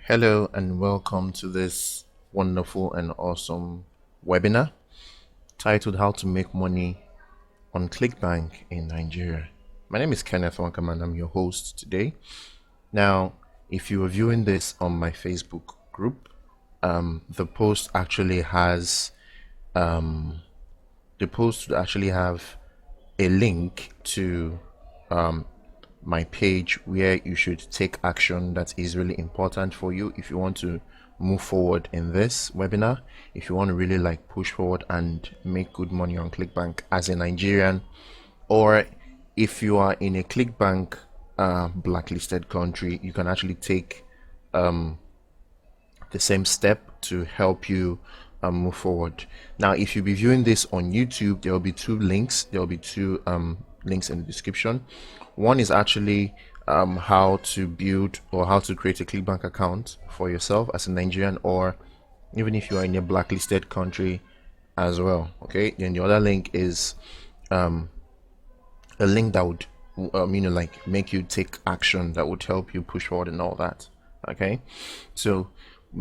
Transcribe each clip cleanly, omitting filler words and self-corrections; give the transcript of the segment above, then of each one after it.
Hello and welcome to this wonderful and awesome webinar titled How to Make Money on Clickbank in Nigeria. My name is Kenneth Wankam and I'm your host today. Now, if you are viewing this on my Facebook group, the post actually has a link to my page where you should take action that is really important for you if you want to move forward in this webinar, if you want to really push forward and make good money on Clickbank as a Nigerian, or if you are in a Clickbank blacklisted country, you can actually take the same step to help you move forward. Now, if you'll be viewing this on YouTube, there will be two links. There will be two links in the description. One is actually how to build or how to create a Clickbank account for yourself as a Nigerian, or even if you are in a blacklisted country as well. Okay, then the other link is a link that would make you take action, that would help you push forward and all that. Okay, so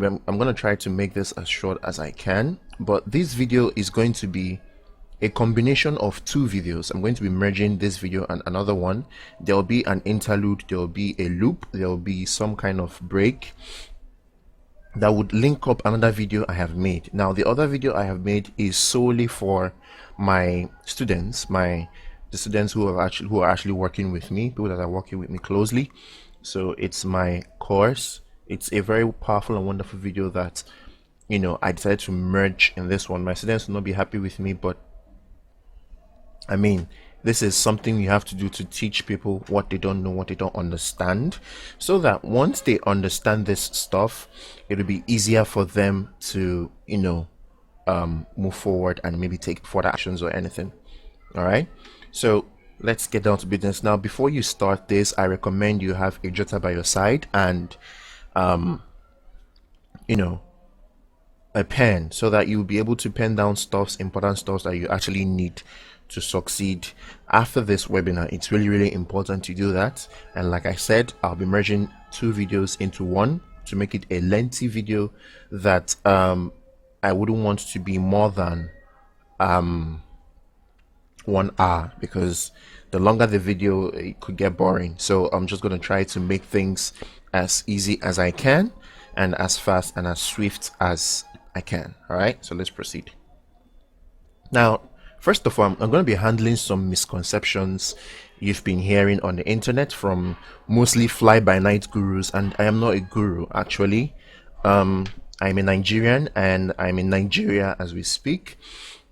I'm going to try to make this as short as I can, but this video is going to be a combination of two videos. I'm going to be merging this video and another one. There will be an interlude, there will be a loop, there will be some kind of break that would link up another video I have made. Now, the other video I have made is solely for my students, the students who are actually working with me, people that are working with me closely. So it's my course. It's a very powerful and wonderful video that I decided to merge in this one. My students will not be happy with me, but I mean, this is something you have to do to teach people what they don't know, what they don't understand, so that once they understand this stuff, it'll be easier for them to move forward and maybe take further actions or anything. All right, so let's get down to business. Now, before you start this, I recommend you have a jotter by your side and a pen, so that you'll be able to pen down important stuff that you actually need to succeed after this webinar. It's really important to do that. And like I said, I'll be merging two videos into one to make it a lengthy video that I wouldn't want to be more than 1 hour, because the longer the video, it could get boring. So I'm just going to try to make things as easy as I can and as fast and as swift as I can. All right, so let's proceed. Now, first of all, I'm going to be handling some misconceptions you've been hearing on the internet from mostly fly-by-night gurus, and I am not a guru actually. I'm a Nigerian and I'm in Nigeria as we speak.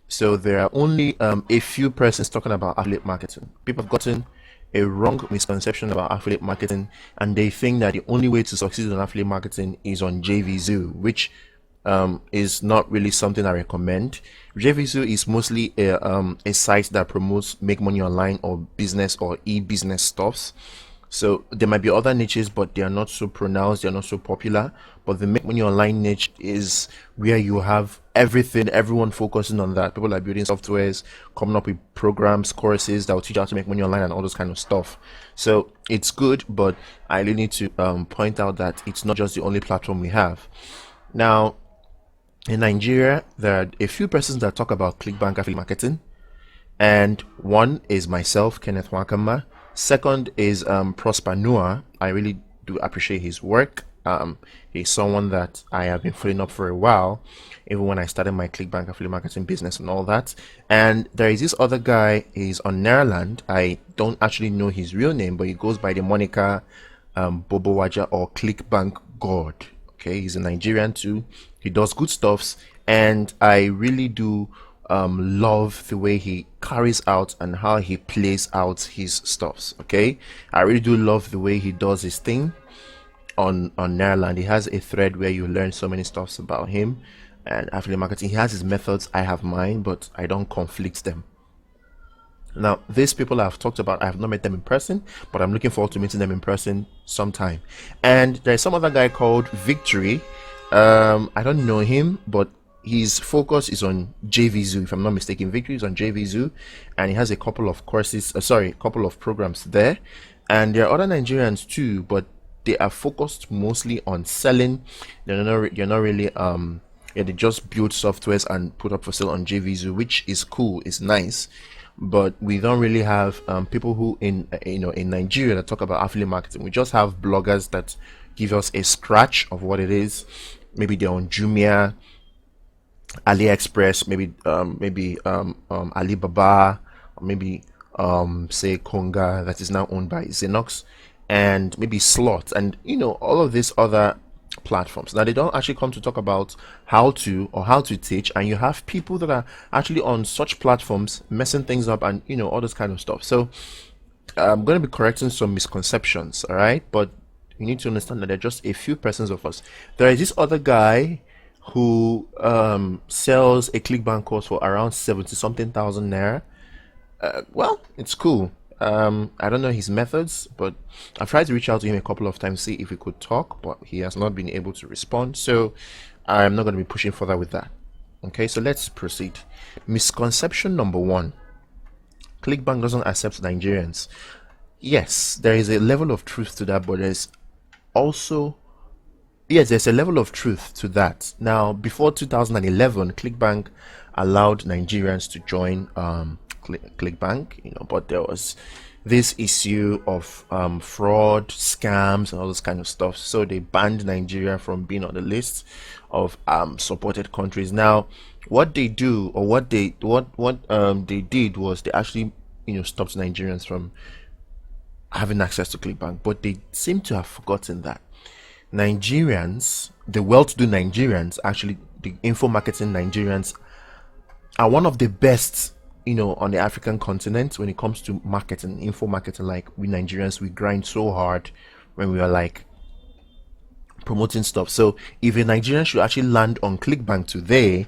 So there are only a few persons talking about affiliate marketing. People have gotten a wrong misconception about affiliate marketing, and they think that the only way to succeed in affiliate marketing is on JVZoo, which is not really something I recommend. JVZoo is mostly a site that promotes make money online or business or e-business stuffs. So there might be other niches, but they are not so pronounced, they are not so popular. But the make money online niche is where you have everyone focusing on that. People are building softwares, coming up with programs, courses that will teach you how to make money online and all those kind of stuff. So it's good, but I really need to point out that it's not just the only platform we have. Now, in Nigeria, there are a few persons that talk about Clickbank affiliate marketing, and one is myself, Kenneth Wakama. Second is Prosper Noah. I really do appreciate his work. He's someone that I have been following up for a while, even when I started my Clickbank affiliate marketing business and all that. And there is this other guy, he's on Maryland. I don't actually know his real name, but he goes by the moniker Bobo Waja or Clickbank God. Okay, he's a Nigerian too. He does good stuffs, and I really do love the way he carries out and how he plays out his stuffs. Okay, I really do love the way he does his thing on Maryland. He has a thread where you learn so many stuffs about him and affiliate marketing. He has his methods, I have mine, but I don't conflict them. Now, these people I've talked about, I have not met them in person, but I'm looking forward to meeting them in person sometime. And there's some other guy called Victory. I don't know him, but his focus is on JVZoo, if I'm not mistaken. Victory is on JVZoo, and he has a couple of courses, a couple of programs there. And there are other Nigerians too, but they are focused mostly on selling. You're not really yeah, they just build softwares and put up for sale on JVZoo, which is cool, it's nice, but we don't really have people who in in Nigeria that talk about affiliate marketing. We just have bloggers that give us a scratch of what it is. Maybe they're on Jumia, AliExpress, maybe Alibaba, or maybe say Konga, that is now owned by Xenox, and maybe Slot, and all of these other platforms. Now they don't actually come to talk about how to teach, and you have people that are actually on such platforms messing things up and all this kind of stuff. So I'm going to be correcting some misconceptions, all right? But you need to understand that there are just a few persons of us. There is this other guy who sells a Clickbank course for around 70 something thousand naira. Well, it's cool. I don't know his methods, but I've tried to reach out to him a couple of times, see if we could talk, but he has not been able to respond. So I'm not going to be pushing further with that. Okay, so let's proceed. Misconception number 1: Clickbank doesn't accept Nigerians. Yes, there is a level of truth to that, but there's also there's a level of truth to that. Now, before 2011, Clickbank allowed Nigerians to join Clickbank, but there was this issue of fraud, scams, and all this kind of stuff. So they banned Nigeria from being on the list of supported countries. Now, what they do, or what they did was they actually stopped Nigerians from having access to Clickbank, but they seem to have forgotten that Nigerians, the well-to-do Nigerians, actually the info marketing Nigerians, are one of the best on the African continent when it comes to marketing, info marketing. Like, we Nigerians, we grind so hard when we are like promoting stuff. So if a Nigerian should actually land on Clickbank today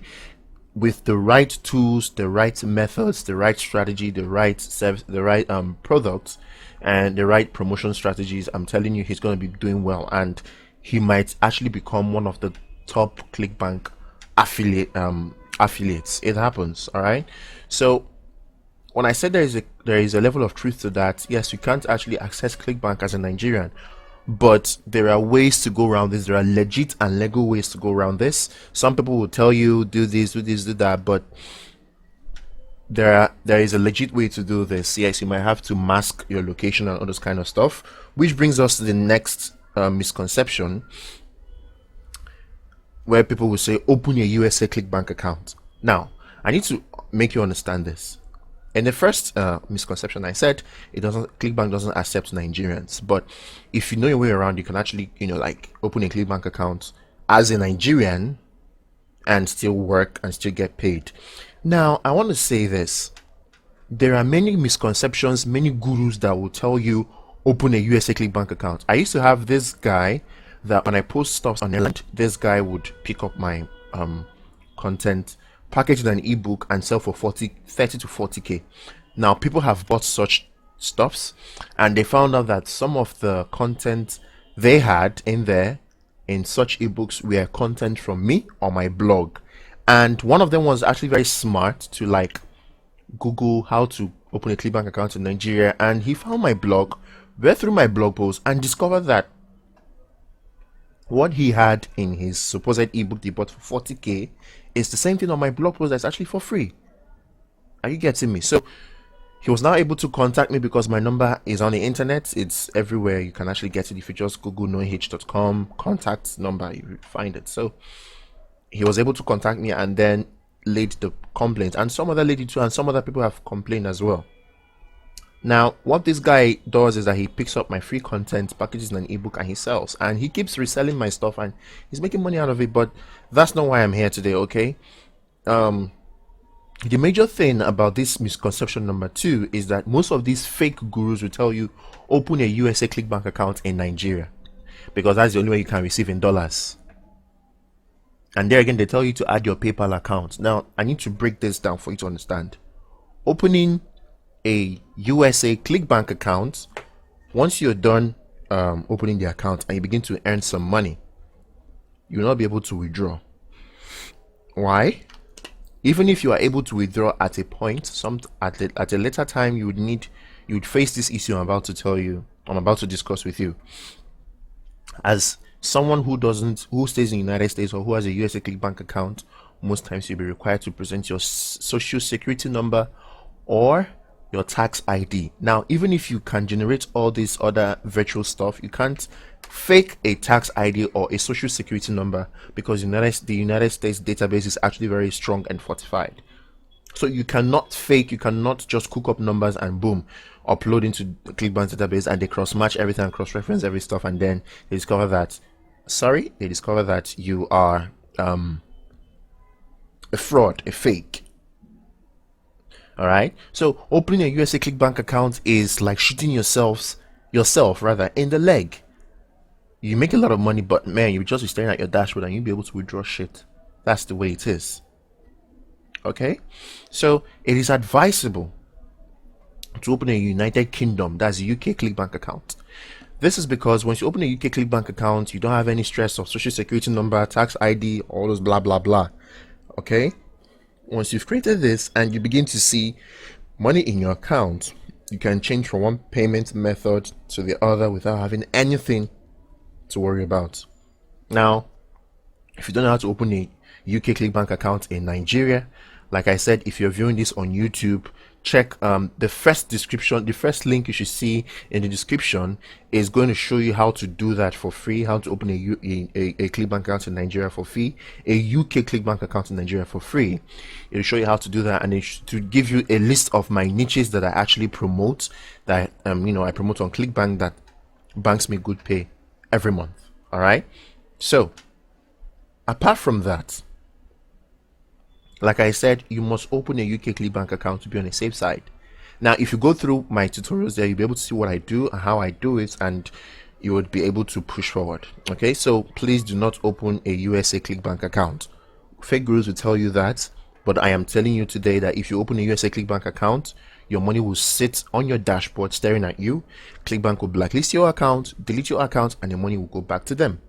with the right tools, the right methods, the right strategy, the right service, the right products, and the right promotion strategies, I'm telling you, he's going to be doing well, and he might actually become one of the top Clickbank affiliates. It happens. All right. So when I said there is a level of truth to that, yes, you can't actually access Clickbank as a Nigerian, but there are ways to go around this. There are legit and legal ways to go around this. Some people will tell you do this, do that, but there is a legit way to do this. Yes, you might have to mask your location and all this kind of stuff, which brings us to the next misconception, where people will say open a USA Clickbank account. Now, I need to make you understand this. In the first misconception, I said Clickbank doesn't accept Nigerians, but if you know your way around, you can actually like open a Clickbank account as a Nigerian and still work and still get paid. Now, I want to say this: there are many misconceptions, many gurus that will tell you open a USA Clickbank account. I used to have this guy that when I post stuff on Ireland, this guy would pick up my content, package it in an ebook, and sell for 30 to 40k. Now, people have bought such stuffs, and they found out that some of the content they had in there in such ebooks were content from me on my blog. And one of them was actually very smart to like Google how to open a Clickbank account in Nigeria, and he found my blog, read through my blog post, and discovered that what he had in his supposed ebook he bought for 40k is the same thing on my blog post that's actually for free. Are you getting me? So he was now able to contact me because my number is on the internet. It's everywhere. You can actually get it if you just Google noah.com contact number, you find it. So he was able to contact me and then laid the complaint, and some other lady too, and some other people have complained as well. Now, what this guy does is that he picks up my free content, packages in an ebook, and he sells, and he keeps reselling my stuff, and he's making money out of it. But that's not why I'm here today. Okay, the major thing about this misconception number 2 is that most of these fake gurus will tell you open a USA Clickbank account in Nigeria because that's the only way you can receive in dollars. And there again, they tell you to add your PayPal account. Now, I need to break this down for you to understand. Opening a USA Clickbank account, once you're done opening the account and you begin to earn some money, you'll not be able to withdraw. Why? Even if you are able to withdraw at a point, at a later time, you would face this issue I'm about to discuss with you. As someone who stays in the United States or who has a USA Clickbank account, most times you'll be required to present your social security number or your tax ID. Now, even if you can generate all this other virtual stuff, you can't fake a tax ID or a social security number, because the United States database is actually very strong and fortified. So you cannot fake, you cannot just cook up numbers and boom, upload into the Clickbank database and they cross match everything and cross reference every stuff, and then they discover that you are a fraud, a fake. All right. So opening a USA Clickbank account is like shooting yourself in the leg. You make a lot of money, but man, you just be staring at your dashboard and you'll be able to withdraw shit. That's the way it is. Okay, so it is advisable to open a United Kingdom, that's a UK Clickbank account. This is because once you open a UK Clickbank account, you don't have any stress of social security number, tax ID, all those blah blah blah. Okay, once you've created this and you begin to see money in your account, you can change from one payment method to the other without having anything to worry about. Now, if you don't know how to open a UK Clickbank account in Nigeria, like I said, if you're viewing this on YouTube, check the first link you should see in the description is going to show you how to do that for free, how to open a Clickbank account in Nigeria for free, a UK Clickbank account in Nigeria for free. It'll show you how to do that, and to give you a list of my niches that I actually promote, that I promote on Clickbank, that banks me good pay every month. All right, so apart from that, like I said, you must open a UK Clickbank account to be on a safe side. Now, if you go through my tutorials there, you'll be able to see what I do and how I do it, and you would be able to push forward. Okay, so please do not open a USA Clickbank account. Fake gurus will tell you that, but I am telling you today that if you open a USA Clickbank account, your money will sit on your dashboard staring at you. Clickbank will blacklist your account, delete your account, and your money will go back to them.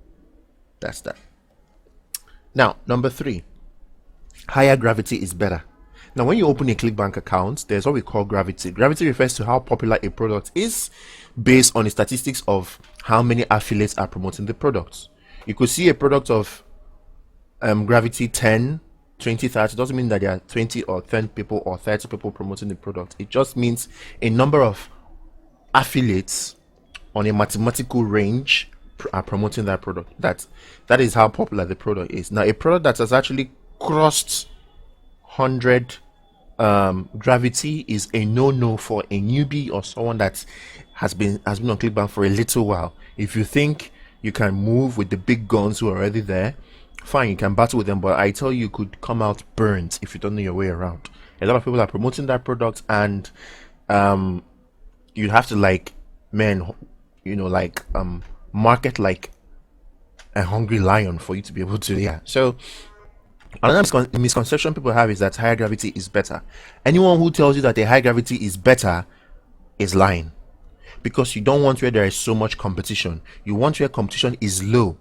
That's that. Now, number 3. Higher gravity is better. Now, when you open a Clickbank account, there's what we call gravity. Gravity refers to how popular a product is based on the statistics of how many affiliates are promoting the product. You could see a product of gravity 10, 20, 30. It doesn't mean that there are 20 or 10 people or 30 people promoting the product. It just means a number of affiliates on a mathematical range are promoting that product. That is how popular the product is. Now, a product that has actually crossed 100 gravity is a no for a newbie or someone that has been on Clickbank for a little while. If you think you can move with the big guns who are already there, fine, you can battle with them, but I tell you, you could come out burnt if you don't know your way around. A lot of people are promoting that product, and you have to market like a hungry lion for you to be able to. So another misconception people have is that higher gravity is better. Anyone who tells you that a high gravity is better is lying, because you don't want where there is so much competition. You want where competition is low.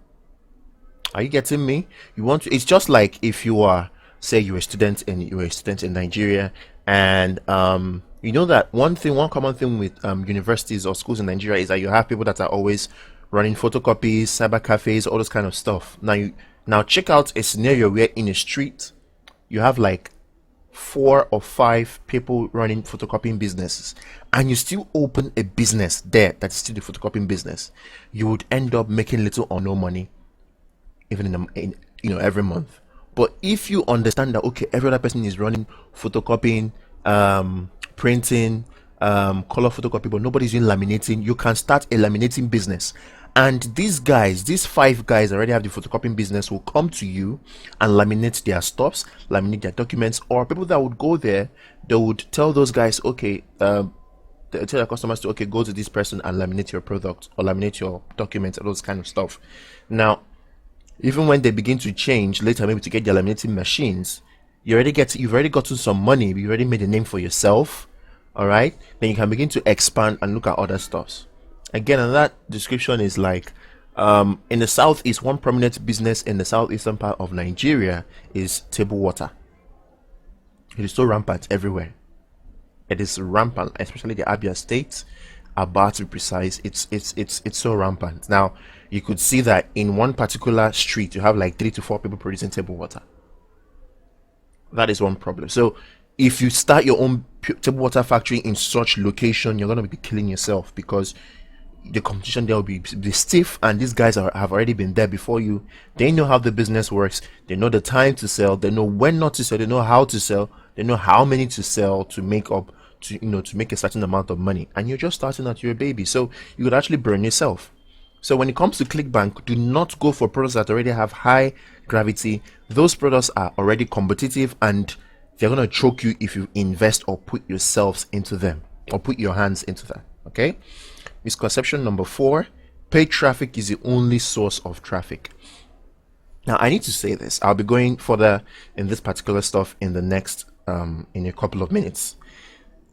Are you getting me? It's just like if you are, say you're a student in Nigeria, and you know that one common thing with universities or schools in Nigeria is that you have people that are always running photocopies, cyber cafes, all this kind of stuff. Now check out a scenario where in a street you have like 4 or 5 people running photocopying businesses, and you still open a business there that's still the photocopying business. You would end up making little or no money, even in every month. But if you understand that, okay, every other person is running photocopying, printing, color photocopy, but nobody's doing laminating, you can start a laminating business. And these 5 guys already have the photocopying business, will come to you and laminate their stuffs, laminate their documents. Or people that would go there, they would tell those guys, okay, they tell their customers to, okay, go to this person and laminate your product or laminate your documents and those kind of stuff. Now, even when they begin to change later, maybe to get their laminating machines, you've already gotten some money, you already made a name for yourself. All right, then you can begin to expand and look at other stuffs. Again, and that description is like in the southeast, one prominent business in the southeastern part of Nigeria is table water. It is so rampant everywhere. It is rampant, especially the Abia state. bar to be precise. It's so rampant. Now you could see that in one particular street you have like 3 to 4 people producing table water. That is one problem. So if you start your own table water factory in such location, you're going to be killing yourself, because the competition there will be stiff, and these guys have already been there before you. They know how the business works. They know the time to sell. They know when not to sell. They know how to sell. They know how many to sell to make up to make a certain amount of money. And you're just starting out, you're a baby, so you could actually burn yourself. So when it comes to Clickbank, do not go for products that already have high gravity. Those products are already competitive, and they're going to choke you if you invest or put yourselves into them, or put your hands into that. Okay. Misconception number 4: paid traffic is the only source of traffic. Now I need to say this. I'll be going further in this particular stuff in the next in a couple of minutes.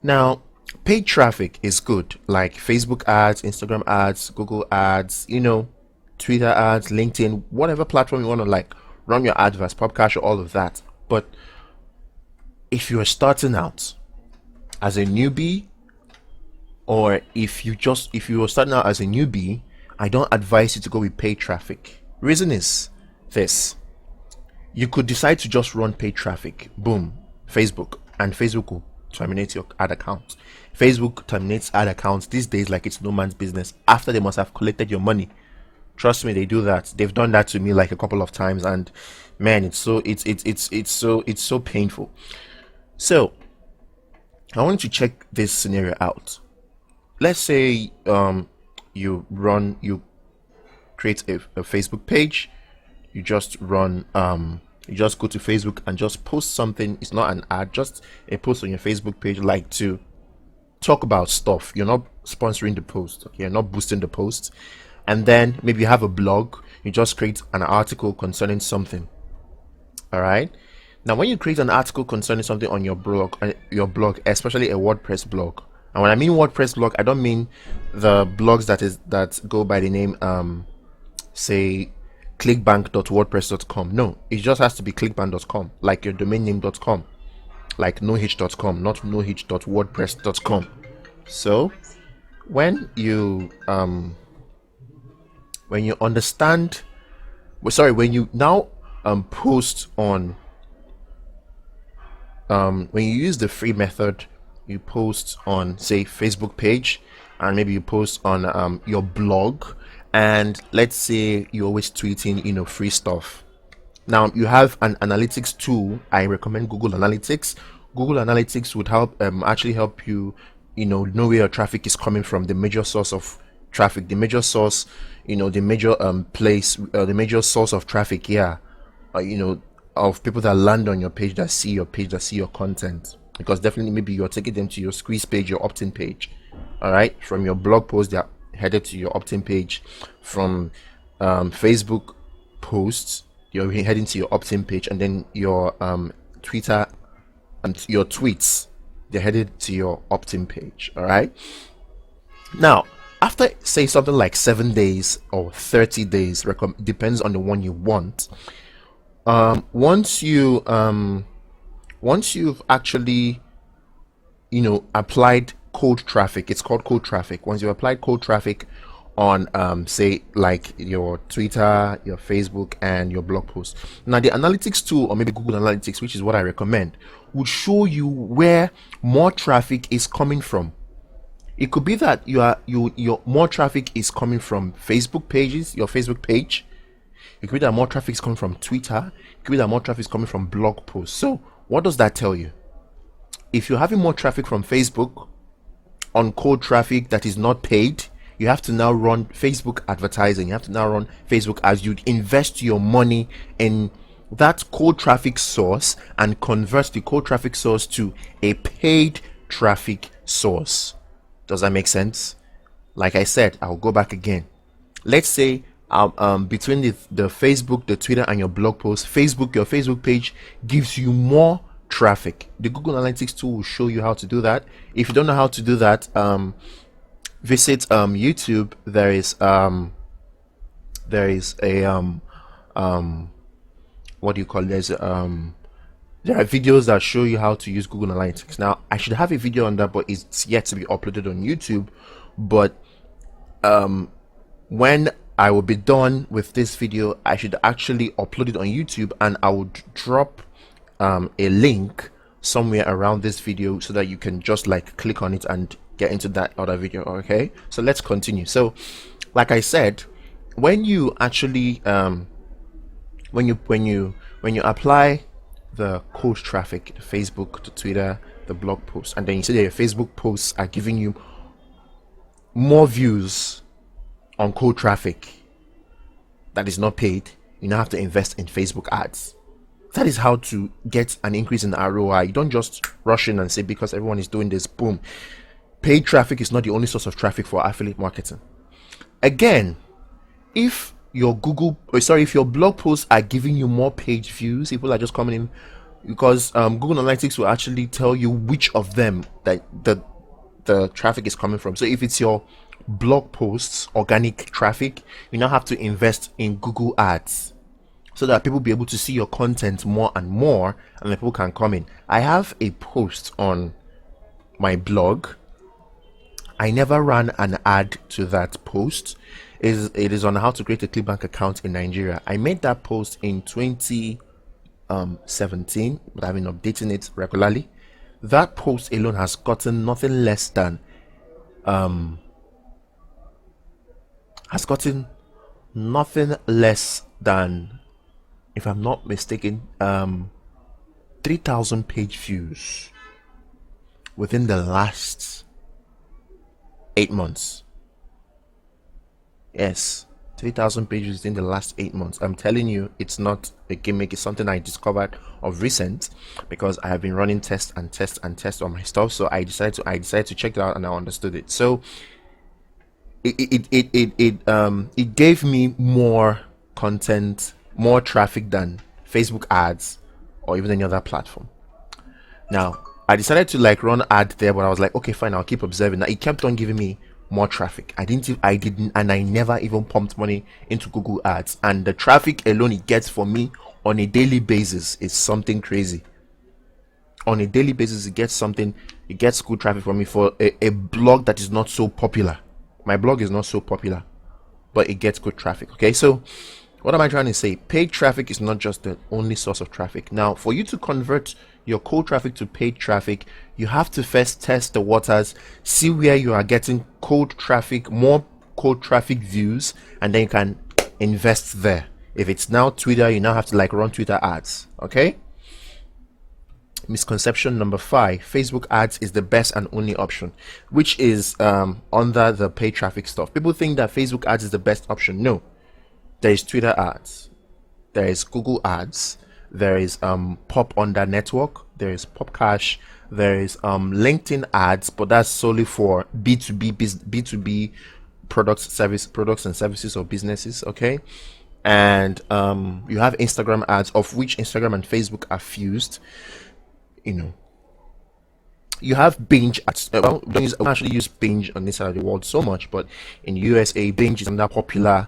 Now, paid traffic is good, like Facebook ads, Instagram ads, Google ads, Twitter ads, LinkedIn, whatever platform you want to like run your adverts, podcast, all of that. But if you're starting out as a newbie, or if you are starting out as a newbie, I don't advise you to go with paid traffic. Reason is this: you could decide to just run paid traffic, boom, Facebook, and Facebook will terminate your ad account. Facebook terminates ad accounts these days like it's no man's business, after they must have collected your money. Trust me, they do that. They've done that to me like a couple of times, and man, it's so painful. So I want you to check this scenario out. Let's say you create a Facebook page. You just you just go to Facebook and just post something. It's not an ad, just a post on your Facebook page, like to talk about stuff. You're not sponsoring the post, okay? You're not boosting the post. And then maybe you have a blog. You just create an article concerning something. All right. Now, when you create an article concerning something on your blog, especially a WordPress blog, and when I mean WordPress blog, I don't mean the blogs that go by the name say clickbank.wordpress.com. No, it just has to be clickbank.com, like your domain name.com, like nohitch.com, not nohitch.wordpress.com. So when you understand, when you now post on when you use the free method, you post on, say, Facebook page, and maybe you post on your blog, and let's say you're always tweeting free stuff. Now you have an analytics tool. I recommend Google Analytics. Google Analytics would actually help you know where your traffic is coming from, the major source of traffic, the major source, the major the major source of traffic, of people that land on your page, that see your content. Because definitely maybe you're taking them to your squeeze page, your opt-in page. All right, from your blog post, they're headed to your opt-in page. From Facebook posts, you're heading to your opt-in page, and then your Twitter and your tweets, they're headed to your opt-in page. All right. Now, after say something like 7 days or 30 days, depends on the one you want. Once you've actually applied cold traffic, it's called cold traffic. Once you applied cold traffic on say like your Twitter, your Facebook, and your blog post, now the analytics tool, or maybe Google Analytics, which is what I recommend, would show you where more traffic is coming from. It could be that your more traffic is coming from Facebook pages, your Facebook page. It could be that more traffic is coming from Twitter. It could be that more traffic is coming from blog posts. So what does that tell you? If you're having more traffic from Facebook on cold traffic that is not paid, you have to now run Facebook advertising. You have to now run Facebook ads. You'd invest your money in that cold traffic source and convert the cold traffic source to a paid traffic source. Does that make sense? Like I said, I'll go back again. Let's say between the Facebook, the Twitter, and your blog post, your Facebook page gives you more traffic. The Google Analytics tool will show you how to do that. If you don't know how to do that, visit YouTube. There is a what do you call it? There are videos that show you how to use Google Analytics. Now, I should have a video on that, but it's yet to be uploaded on YouTube. But when I will be done with this video, I should actually upload it on YouTube, and I would drop a link somewhere around this video so that you can just like click on it and get into that other video. Okay, so let's continue. So like I said, when you actually when you apply the cold traffic to Facebook, to Twitter, the blog posts, and then you see that your Facebook posts are giving you more views on cold traffic that is not paid, you now have to invest in Facebook ads. That is how to get an increase in ROI. You don't just rush in and say because everyone is doing this, boom. Paid traffic is not the only source of traffic for affiliate marketing. Again, if your if your blog posts are giving you more page views, people are just coming in because Google Analytics will actually tell you which of them that the traffic is coming from. So if it's your blog posts, organic traffic, you now have to invest in Google ads so that people be able to see your content more and more, and then people can come in. I have a post on my blog. I never ran an ad to that post. It is on how to create a Clickbank account in Nigeria. I made that post in 2017, but I've been updating it regularly. That post alone has gotten nothing less than if I'm not mistaken, 3,000 page views within the last 8 months. Yes, 3,000 pages in the last 8 months. I'm telling you, it's not a gimmick. It's something I discovered of recent because I have been running tests on my stuff. So I decided to check it out, and I understood it. So it gave me more content, more traffic than Facebook ads or even any other platform. Now I decided to like run ad there, but I was like, okay, fine, I'll keep observing. Now it kept on giving me more traffic. I never even pumped money into Google ads, and the traffic alone it gets for me on a daily basis is something crazy. On a daily basis, it gets good traffic for me for a blog that is not so popular. My blog is not so popular, but it gets good traffic. Okay, so what am I trying to say? Paid traffic is not just the only source of traffic. Now, for you to convert your cold traffic to paid traffic, you have to first test the waters, see where you are getting cold traffic, more cold traffic views, and then you can invest there. If it's now Twitter, you now have to like run Twitter ads. Okay. Misconception number 5: Facebook ads is the best and only option, which is under the paid traffic stuff. People think that Facebook ads is the best option. No, there is Twitter ads, there is Google ads, there is Pop under network, there is Popcash, there is LinkedIn ads, but that's solely for B2B products and services or businesses. Okay. And you have Instagram ads, of which Instagram and Facebook are fused. You know, you have Binge ads. Well, we don't actually use Binge on this side of the world so much, but in USA, Binge is another popular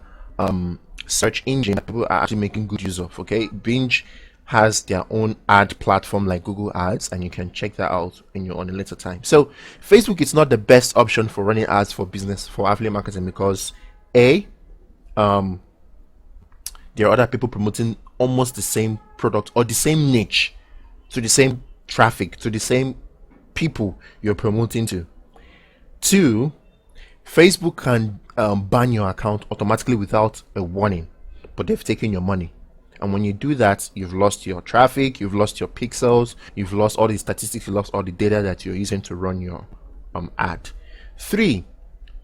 search engine that people are actually making good use of. Okay, Binge has their own ad platform like Google Ads, and you can check that out when you're on a later time. So Facebook is not the best option for running ads for business, for affiliate marketing, because there are other people promoting almost the same product or the same niche to the same traffic, to the same people you're promoting to. 2, Facebook can ban your account automatically without a warning, but they've taken your money, and when you do that, you've lost your traffic, you've lost your pixels, you've lost all the statistics, you lost all the data that you're using to run your ad. 3,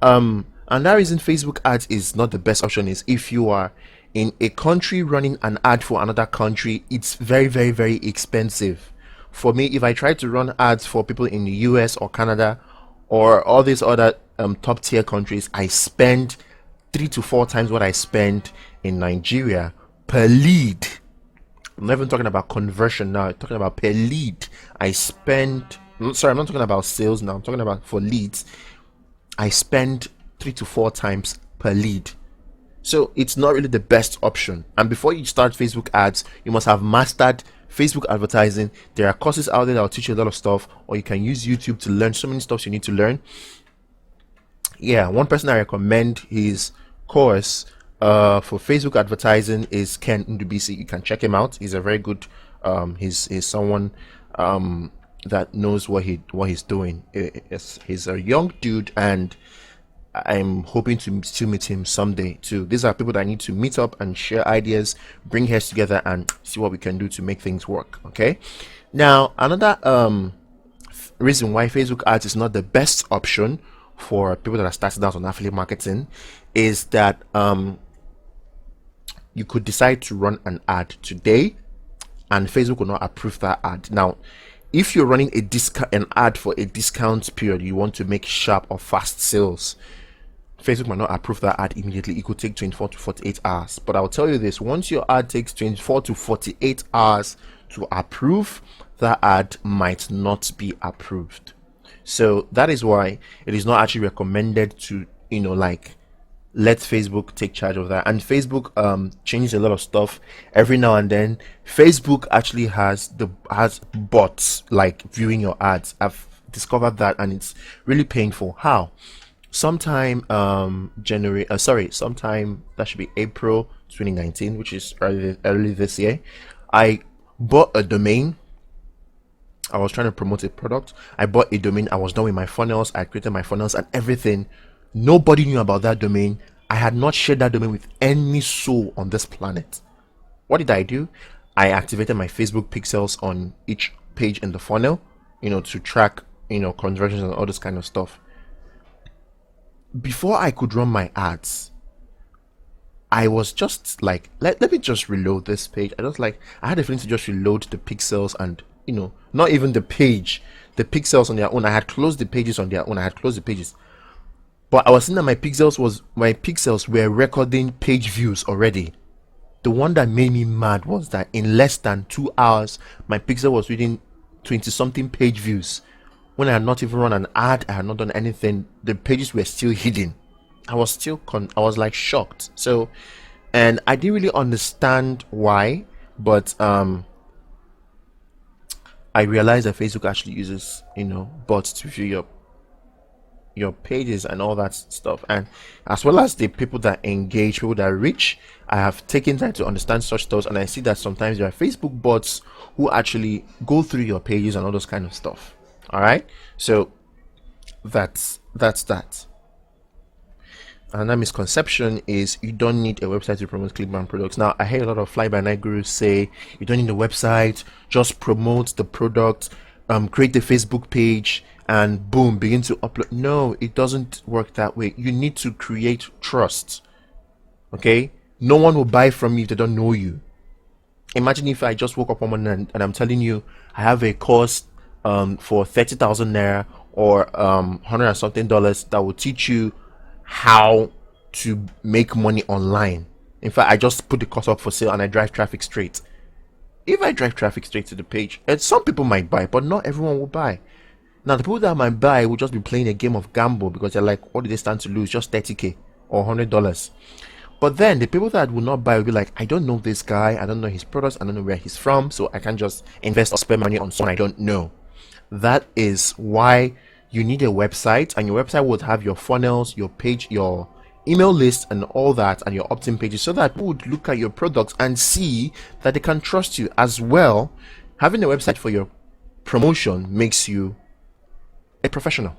another reason Facebook ads is not the best option is if you are in a country running an ad for another country, it's very, very, very expensive. For me, if I try to run ads for people in the US or Canada or all these other top tier countries, I spend 3 to 4 times what I spend in Nigeria per lead. I'm not even talking about conversion now, I'm talking about per lead. I'm not talking about sales now, I'm talking about for leads. I spend 3 to 4 times per lead. So it's not really the best option. And before you start Facebook ads, you must have mastered Facebook advertising. There are courses out there that will teach you a lot of stuff, or you can use YouTube to learn so many stuff you need to learn. Yeah, one person I recommend his course for Facebook advertising is Ken Ndubisi. You can check him out. He's a very good he's someone that knows what he's doing. He's a young dude, and I'm hoping to still meet him someday too. These are people that I need to meet up and share ideas, bring heads together, and see what we can do to make things work. Okay. Now, another reason why Facebook ads is not the best option for people that are starting out on affiliate marketing is that you could decide to run an ad today, and Facebook will not approve that ad. Now, if you're running an ad for a discount period, you want to make sharp or fast sales, Facebook might not approve that ad immediately. It could take 24 to 48 hours. But I'll tell you this, once your ad takes 24 to 48 hours to approve, that ad might not be approved. So that is why it is not actually recommended to, like, let Facebook take charge of that. And Facebook changes a lot of stuff every now and then. Facebook actually has bots like viewing your ads. I've discovered that, and it's really painful. How? Sometime sometime that should be April 2019, which is early this year, I bought a domain. I was trying to promote a product. I bought a domain. I was done with my funnels. I created my funnels and everything. Nobody knew about that domain. I had not shared that domain with any soul on this planet. What did I do? I activated my Facebook pixels on each page in the funnel, to track, conversions and all this kind of stuff. Before I could run my ads, I was just like, let me just reload this page. I had a feeling to just reload the pixels and, not even the page, the pixels on their own. I had closed the pages on their own. I had closed the pages. But I was seeing that my pixels were recording page views already. The one that made me mad was that in less than 2 hours, my pixel was reading 20 something page views. When I had not even run an ad, I had not done anything, the pages were still hidden. I was like shocked. So, and I didn't really understand why, but I realized that Facebook actually uses, bots to view your pages and all that stuff, and as well as the people that engage, people that reach. I have taken time to understand such stuff, and I see that sometimes there are Facebook bots who actually go through your pages and all those kind of stuff. All right, so that's that. Another misconception is you don't need a website to promote Clickbank products. Now, I hear a lot of fly-by-night gurus say you don't need a website, just promote the product, create the Facebook page, and boom, begin to upload. No, it doesn't work that way. You need to create trust. Okay? No one will buy from you if they don't know you. Imagine if I just woke up one morning and I'm telling you I have a course for 30,000 naira or $100 and something that will teach you how to make money online. In fact, I just put the course up for sale and I drive traffic straight. If I drive traffic straight to the page, and some people might buy, but not everyone will buy. Now, the people that might buy will just be playing a game of gamble because they're like, what do they stand to lose? Just 30k or $100. But then the people that will not buy will be like, I don't know this guy, I don't know his products, I don't know where he's from, so I can't just invest or spend money on someone I don't know. That is why you need a website, and your website would have your funnels, your page, your email list, and all that, and your opt-in pages, so that people would look at your products and see that they can trust you as well. Having a website for your promotion makes you a professional.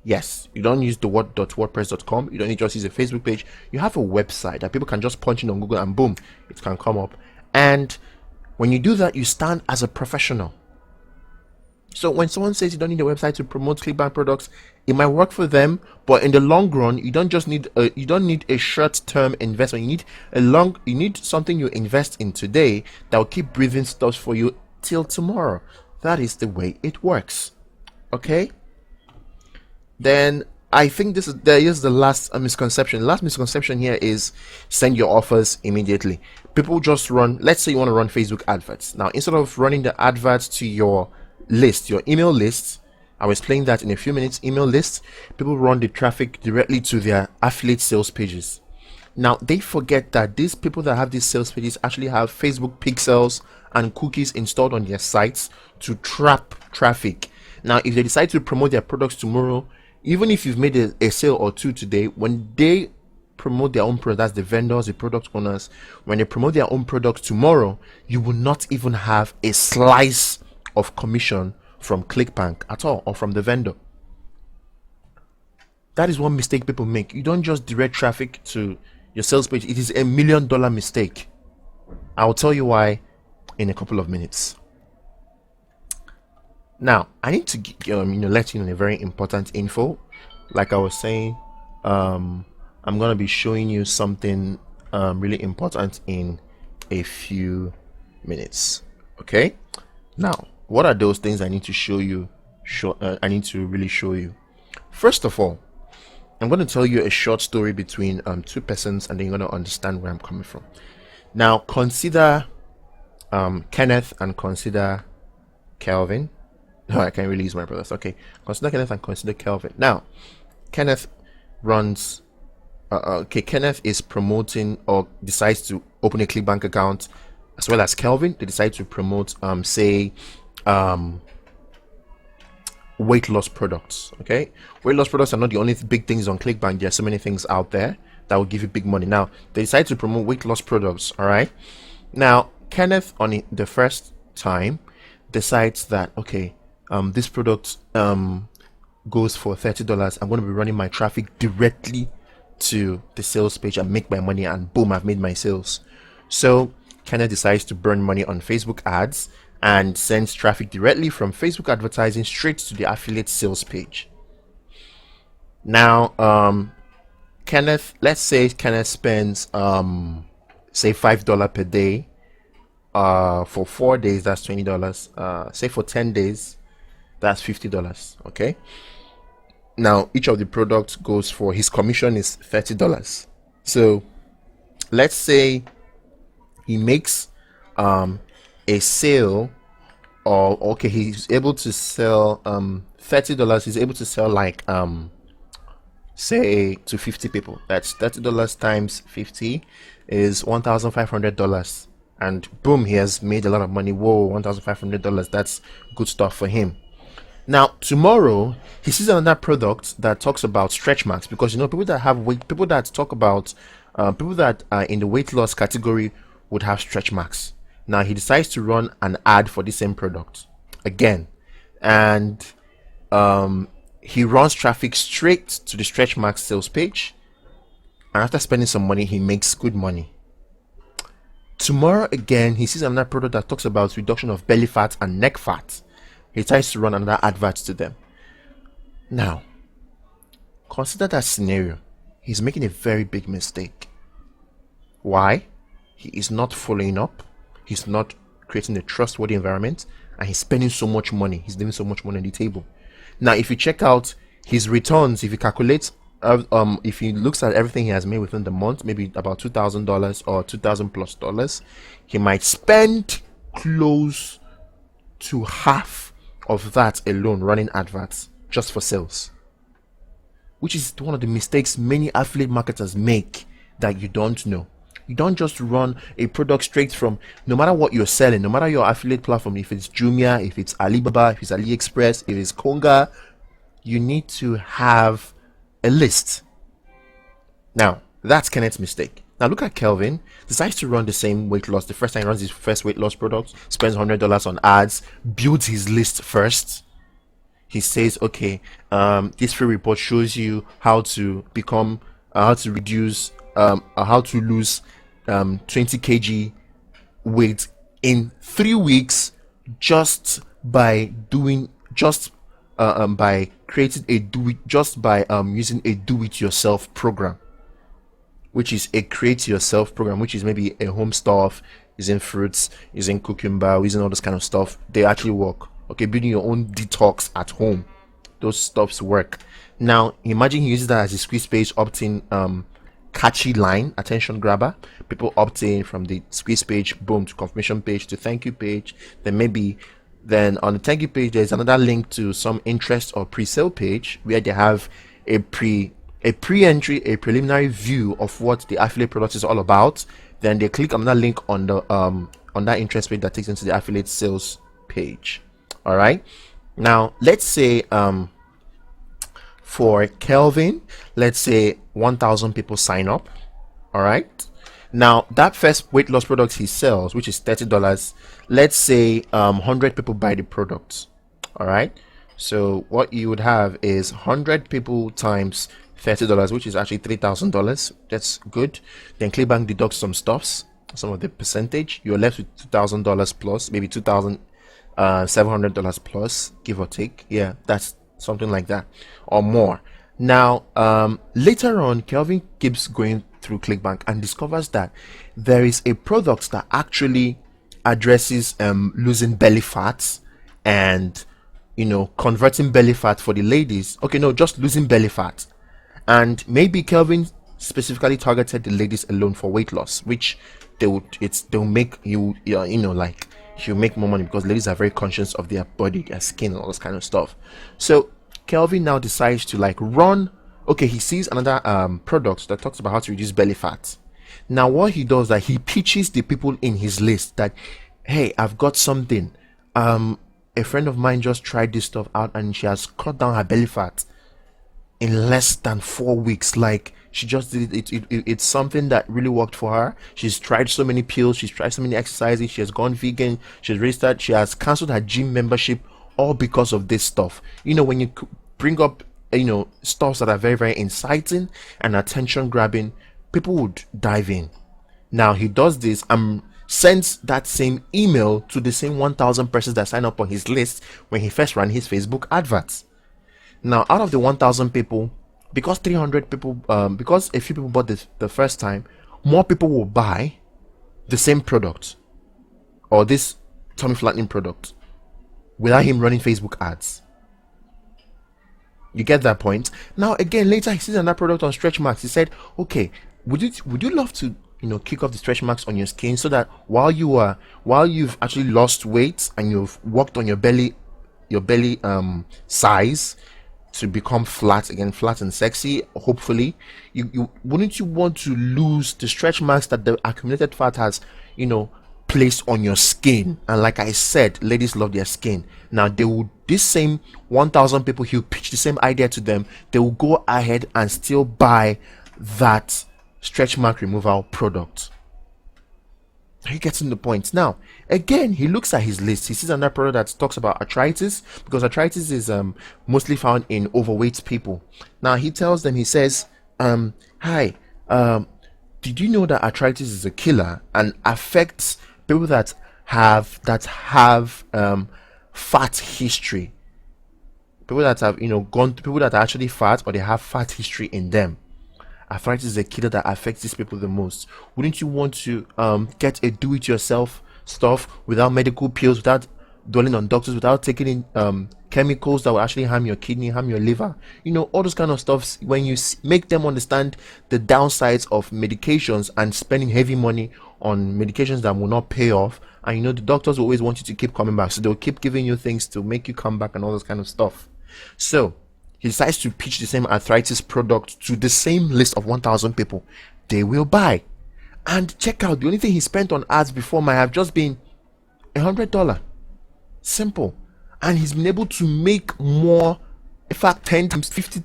Yes, you don't use the word.wordpress.com. You don't need to just use a Facebook page. You have a website that people can just punch in on Google and boom, it can come up. And when you do that, you stand as a professional. So when someone says you don't need a website to promote Clickbank products, it might work for them, but in the long run, you don't need a short-term investment. You need something you invest in today that will keep breathing stuff for you till tomorrow. That is the way it works. Okay? Then I think there is the last misconception. The last misconception here is send your offers immediately. People just run, let's say you want to run Facebook adverts. Now, instead of running the adverts to your list, your email list, I will explain that in a few minutes. Email list, people run the traffic directly to their affiliate sales pages. Now, they forget that these people that have these sales pages actually have Facebook pixels and cookies installed on their sites to trap traffic. Now, if they decide to promote their products tomorrow, even if you've made a sale or two today, when they promote their own product, that's the vendors, the product owners, when they promote their own product tomorrow, you will not even have a slice of commission from Clickbank at all, or from the vendor. That is one mistake people make. You don't just direct traffic to your sales page. It is $1 million mistake. I'll tell you why in a couple of minutes. Now, I need to let you know a very important info. Like I was saying, I'm gonna be showing you something really important in a few minutes. Okay. Now, what are those things I need to show you? I need to really show you. First of all, I'm going to tell you a short story between two persons, and then you're going to understand where I'm coming from. Now, consider Kenneth and consider Kelvin. No, I can't really use my brothers. Okay, consider Kenneth and consider Kelvin. Now, Kenneth runs. Kenneth is promoting or decides to open a Clickbank account, as well as Kelvin. They decide to promote, weight loss products. Okay, weight loss products are not the only big things on Clickbank. There are so many things out there that will give you big money. Now, they decide to promote weight loss products. All right. Now, Kenneth on the first time decides that, okay, this product goes for $30. I'm going to be running my traffic directly to the sales page and make my money, and boom, I've made my sales. So Kenneth decides to burn money on Facebook ads and sends traffic directly from Facebook advertising straight to the affiliate sales page. Now, Kenneth, let's say Kenneth spends say $5 per day. For 4 days, that's $20. Say for 10 days, that's $50. Okay. Now, each of the products goes for, his commission is $30. So let's say he makes a sale, or okay, he's able to sell $30. He's able to sell like say to 50 people. That's $30 times 50 is $1,500, and boom, he has made a lot of money. Whoa, $1,500, that's good stuff for him. Now, tomorrow he sees another product that talks about stretch marks, because people that have weight, people that talk about people that are in the weight loss category would have stretch marks. Now he decides to run an ad for the same product again, and he runs traffic straight to the stretch marks sales page, and after spending some money, he makes good money. Tomorrow again, he sees another product that talks about reduction of belly fat and neck fat. He tries to run another advert to them. Now, consider that scenario. He's making a very big mistake. Why? He is not following up. He's not creating a trustworthy environment, and he's spending so much money. He's leaving so much money on the table. Now, if you check out his returns, if he calculates, if he looks at everything he has made within the month, maybe about $2,000 or $2,000+, he might spend close to half of that alone running adverts just for sales, which is one of the mistakes many affiliate marketers make that you don't know. You don't just run a product straight from, no matter what you're selling, no matter your affiliate platform, if it's Jumia, if it's Alibaba, if it's AliExpress, if it's Konga, you need to have a list. Now, that's Kenneth's mistake. Now look at Kelvin. Decides to run the same weight loss. The first time he runs his first weight loss product, spends $100 on ads, builds his list first. He says, okay, this free report shows you how to become, how to reduce, how to lose 20 kg weight in 3 weeks, just by doing, by creating a using a do-it-yourself program, which is a create-yourself program, which is maybe a home stuff, using fruits, using cucumber, using all this kind of stuff. They actually work. Okay, building your own detox at home, those stuffs work. Now imagine he uses that as a squeeze page, opt-in catchy line, attention grabber. People opt in from the squeeze page, boom, to confirmation page, to thank you page. Then on the thank you page, there's another link to some interest or pre-sale page where they have a pre-entry, a preliminary view of what the affiliate product is all about. Then they click another link on the on that interest page that takes into the affiliate sales page. All right, now let's say for Kelvin, let's say 1,000 people sign up. All right, now that first weight loss product he sells, which is $30, let's say 100 people buy the product. All right, so what you would have is 100 people times $30, which is actually $3,000. That's good. Then Clickbank deducts some stuffs, some of the percentage. You're left with $2,000 plus, maybe $2,700 plus, give or take. Yeah, that's something like that or more. Now later on, Kelvin keeps going through Clickbank and discovers that there is a product that actually addresses losing belly fat and converting belly fat for the ladies. Okay, no, just losing belly fat. And maybe Kelvin specifically targeted the ladies alone for weight loss, which they'll make you like you'll make more money because ladies are very conscious of their body, their skin, and all this kind of stuff. So Kelvin now decides to like run. Okay, he sees another product that talks about how to reduce belly fat. Now what he does that he pitches the people in his list that, hey, I've got something. A friend of mine just tried this stuff out and she has cut down her belly fat in less than 4 weeks. Like, she just did it. It's something that really worked for her. She's tried so many pills, she's tried so many exercises, she has gone vegan, she's registered, she has cancelled her gym membership, all because of this stuff. When you bring up stuff that are very, very inciting and attention grabbing, people would dive in. Now he does this and sends that same email to the same 1,000 persons that sign up on his list when he first ran his Facebook adverts. Now out of the 1,000 people, because 300 people, because a few people bought this the first time, more people will buy the same product or this tummy flattening product without him running Facebook ads. You get that point? Now again, later he sees another product on stretch marks. He said, okay, would you love to kick off the stretch marks on your skin so that while you've actually lost weight and you've worked on your belly size to become flat again, flat and sexy, hopefully, you wouldn't you want to lose the stretch marks that the accumulated fat has placed on your skin? And like I said, ladies love their skin. Now this same 1,000 people, he'll pitch the same idea to them, they will go ahead and still buy that stretch mark removal product. Are you getting the point? Now again, he looks at his list, he sees another product that talks about arthritis, because arthritis is mostly found in overweight people. Now he tells them, he says, hi, did you know that arthritis is a killer and affects people that have fat history, people that have people that are actually fat or they have fat history in them? Arthritis is a killer that affects these people the most. Wouldn't you want to get a do-it-yourself stuff without medical pills, without dwelling on doctors, without taking in chemicals that will actually harm your kidney, harm your liver, all those kind of stuff? When you make them understand the downsides of medications and spending heavy money on medications that will not pay off, and the doctors will always want you to keep coming back, so they'll keep giving you things to make you come back and all those kind of stuff. So he decides to pitch the same arthritis product to the same list of 1,000 people. They will buy. And check out, the only thing he spent on ads before might have just been $100. Simple. And he's been able to make more, in fact 10 times, 50,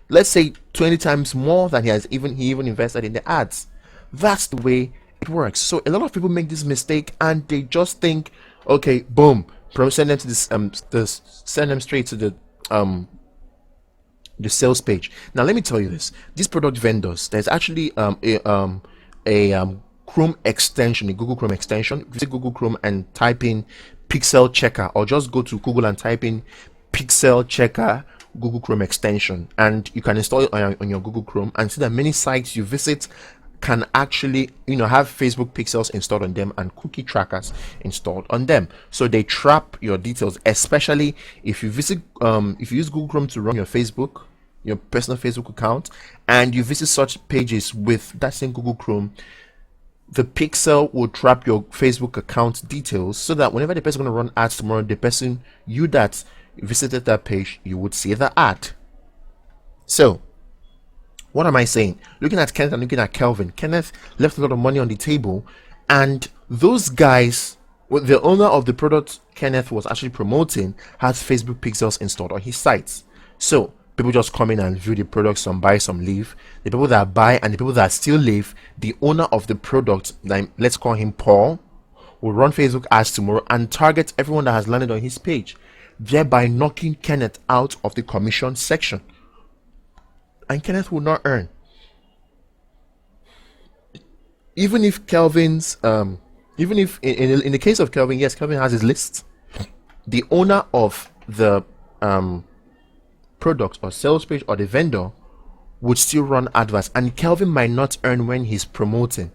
let's say 20 times more than he even invested in the ads. That's the way it works. So a lot of people make this mistake and they just think, okay, boom, send them to send them straight to the sales page. Now let me tell you this, these product vendors, there's actually a Chrome extension, a Google Chrome extension. Visit Google Chrome and type in Pixel Checker, or just go to Google and type in Pixel Checker Google Chrome extension, and you can install it on your Google Chrome and see that many sites you visit can actually have Facebook pixels installed on them and cookie trackers installed on them, so they trap your details. Especially if you use Google Chrome to run your personal Facebook account, and you visit such pages with that same Google Chrome, the pixel will trap your Facebook account details, so that whenever the person is going to run ads tomorrow, the person that visited that page, you would see the ad. So what am I saying? Looking at Kenneth and looking at Kelvin, Kenneth left a lot of money on the table, and those guys, well, the owner of the product Kenneth was actually promoting, has Facebook pixels installed on his sites. So people just come in and view the product, some buy, some leave. The people that buy and the people that still leave, the owner of the product, let's call him Paul, will run Facebook ads tomorrow and target everyone that has landed on his page, thereby knocking Kenneth out of the commission section. And Kenneth will not earn. Even if Kelvin's, even if in the case of Kelvin, yes, Kelvin has his list. The owner of the product or sales page or the vendor would still run adverts, and Kelvin might not earn when he's promoting.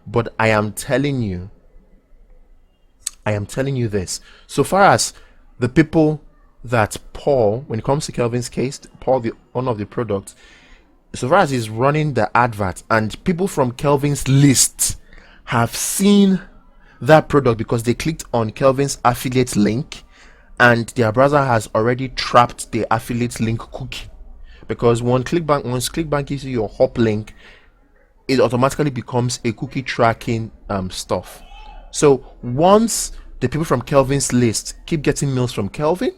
But I am telling you this. So far as the people that Paul, when it comes to Kelvin's case, Paul, the owner of the product, so far as he's running the advert and people from Kelvin's list have seen that product because they clicked on Kelvin's affiliate link, and their browser has already trapped the affiliate link cookie, because once Clickbank gives you your hop link, it automatically becomes a cookie tracking stuff. So once the people from Kelvin's list keep getting mails from Kelvin,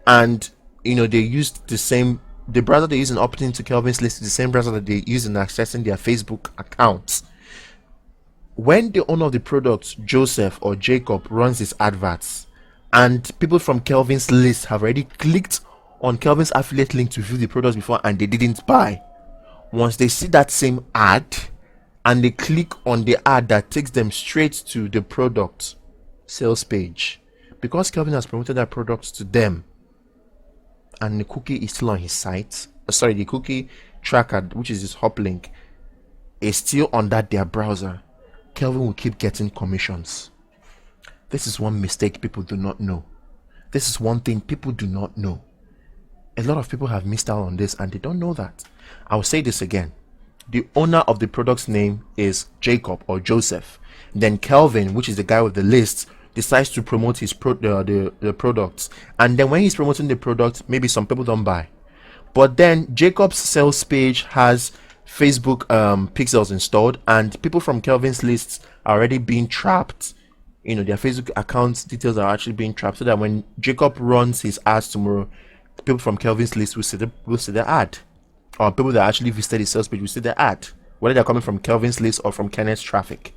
and they used the browser they use in opting to Kelvin's list is the same browser that they use in accessing their Facebook accounts. When the owner of the product, Joseph or Jacob, runs his adverts, and people from Kelvin's list have already clicked on Kelvin's affiliate link to view the products before and they didn't buy, once they see that same ad and they click on the ad that takes them straight to the product sales page, because Kelvin has promoted that product to them and the cookie is still on his site, the cookie tracker, which is his hop link, is still on their browser, Kelvin will keep getting commissions. This is one mistake people do not know. This is one thing people do not know. A lot of people have missed out on this and they don't know that. I'll say this again. The owner of the product's name is Jacob or Joseph. Then Kelvin, which is the guy with the list, decides to promote his the products. And then when he's promoting the product, maybe some people don't buy. But then Jacob's sales page has Facebook pixels installed, and people from Kelvin's lists are already being trapped. Their Facebook accounts details are actually being trapped, so that when Jacob runs his ads tomorrow, people from Kelvin's list will see the ad, or people that actually visited his sales page will see the ad, whether they're coming from Kelvin's list or from Kenneth's traffic.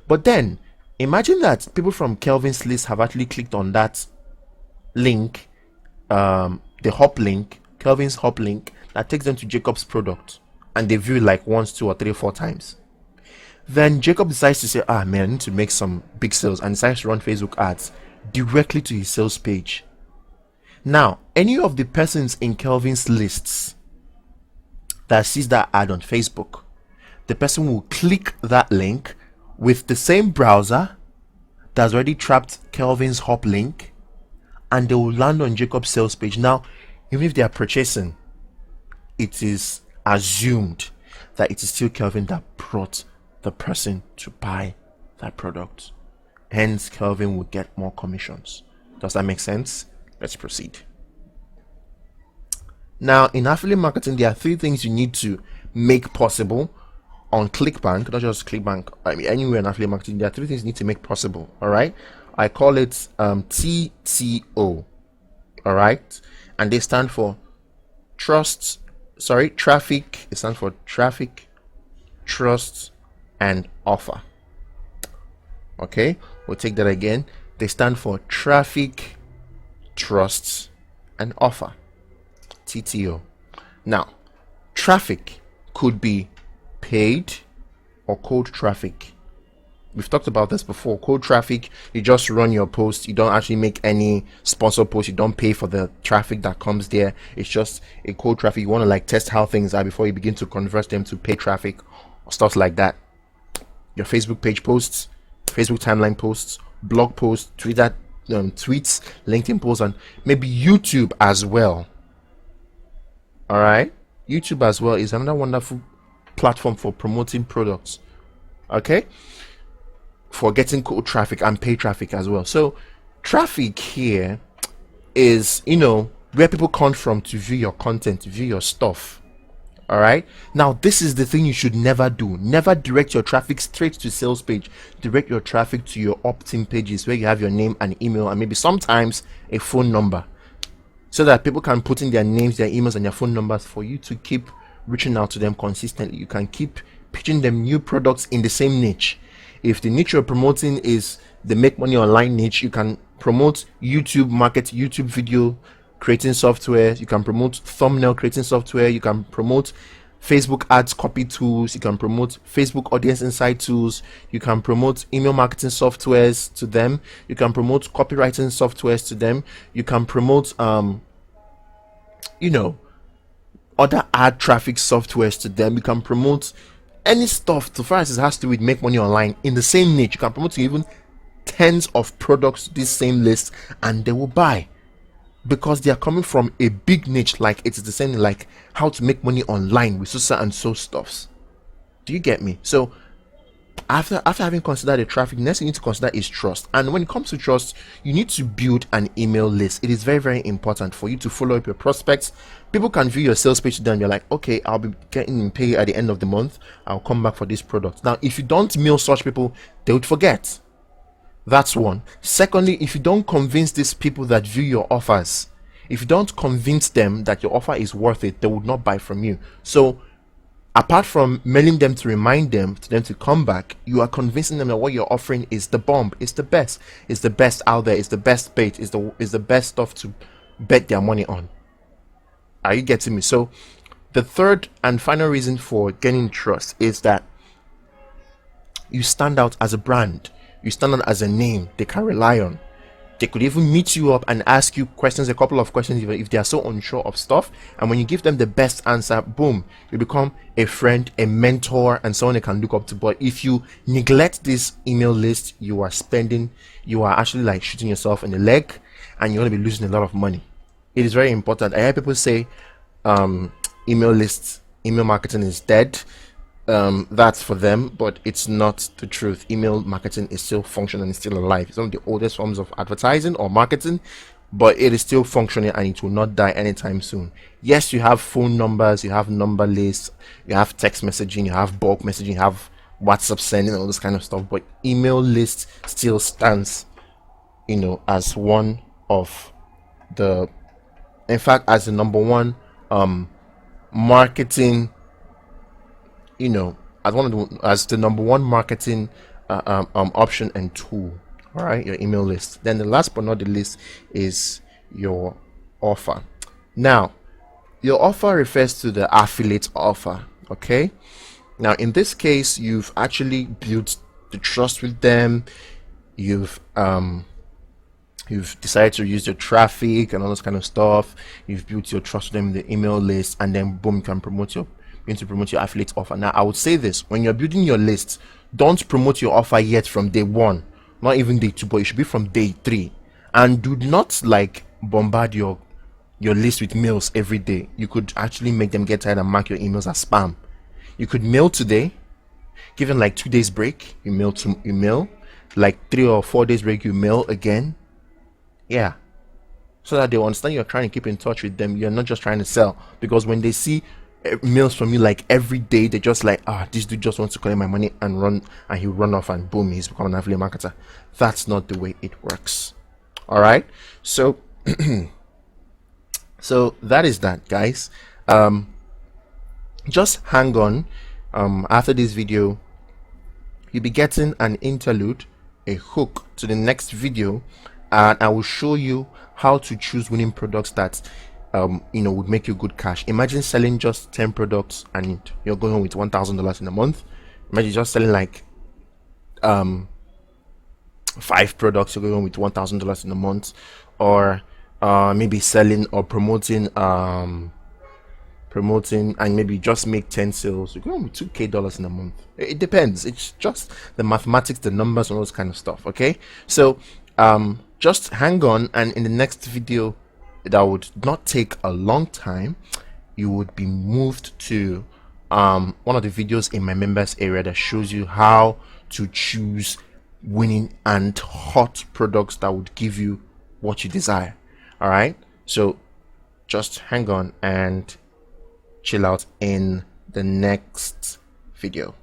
But then imagine that people from Kelvin's list have actually clicked on that link, the hop link, Kelvin's hop link, that takes them to Jacob's product, and they view it like once, 2 or 3 or 4 times. Then Jacob decides to say, man, I need to make some big sales, and decides to run Facebook ads directly to his sales page. Now, any of the persons in Kelvin's lists that sees that ad on Facebook, the person will click that link with the same browser that's already trapped Kelvin's hop link, and they will land on Jacob's sales page. Now, even if they are purchasing, it is assumed that it is still Kelvin that brought the person to buy that product. Hence, Kelvin will get more commissions. Does that make sense? Let's proceed. Now, in affiliate marketing, there are 3 things you need to make possible on Clickbank, not just Clickbank. Anywhere in affiliate marketing, there are 3 things you need to make possible. All right, I call it TTO. All right, and they stand for traffic. It stands for traffic, trust, and offer. Okay, we'll take that again. They stand for traffic, trust, and offer. TTO. Now, traffic could be paid or cold traffic. We've talked about this before. Cold traffic, you just run your post, you don't actually make any sponsor post, you don't pay for the traffic that comes there. It's just a cold traffic. You want to test how things are before you begin to convert them to paid traffic or stuff like that. Your Facebook page posts, Facebook timeline posts, blog posts, Twitter tweets, LinkedIn posts, and maybe YouTube as well. All right, YouTube as well is another wonderful platform for promoting products. Okay, for getting cold traffic and paid traffic as well. So traffic here is where people come from to view your content, to view your stuff. All right, now this is the thing you should never do. Never direct your traffic straight to sales page. Direct your traffic to your opt-in pages where you have your name and email and maybe sometimes a phone number, so that people can put in their names, their emails, and their phone numbers for you to keep reaching out to them consistently. You can keep pitching them new products in the same niche. If the niche you're promoting is the make money online niche, you can promote YouTube video creating software. You can promote thumbnail creating software. You can promote Facebook ads copy tools. You can promote Facebook audience insight tools. You can promote email marketing softwares to them. You can promote copywriting softwares to them. You can promote other ad traffic softwares to them. You can promote any stuff so far as it has to do with make money online in the same niche. You can promote even tens of products to this same list and they will buy, because they are coming from a big niche. Like it's the same, like how to make money online with so and so stuffs. Do you get me? So after having considered the traffic, next thing you need to consider is trust. And when it comes to trust, you need to build an email list. It is very, very important for you to follow up your prospects. People can view your sales page today and you're like, okay, I'll be getting paid at the end of the month, I'll come back for this product. Now if you don't mail such people, they would forget. That's one. Secondly, if you don't convince these people that view your offers, if you don't convince them that your offer is worth it, they would not buy from you. So apart from mailing them to remind them to come back, you are convincing them that what you're offering is the bomb, it's the best out there, it's the best bait, is the best stuff to bet their money on. Are you getting me? So the third and final reason for gaining trust is that you stand out as a brand. You stand out as a name they can rely on. They could even meet you up and ask you questions, a couple of questions, if they are so unsure of stuff. And when you give them the best answer, boom, you become a friend, a mentor, and someone they can look up to. But if you neglect this email list, you are actually like shooting yourself in the leg, and you're going to be losing a lot of money. It is very important. I hear people say email marketing is dead. That's for them, but it's not the truth. Email marketing is still functioning and still alive. It's one of the oldest forms of advertising or marketing, but it is still functioning and it will not die anytime soon. Yes, you have phone numbers, you have number lists, you have text messaging, you have bulk messaging, you have WhatsApp sending, all this kind of stuff, but email list still stands, as one of the, in fact, as the number one marketing, as the number one marketing option and tool. All right, your email list. Then the last but not the least is your offer. Now your offer refers to the affiliate offer. Okay, now in this case, you've actually built the trust with them. You've decided to use your traffic and all this kind of stuff. You've built your trust with them in the email list, and then boom, you can promote your affiliate offer. Now I would say this: when you're building your list, don't promote your offer yet from day one, not even day two, but it should be from day 3. And do not like bombard your list with mails every day. You could actually make them get tired and mark your emails as spam. You could mail today, given like 2 days break, you mail, like 3 or 4 days break, you mail again. Yeah, so that they understand you're trying to keep in touch with them. You're not just trying to sell, because when they see mails from you like every day, they just like, this dude just wants to collect my money and run, and he'll run off and boom, he's become an affiliate marketer. That's not the way it works. All right, so so that is that, guys. Just hang on. After this video, you'll be getting an interlude, a hook to the next video, and I will show you how to choose winning products that would make you good cash. Imagine selling just 10 products and you're going home with $1,000 in a month. Imagine just selling like 5 products, you're going home with $1,000 in a month. Or maybe selling or promoting and maybe just make 10 sales, you're going home with $2,000 in a month. It depends. It's just the mathematics, the numbers, and all this kind of stuff. Okay, so just hang on, and in the next video, that would not take a long time, you would be moved to one of the videos in my members area that shows you how to choose winning and hot products that would give you what you desire. All right, so just hang on and chill out in the next video.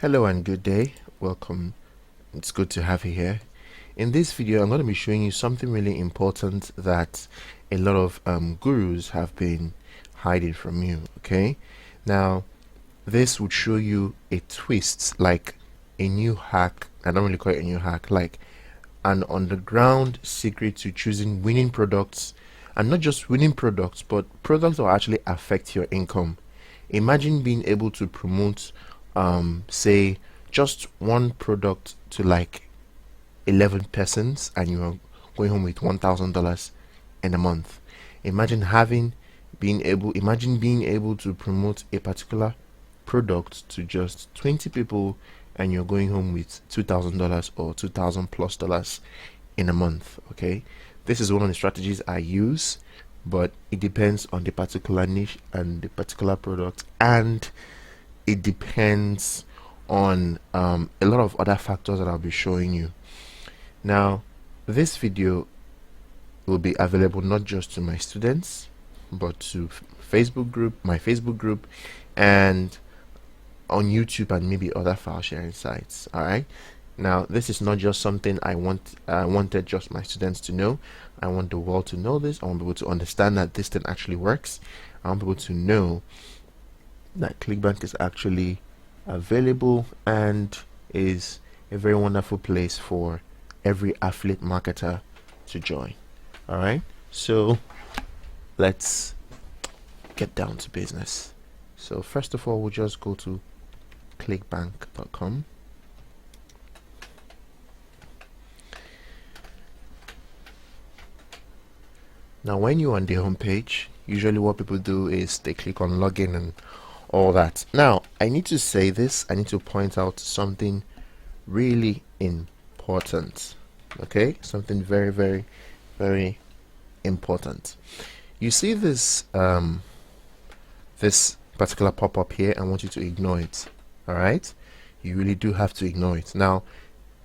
Hello and good day. Welcome. It's good to have you here. In this video, I'm going to be showing you something really important that a lot of gurus have been hiding from you. Okay, now this would show you a twist, like a new hack. I don't really call it a new hack, like an underground secret to choosing winning products, and not just winning products, but products that will actually affect your income. Imagine being able to promote say just one product to like 11 persons and you're going home with $1,000 in a month. Imagine being able to promote a particular product to just 20 people and you're going home with $2,000 or $2,000+ in a month. Okay, this is one of the strategies I use, but it depends on the particular niche and the particular product, and it depends on a lot of other factors that I'll be showing you. Now, this video will be available not just to my students, but to my Facebook group, and on YouTube and maybe other file sharing sites. All right. Now, this is not just something I wanted just my students to know. I want the world to know this. I want people to understand that this thing actually works. I want people to know that Clickbank is actually available and is a very wonderful place for every affiliate marketer to join. All right, so let's get down to business. So first of all, we'll just go to clickbank.com. Now, when you're on the home page, usually what people do is they click on login and all that. Now, I need to say this. I need to point out something really important. Okay, something very, very, very important. You see this this particular pop-up here. I want you to ignore it. All right, you really do have to ignore it. Now,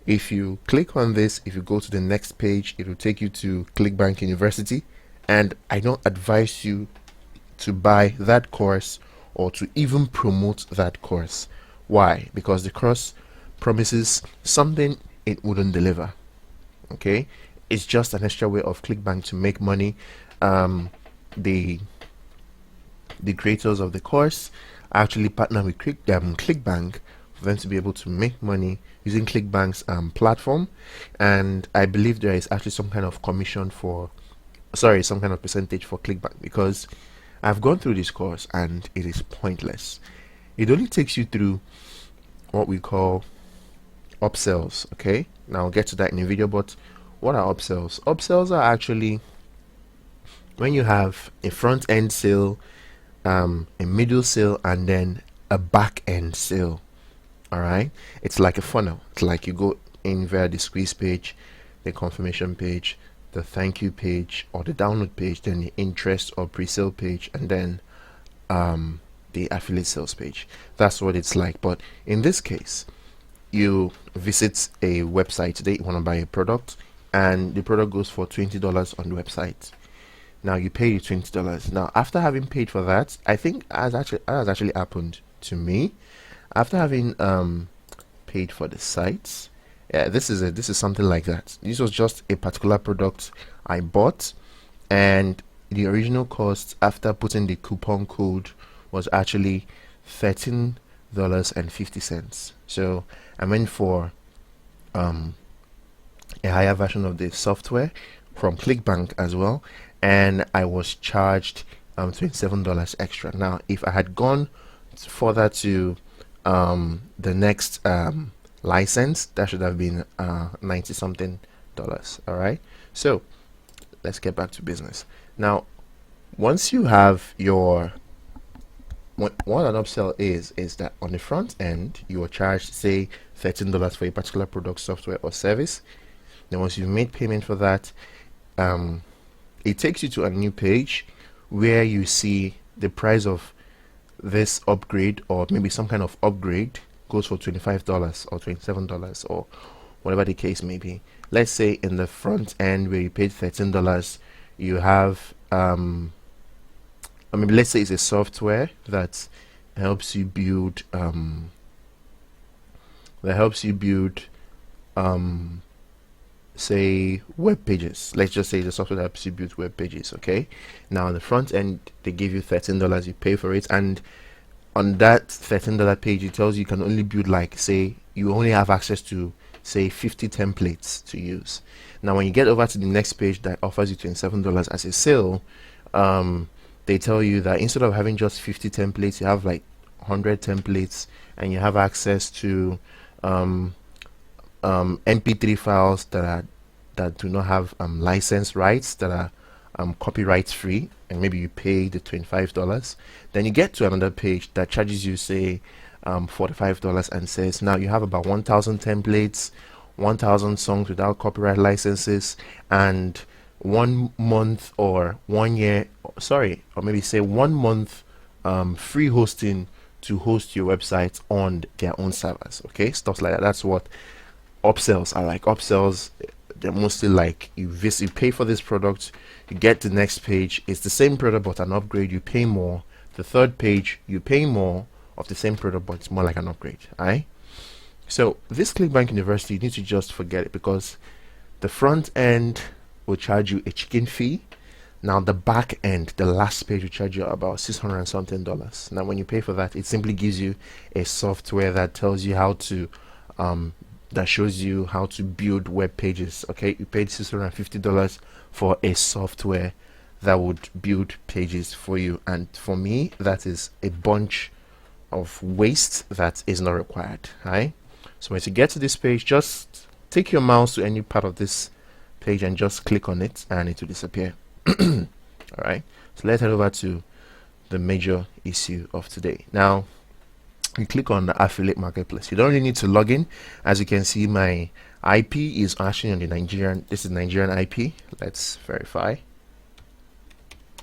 if you click on this, if you go to the next page, it will take you to Clickbank University, and I don't advise you to buy that course or to even promote that course. Why? Because the course promises something it wouldn't deliver. Okay, it's just an extra way of Clickbank to make money. The creators of the course actually partner with Clickbank for them to be able to make money using Clickbank's platform, and I believe there is actually some kind of percentage for Clickbank, because I've gone through this course and it is pointless. It only takes you through what we call upsells. Okay, now I'll get to that in a video, but what are upsells? Upsells are actually when you have a front end sale, a middle sale, and then a back end sale. All right, it's like a funnel. It's like you go in via the squeeze page, the confirmation page, the thank you page, or the download page, then the interest or pre-sale page, and then the affiliate sales page. That's what it's like. But in this case, you visit a website today, you want to buy a product, and the product goes for $20 on the website. Now you pay the $20. Now, after having paid for that, I think that has actually happened to me. After having paid for the sites, yeah, this is something like that. This was just a particular product I bought, and the original cost after putting the coupon code was actually $13.50. So I went for a higher version of the software from Clickbank as well, and I was charged $27 extra. Now, if I had gone further to the next license, that should have been 90 something dollars. All right, so let's get back to business. Now, once you have your what an upsell is that on the front end you are charged, say, $13 for a particular product, software, or service. Then once you've made payment for that, it takes you to a new page where you see the price of this upgrade, or maybe some kind of upgrade, goes for $25 or $27 or whatever the case may be. let's say in the front end where you paid $13, you have I mean, let's say it's a software that helps you build say web pages. Let's just say the software that helps you build web pages. Okay, now on the front end they give you $13, you pay for it, and on that $13 page it tells you can only build, like, say you only have access to say 50 templates to use. Now when you get over to the next page that offers you $27 as a sale, they tell you that instead of having just 50 templates, you have like 100 templates, and you have access to MP3 files that do not have license rights, that are copyright free, and maybe you pay the $25. Then you get to another page that charges you, say, $45, and says now you have about 1,000 templates, 1,000 songs without copyright licenses, and 1 month or 1 year, sorry, or maybe say 1 month free hosting to host your website on their own servers. Okay, stuff like that. That's what upsells are like. Upsells, they're mostly like you pay for this product, you get the next page, it's the same product but an upgrade, you pay more. The third page, you pay more of the same product but it's more like an upgrade. Alright, so this Clickbank University, you need to just forget it, because the front end will charge you a chicken fee. Now the back end, the last page, will charge you about $600 and something. Now when you pay for that, it simply gives you a software that tells you how to that shows you how to build web pages. Okay, you paid $650 for a software that would build pages for you, and for me that is a bunch of waste that is not required. Right, so once you get to this page, just take your mouse to any part of this page and just click on it and it will disappear. All right, so let's head over to the major issue of today. Now you click on the affiliate marketplace. You don't really need to log in. As you can see, my IP is actually on the Nigerian, this is Nigerian IP. Let's verify.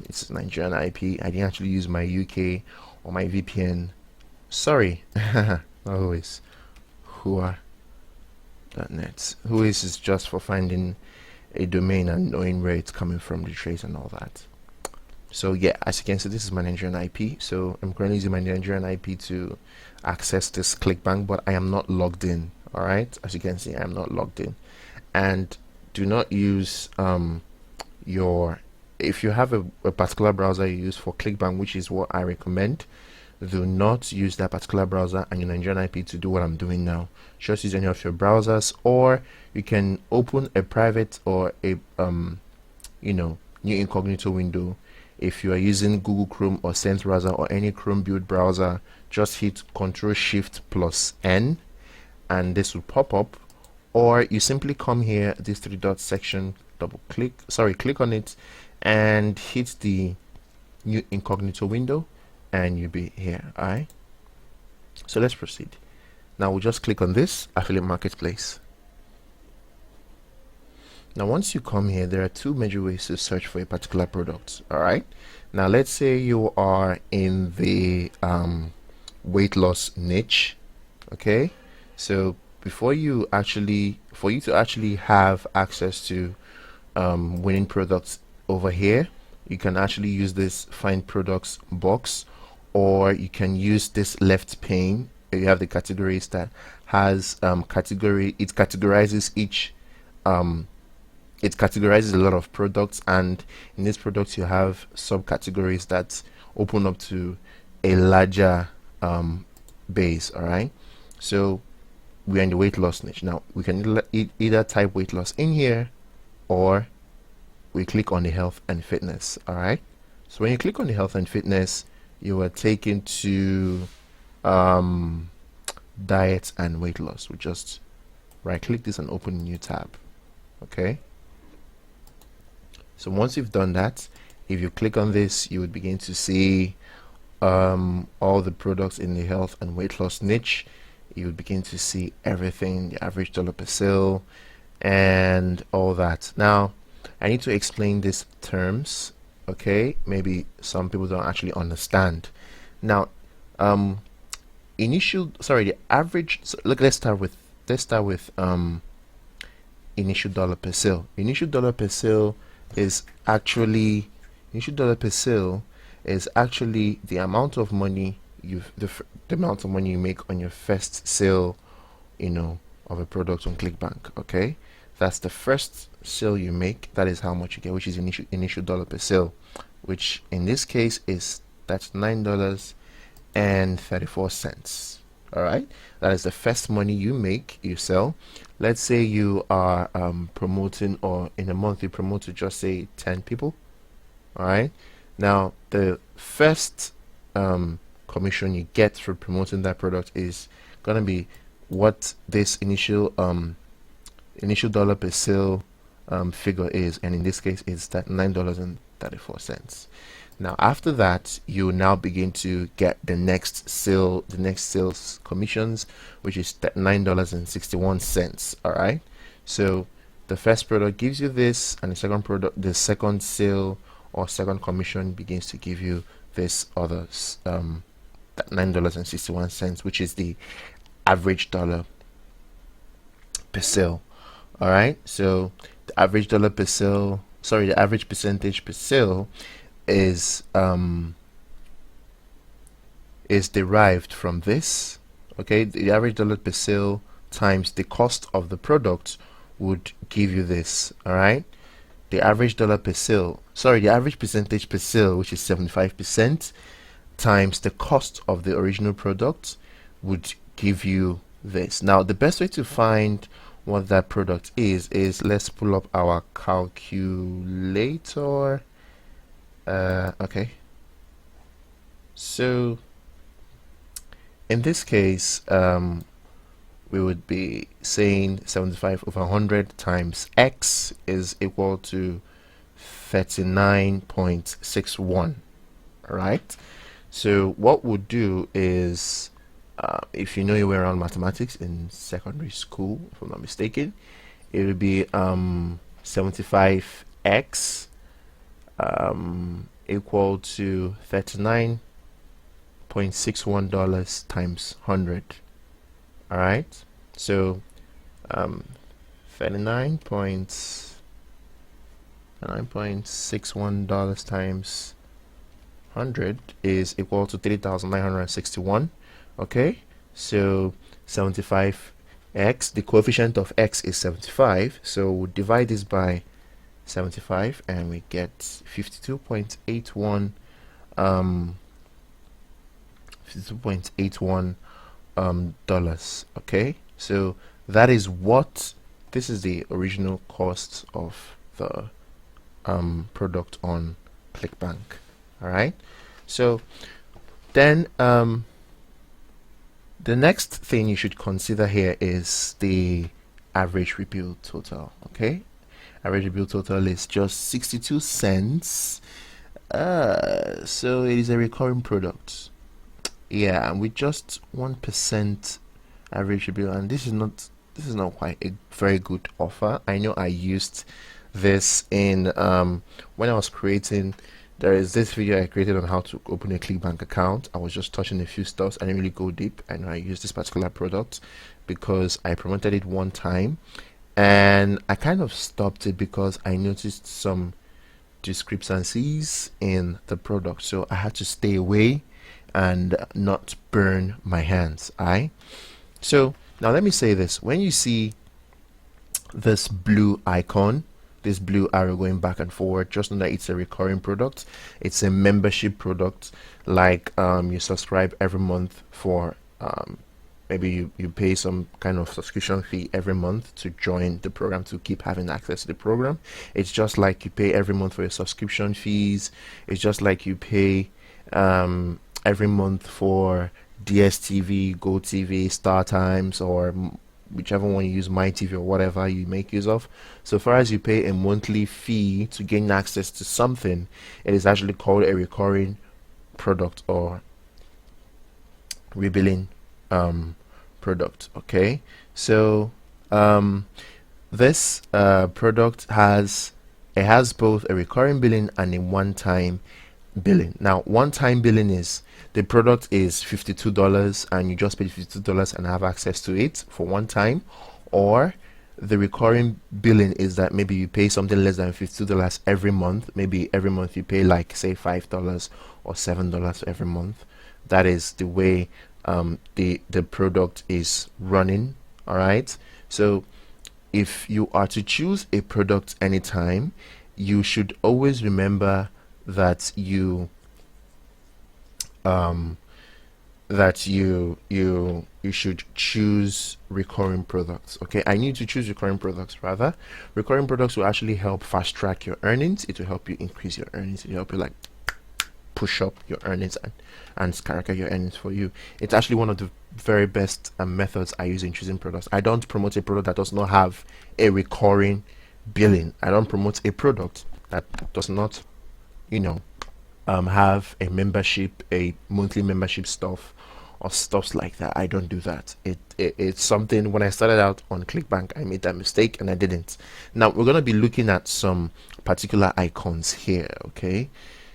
It's Nigerian IP. I didn't actually use my UK or my VPN. Sorry. Always whoa.net. Whois is just for finding a domain and knowing where it's coming from, the trace and all that. So yeah, as you can see, this is my Nigerian IP. So I'm currently using my Nigerian IP to access this Clickbank, but I am not logged in. All right, as you can see, I am not logged in. And do not use if you have a particular browser you use for Clickbank, which is what I recommend, do not use that particular browser and your Nigerian IP to do what I'm doing now. Just use any of your browsers, or you can open a private or a new incognito window. If you are using Google Chrome or Sense browser or any Chrome build browser, just hit Ctrl+Shift+N and this will pop up, or you simply come here, this 3 dot section, click on it and hit the new incognito window and you'll be here. Alright, so let's proceed. Now we'll just click on this affiliate marketplace. Now once you come here, there are two major ways to search for a particular product. All right, now let's say you are in the weight loss niche. Okay, so for you to actually have access to winning products over here, you can actually use this find products box, or you can use this left pane. You have the categories that has category. It categorizes each it categorizes a lot of products, and in these products you have subcategories that open up to a larger base. All right, so we're in the weight loss niche. Now we can either type weight loss in here, or we click on the health and fitness. All right, so when you click on the health and fitness, you are taken to diet and weight loss. We just right click this and open a new tab. Okay, so once you've done that, if you click on this, you would begin to see all the products in the health and weight loss niche. You would begin to see everything, the average dollar per sale and all that. Now I need to explain these terms. Okay, maybe some people don't actually understand. Now the average, so look, let's start with initial dollar per sale. Initial dollar per sale is actually the amount of money the amount of money you make on your first sale, of a product on Clickbank. Okay, that's the first sale you make. That is how much you get, which is initial dollar per sale, which in this case that's $9.34. All right, that is the first money you sell. Let's say you are promoting, or in a month you promote to just say 10 people. All right, now the first commission you get for promoting that product is gonna be what this initial dollar per sale figure is, and in this case it's that $9.34. Now after that, you now begin to get the next sales commissions, which is that $9.61. All right, so the first product gives you this, and the second sale or second commission begins to give you this other that $9.61, which is the average dollar per sale. All right, so the average percentage per sale is derived from this. Okay, the average dollar per sale times the cost of the product would give you this. All right, the average percentage per sale, which is 75%, times the cost of the original product would give you this. Now the best way to find what that product is let's pull up our calculator. Okay, so in this case we would be saying 75 over 100 times x is equal to 39.61. right? So what we'll do is, if you know your way around mathematics in secondary school, if I'm not mistaken, it will be 75x equal to $39.61 times 100. All right, so $39.61 times 100 is equal to 3,961. Okay, so 75x, the coefficient of x is 75, so we'll divide this by 75 and we get 52.81 dollars. Okay, so that is this is the original cost of the product on Clickbank. All right, so then the next thing you should consider here is the average rebill total. Okay, average rebill total is just 62 cents. So it is a recurring product. Yeah, and with just 1% average rebill, and this is not quite a very good offer. I know I used this in when I was creating. There is this video I created on how to open a Clickbank account. I was just touching a few stuff. I didn't really go deep, and I used this particular product because I promoted it one time, and I kind of stopped it because I noticed some discrepancies in the product, so I had to stay away and not burn my hands. So now let me say this: when you see this blue icon, this blue arrow going back and forward, just know that it's a recurring product. It's a membership product, like you subscribe every month for maybe you pay some kind of subscription fee every month to join the program, to keep having access to the program. It's just like you pay every month for your subscription fees. It's just like you pay every month for DSTV, GoTV, Star Times, or whichever one you use, My TV or whatever you make use of. So far as you pay a monthly fee to gain access to something, it is actually called a recurring product or rebilling product. Okay, so this product has both a recurring billing and a one-time billing. Now, one-time billing is the product is $52 and you just pay $52 and have access to it for one time, or The recurring billing is that maybe you pay something less than $52 every month. Maybe every month you pay like say $5 or $7 every month. That is the way the product is running. All right. So if you are to choose a product anytime, you should always remember that you should choose recurring products. Okay, I need to choose recurring products. Rather, recurring products will actually help fast track your earnings. It will help you increase your earnings. It will help you like push up your earnings and skyrocket your earnings for you. It's actually one of the very best methods I use in choosing products. I don't promote a product that does not have a recurring billing. I don't promote a product that does not, you know, have a membership, a monthly membership stuff or stuffs like that. I don't do that. It's something, when I started out on Clickbank, I made that mistake and I didn't. Now we're going to be looking at some particular icons here, okay,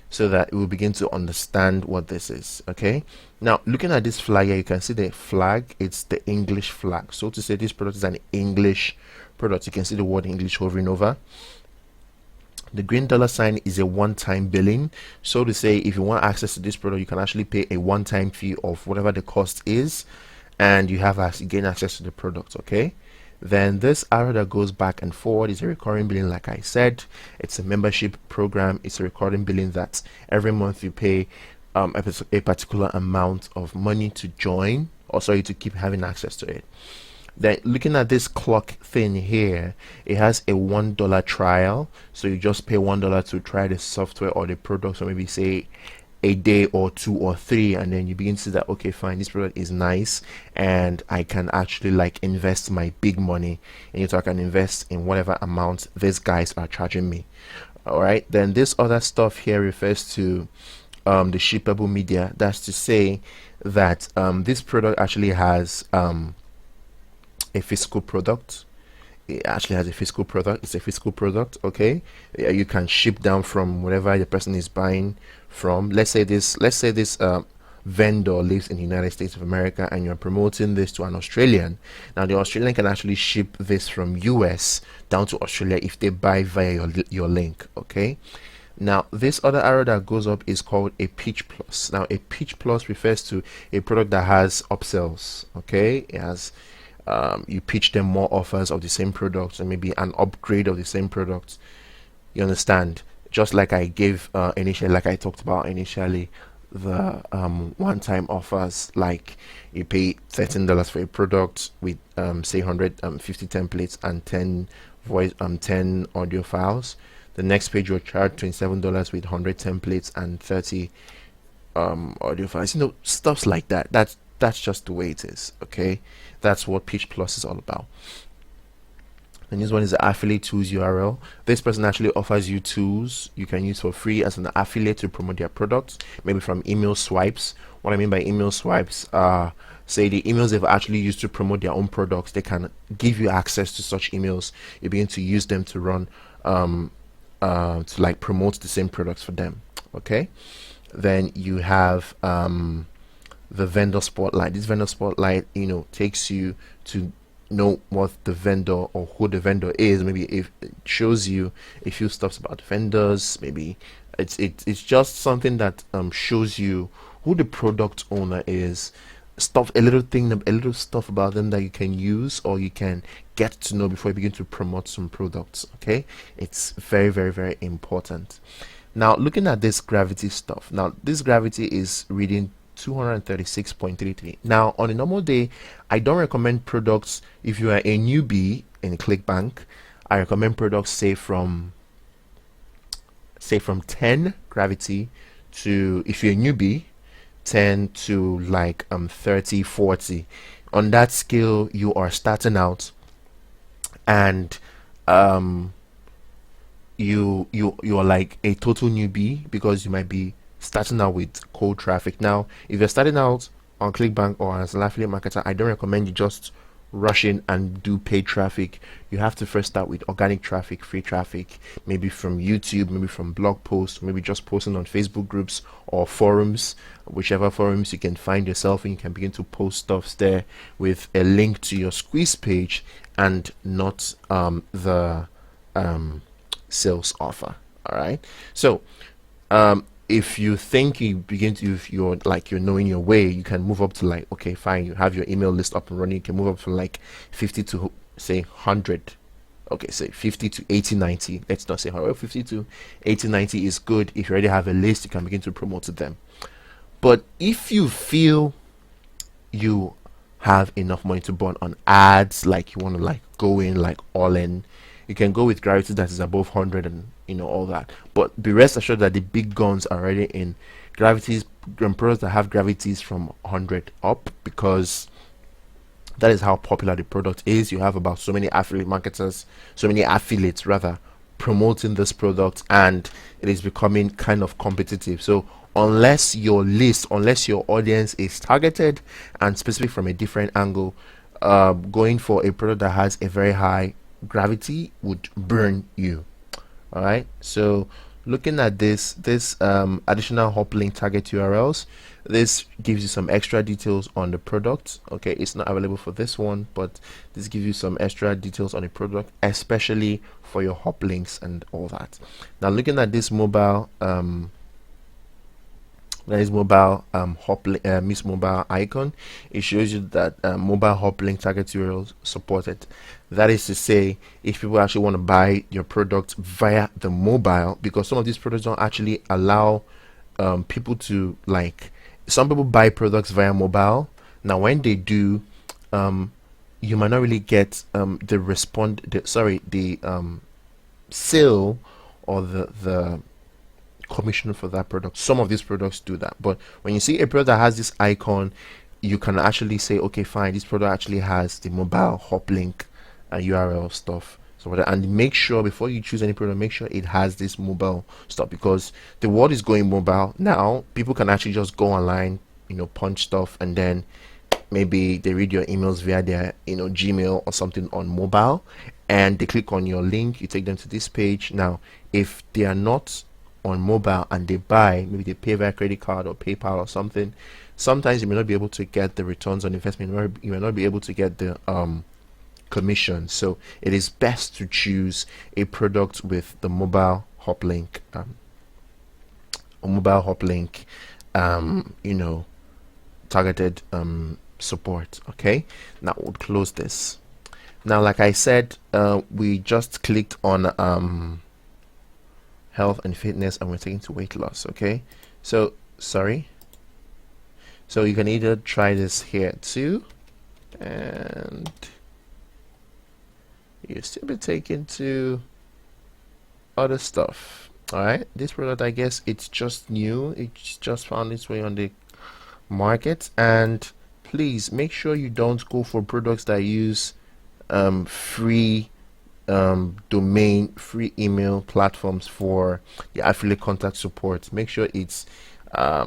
so that we'll begin to understand what this is. Okay, now looking at this flag here, you can see the flag. It's the English flag, so to say this product is an English product. You can see the word English hovering over. The green dollar sign is a one-time billing, so to say if you want access to this product, you can actually pay a one-time fee of whatever the cost is and you have gain access to the product. Okay, then this arrow that goes back and forward is a recurring billing. Like I said, it's a membership program. It's a recurring billing that every month you pay a particular amount of money to join, or sorry, to keep having access to it. Then looking at this clock thing here, it has a $1 trial, so you just pay $1 to try the software or the product, so maybe say a day or 2 or 3, and then you begin to see that, okay, fine, this product is nice and I can actually like invest my big money in it, so I can invest in whatever amount these guys are charging me. All right, then this other stuff here refers to the shippable media. That's to say that this product actually has a physical product. It actually has a physical product. It's a physical product. Okay, you can ship down from wherever the person is buying from. Let's say this vendor lives in the United States of America and you're promoting this to an Australian. Now the Australian can actually ship this from US down to Australia if they buy via your link. Okay, now this other arrow that goes up is called a pitch plus. Now a pitch plus refers to a product that has upsells. Okay, it has you pitch them more offers of the same product and maybe an upgrade of the same product. You understand? Just like I gave initially, like I talked about initially, the one-time offers, like you pay $13 for a product with say 150 templates and 10 audio files. The next page you'll charge $27 with 100 templates and 30 audio files. You know, stuffs like that. That's just the way it is. Okay, that's what Pitch Plus is all about. And this one is the affiliate tools URL. This person actually offers you tools you can use for free as an affiliate to promote their products, maybe from email swipes. What I mean by email swipes are, say, the emails they've actually used to promote their own products. They can give you access to such emails. You begin to use them to run to like promote the same products for them. Okay, then you have the vendor spotlight. This vendor spotlight, you know, takes you to know what the vendor or who the vendor is. Maybe if it shows you a few stuff about vendors, maybe it's just something that shows you who the product owner is, a little stuff about them that you can use or you can get to know before you begin to promote some products. Okay, it's very, very, very important. Now looking at this gravity stuff, now this gravity is reading 236.33. Now on a normal day, I don't recommend products. If you are a newbie in Clickbank, I recommend products say from 10 gravity to, if you're a newbie, 10 to like 30, 40. On that scale, you are starting out and you are like a total newbie because you might be starting out with cold traffic. Now if you're starting out on Clickbank or as an affiliate marketer, I don't recommend you just rush in and do paid traffic. You have to first start with organic traffic, free traffic, maybe from YouTube, maybe from blog posts, maybe just posting on Facebook groups or forums, whichever forums you can find yourself in. You can begin to post stuff there with a link to your squeeze page and not the sales offer. All right. So if you think you begin to, if you're like you're knowing your way, you can move up to like, okay, fine, you have your email list up and running, you can move up from like 50 to say 100. Okay, say 50 to 80, 90. Let's not say 100. 50 to 80, 90 is good. If you already have a list, you can begin to promote to them. But if you feel you have enough money to burn on ads, like you want to like go in like all in, you can go with gravity that is above 100 and all that. But be rest assured that the big guns are already in gravities, products that have gravities from 100 up, because that is how popular the product is. You have about so many affiliate marketers, so many affiliates rather, promoting this product, and it is becoming kind of competitive. So unless your list, unless your audience is targeted and specific from a different angle, going for a product that has a very high gravity would burn you. All right, so looking at this additional hop link target URLs, this gives you some extra details on the product. Okay, it's not available for this one, but this gives you some extra details on the product, especially for your hop links and all that. Now looking at this mobile Miss Mobile icon, it shows you that mobile hop link target URLs supported. That is to say, if people actually want to buy your product via the mobile, because some of these products don't actually allow people to, like, some people buy products via mobile. Now when they do, you might not really get the sale or the commission for that product. Some of these products do that, but when you see a product that has this icon, you can actually say, okay, fine, this product actually has the mobile hop link URL stuff. So and make sure before you choose any product, make sure it has this mobile stuff, because the world is going mobile now. People can actually just go online, punch stuff, and then maybe they read your emails via their Gmail or something on mobile, and they click on your link, you take them to this page. Now if they are not on mobile and they buy, maybe they pay via credit card or PayPal or something, sometimes you may not be able to get the returns on investment. You may not be able to get the commission. So it is best to choose a product with the mobile hop link, targeted support. Okay, now we'll close this. Now, like I said, we just clicked on health and fitness, and we're taking to weight loss. Okay, so sorry, so you can either try this here too, and you still be taken to other stuff. All right, this product, I guess it's just new, it's just found its way on the market. And please make sure you don't go for products that use free domain, free email platforms for the affiliate contact support. Make sure it's a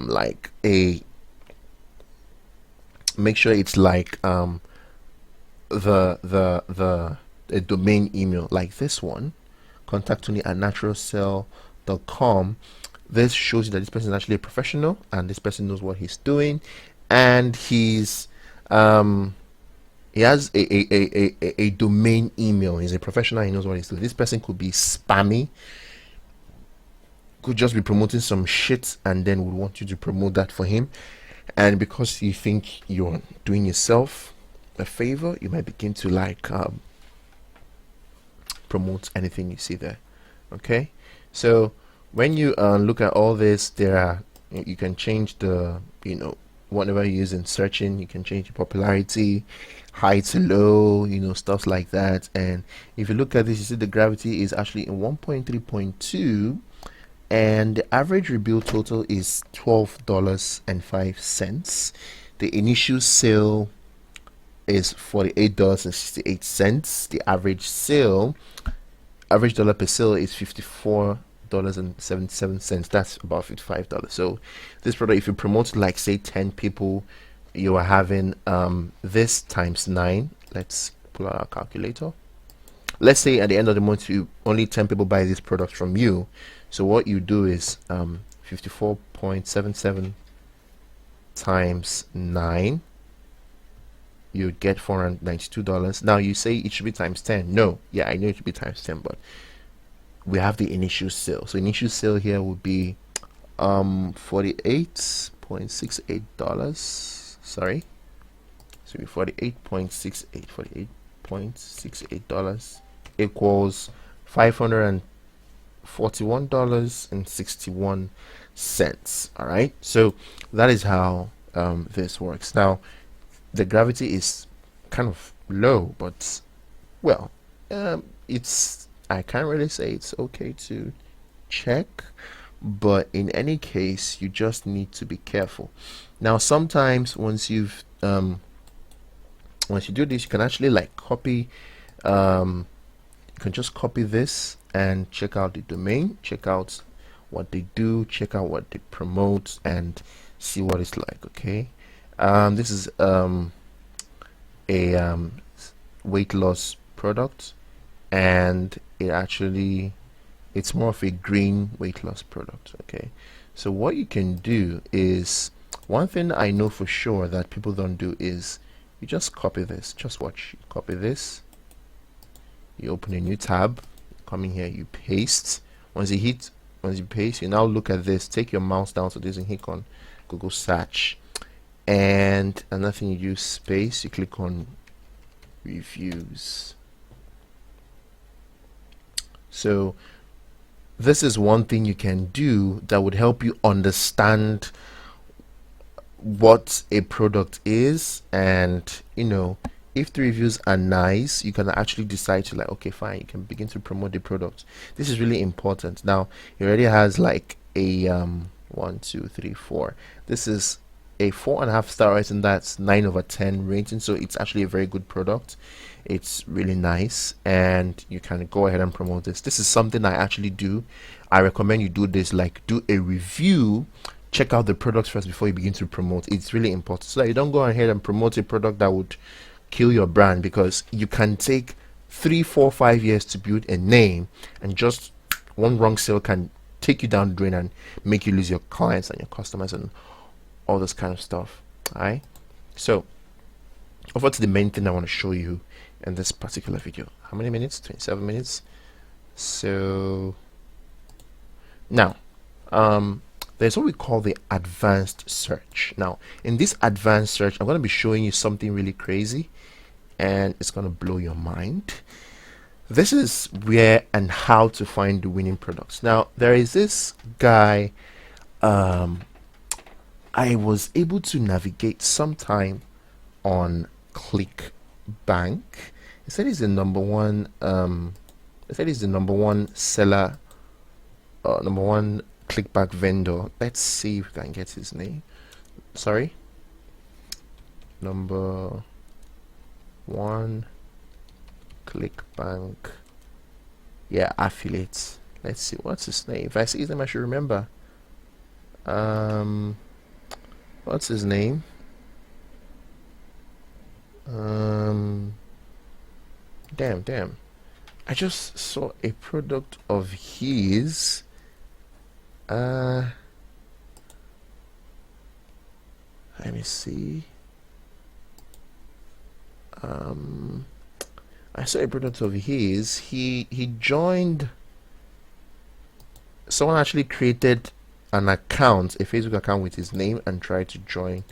domain email like this one, contacttony@naturalcell.com. This shows you that this person is actually a professional and this person knows what he's doing, and he has a domain email. He's a professional, he knows what he's doing. This person could be spammy, could just be promoting some shit, and then would want you to promote that for him. And because you think you're doing yourself a favor, you might begin to like promote anything you see there. Okay, so when you look at all this, you can change the whatever you use in searching. You can change the popularity, high to low, stuff like that. And if you look at this, you see the gravity is actually in 1.3.2, and the average rebuild total is $12.05. The initial sale is $48.68. The average dollar per sale is $54.77. That's about $55. So this product, if you promote like say 10 people, you are having this times 9, let's pull out our calculator. Let's say at the end of the month you only 10 people buy this product from you. So what you do is 54.77 times 9, you'd get $492. Now you say it should be times 10. No, yeah, I know it should be times 10, but we have the initial sale. So initial sale here would be $48.68. Sorry, so $48.68 equals $541.61. All right, so that is how this works. Now the gravity is kind of low, but well, it's, I can't really say it's okay to check, but in any case you just need to be careful. Now sometimes once you've once you do this, you can actually like copy, you can just copy this and check out the domain, check out what they do, check out what they promote, and see what it's like. Okay, this is a weight loss product, and it's more of a green weight loss product. Okay, so what you can do is, one thing I know for sure that people don't do is you just copy this. Just watch. You copy this, you open a new tab, come in here, you paste. Once you paste, you now look at this, take your mouse down to this and hit on Google search, and another thing, you use space, you click on reviews. So this is one thing you can do that would help you understand what a product is, and you know, if the reviews are nice, you can actually decide to like, okay, fine, you can begin to promote the product. This is really important. Now it already has like a 1, 2, 3, 4. This is a 4.5 star rating, that's 9/10 rating, so it's actually a very good product. It's really nice, and you can go ahead and promote this. This is something I actually do. I recommend you do this, like do a review, check out the products first before you begin to promote. It's really important, so that you don't go ahead and promote a product that would kill your brand, because you can take 3, 4, 5 years to build a name, and just one wrong sale can take you down the drain and make you lose your clients and your customers and all this kind of stuff. All right, so over to the main thing I want to show you in this particular video. How many minutes? 27 minutes. So now there's what we call the advanced search. Now in this advanced search, I'm going to be showing you something really crazy, and it's going to blow your mind. This is where and how to find the winning products. Now there is this guy, I was able to navigate sometime on Clickbank. It said he's the number one seller, number one Clickbank vendor. Let's see if we can get his name. Sorry, number one Clickbank, yeah, affiliates. Let's see, what's his name? If I see his name, I should remember. What's his name? Damn, I just saw a product of his. Let me see. I saw a product of his. He joined. Someone actually created an account, a Facebook account with his name, and tried to join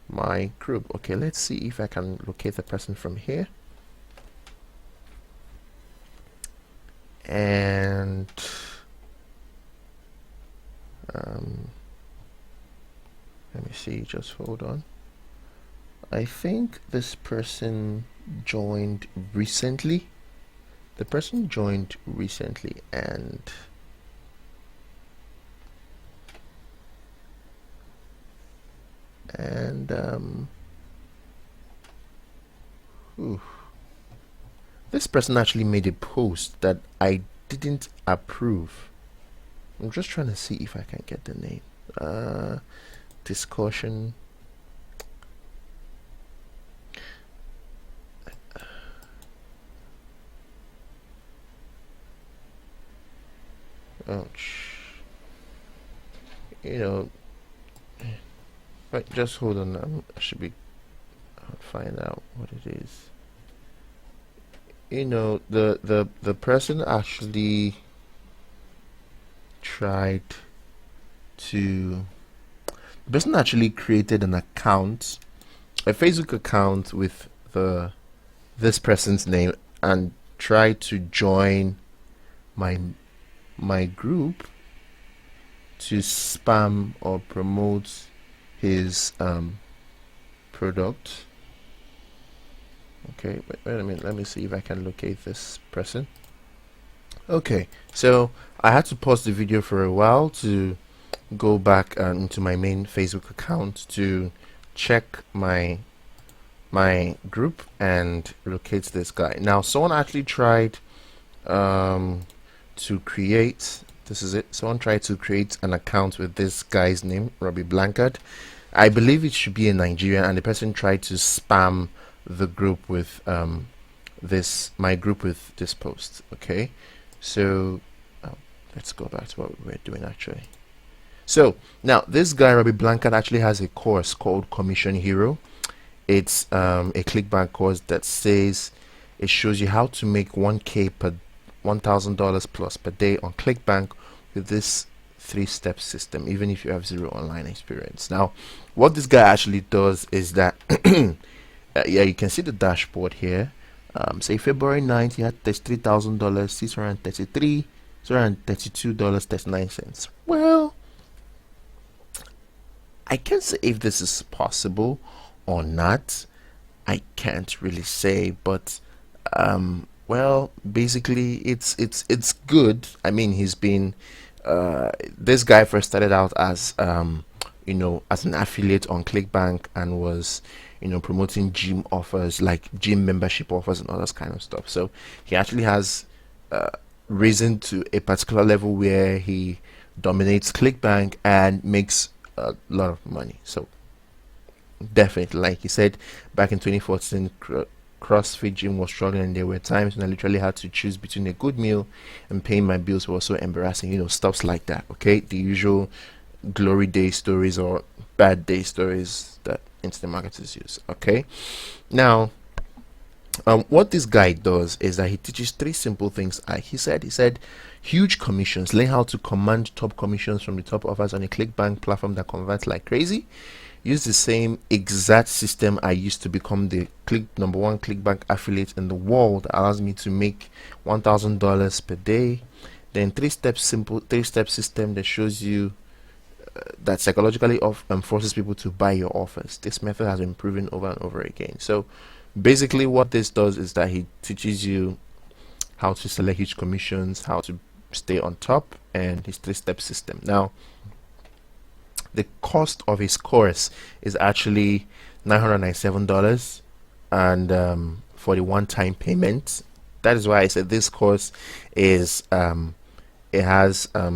my group. Okay, let's see if I can locate the person from here. And let me see, just hold on. I think this person joined recently. The person joined recently, and this person actually made a post that I didn't approve. I'm just trying to see if I can get the name. Discussion. ouch, you know, but just hold on. I should be, I'll find out what it is. You know, the person actually tried to, the person actually created an account, a Facebook account with this person's name, and tried to join my group to spam or promote his product. Okay, wait a minute, let me see if I can locate this person. Okay, so I had to pause the video for a while to go back into my main Facebook account to check my group and locate this guy. Now, someone actually tried to create, this is it, someone tried to create an account with this guy's name, Robbie Blankard. I believe it should be a Nigerian, and the person tried to spam the group with my group with this post. Okay, so let's go back to what we were doing actually. So now this guy Robbie Blankard actually has a course called Commission Hero. It's a Clickbank course that says, it shows you how to make 1K per $1,000 plus per day on Clickbank with this 3-step system, even if you have zero online experience. Now, what this guy actually does is that yeah, you can see the dashboard here. Say February 9th, he had $33,000, $632.39. Well, I can't say if this is possible or not. I can't really say, but well, basically it's good. I mean, he's been this guy first started out as you know, as an affiliate on Clickbank, and was, you know, promoting gym offers, like gym membership offers and all that kind of stuff. So he actually has risen to a particular level where he dominates Clickbank and makes a lot of money. So definitely, like he said, back in 2014, CrossFit gym was struggling, and there were times when I literally had to choose between a good meal and paying my bills was so embarrassing, you know, stuffs like that. Okay, the usual glory day stories or bad day stories that internet marketers use. Okay, now what this guy does is that he teaches 3 simple things. He said huge commissions, learn how to command top commissions from the top offers on a Clickbank platform that converts like crazy. Use the same exact system I used to become the number 1 Clickbank affiliate in the world that allows me to make $1,000 per day. Then 3-step simple 3-step system that shows you that psychologically forces people to buy your offers. This method has been proven over and over again. So basically what this does is that he teaches you how to select huge commissions, how to stay on top, and his 3-step system. Now, the cost of his course is actually $997, and for the one-time payment. That is why I said this course is it has a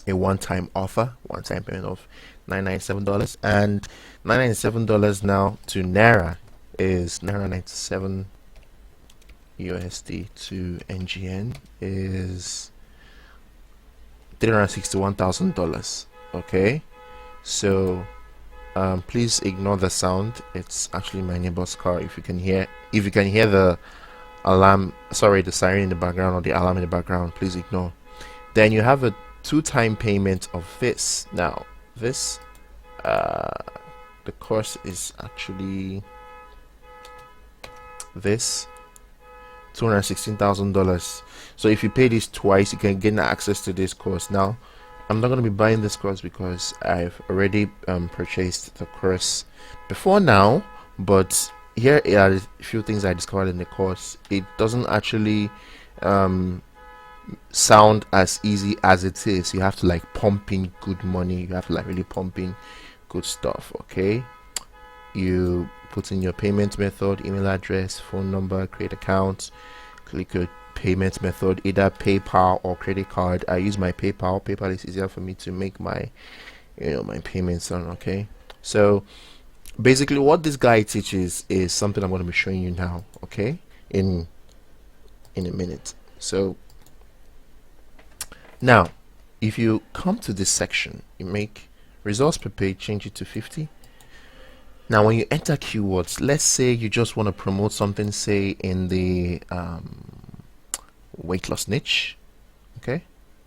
one-time offer, one-time payment of $997, and $997 now to Naira is 997 USD to NGN is $361,000. Okay, so please ignore the sound. It's actually my neighbor's car. If you can hear the alarm, sorry, the siren in the background or the alarm in the background, please ignore. Then you have a 2-time payment of this. Now this the course is actually this $216,000. So if you pay this twice, you can gain access to this course. Now, I'm not going to be buying this course because I've already purchased the course before now, but here are a few things I discovered in the course. It doesn't actually sound as easy as it is. You have to like pump in good money. You have to like really pump in good stuff. Okay, you put in your payment method, email address, phone number, create account, click your payment method, either PayPal or credit card. I use my PayPal. PayPal is easier for me to make my, you know, my payments on. Okay, so basically what this guy teaches is something I'm going to be showing you now, okay, in a minute. So Now if you come to this section, you make results per page, change it to 50. Now when you enter keywords, let's say you just want to promote something, say in the weight loss niche, okay,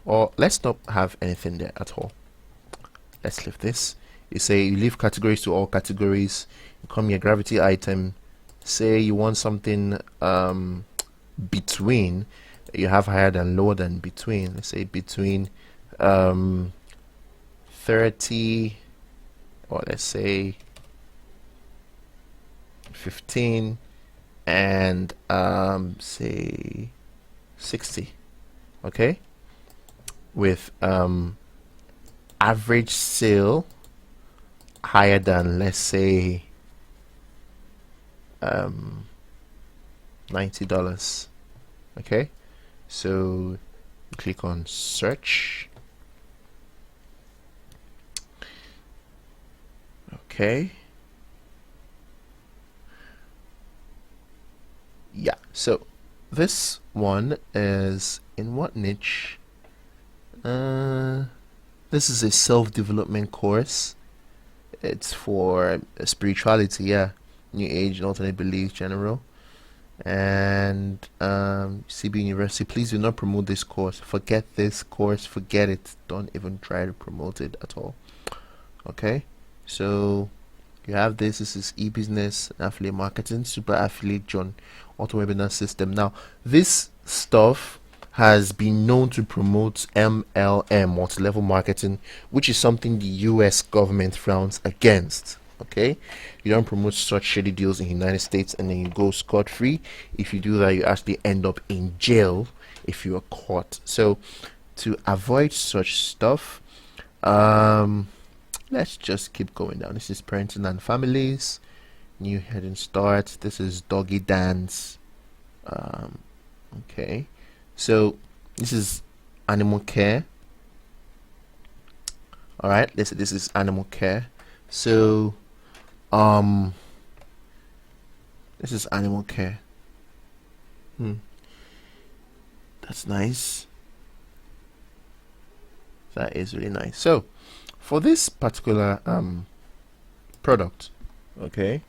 or let's not have anything there at all. Let's leave this. You say you leave categories to all categories. You come here, gravity item, say you want something between, you have higher than, lower than, between. Let's say between 30, or let's say 15 and say 60, okay, with average sale higher than, let's say $90. Okay, so click on search. Okay, yeah, so this one is in what niche? This is a self-development course. It's for spirituality, yeah, new age and alternate beliefs general, and CB University. Please do not promote this course. Forget this course, forget it, don't even try to promote it at all. Okay, so you have this is e-business, affiliate marketing, super affiliate John auto webinar system. Now this stuff has been known to promote MLM, multi-level marketing, which is something the US government frowns against. Okay, you don't promote such shady deals in the United States and then you go scot-free. If you do that, you actually end up in jail if you are caught. So to avoid such stuff, let's just keep going down. This is parenting and families, new heading start. This is doggy dance. Okay, so this is animal care. All right, this is animal care. So this is animal care. That's nice. That is really nice. So for this particular product, okay,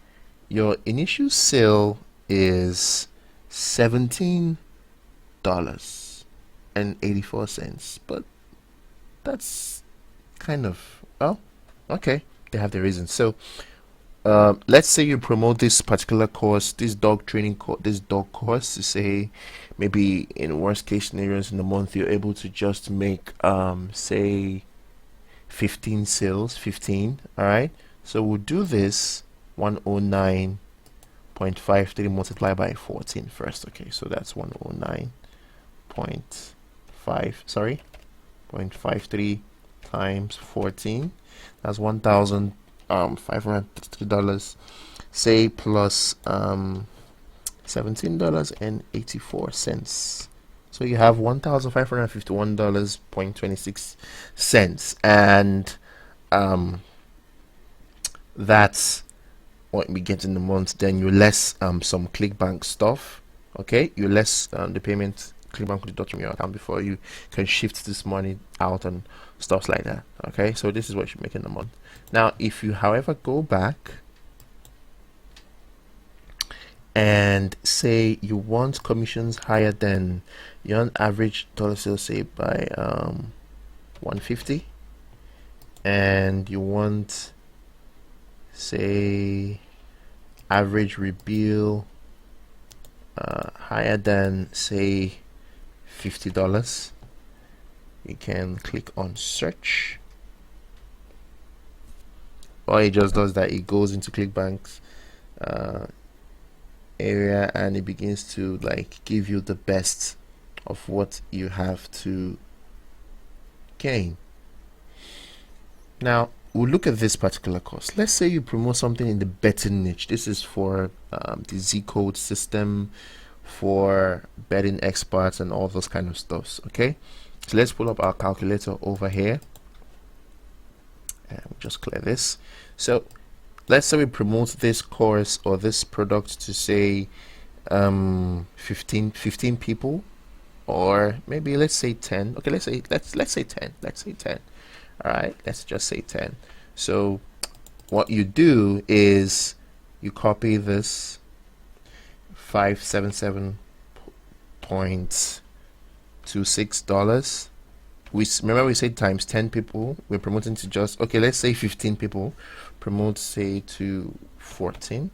your initial sale is $17.84, but that's kind of, well, okay, they have their reasons. So let's say you promote this particular course, this dog training course, this dog course, to say maybe in worst case scenarios in a month you're able to just make say 15 sales, 15. All right, so we'll do this 109.53 multiplied by 14 first. Okay, so that's 109.5, sorry, 0.53 times 14. That's $1,533, say, plus $17.84. so you have $1,551.26, and that's what we get in the month. Then you less some Clickbank stuff. Okay, you less the payment Clickbank will deduct from your account before you can shift this money out and stuff like that. Okay, so this is what you make in a month. Now if you however go back and say you want commissions higher than your average dollar sales, say by 150, and you want, say, average rebill higher than, say, $50, you can click on search. All it just does that, it goes into Clickbank's area and it begins to like give you the best of what you have to gain. Now we'll look at this particular course. Let's say you promote something in the betting niche. This is for the Z code system, for betting experts and all those kind of stuffs. Okay, so let's pull up our calculator over here and we'll just clear this. So let's say we promote this course or this product to say 15 people. or maybe let's say 10. Okay, let's say 10. Let's say 10. All right, let's just say 10. So what you do is you copy this 577.26. Remember we said times 10 people. We're promoting to just, okay, let's say 15 people. Promote, say, to 14,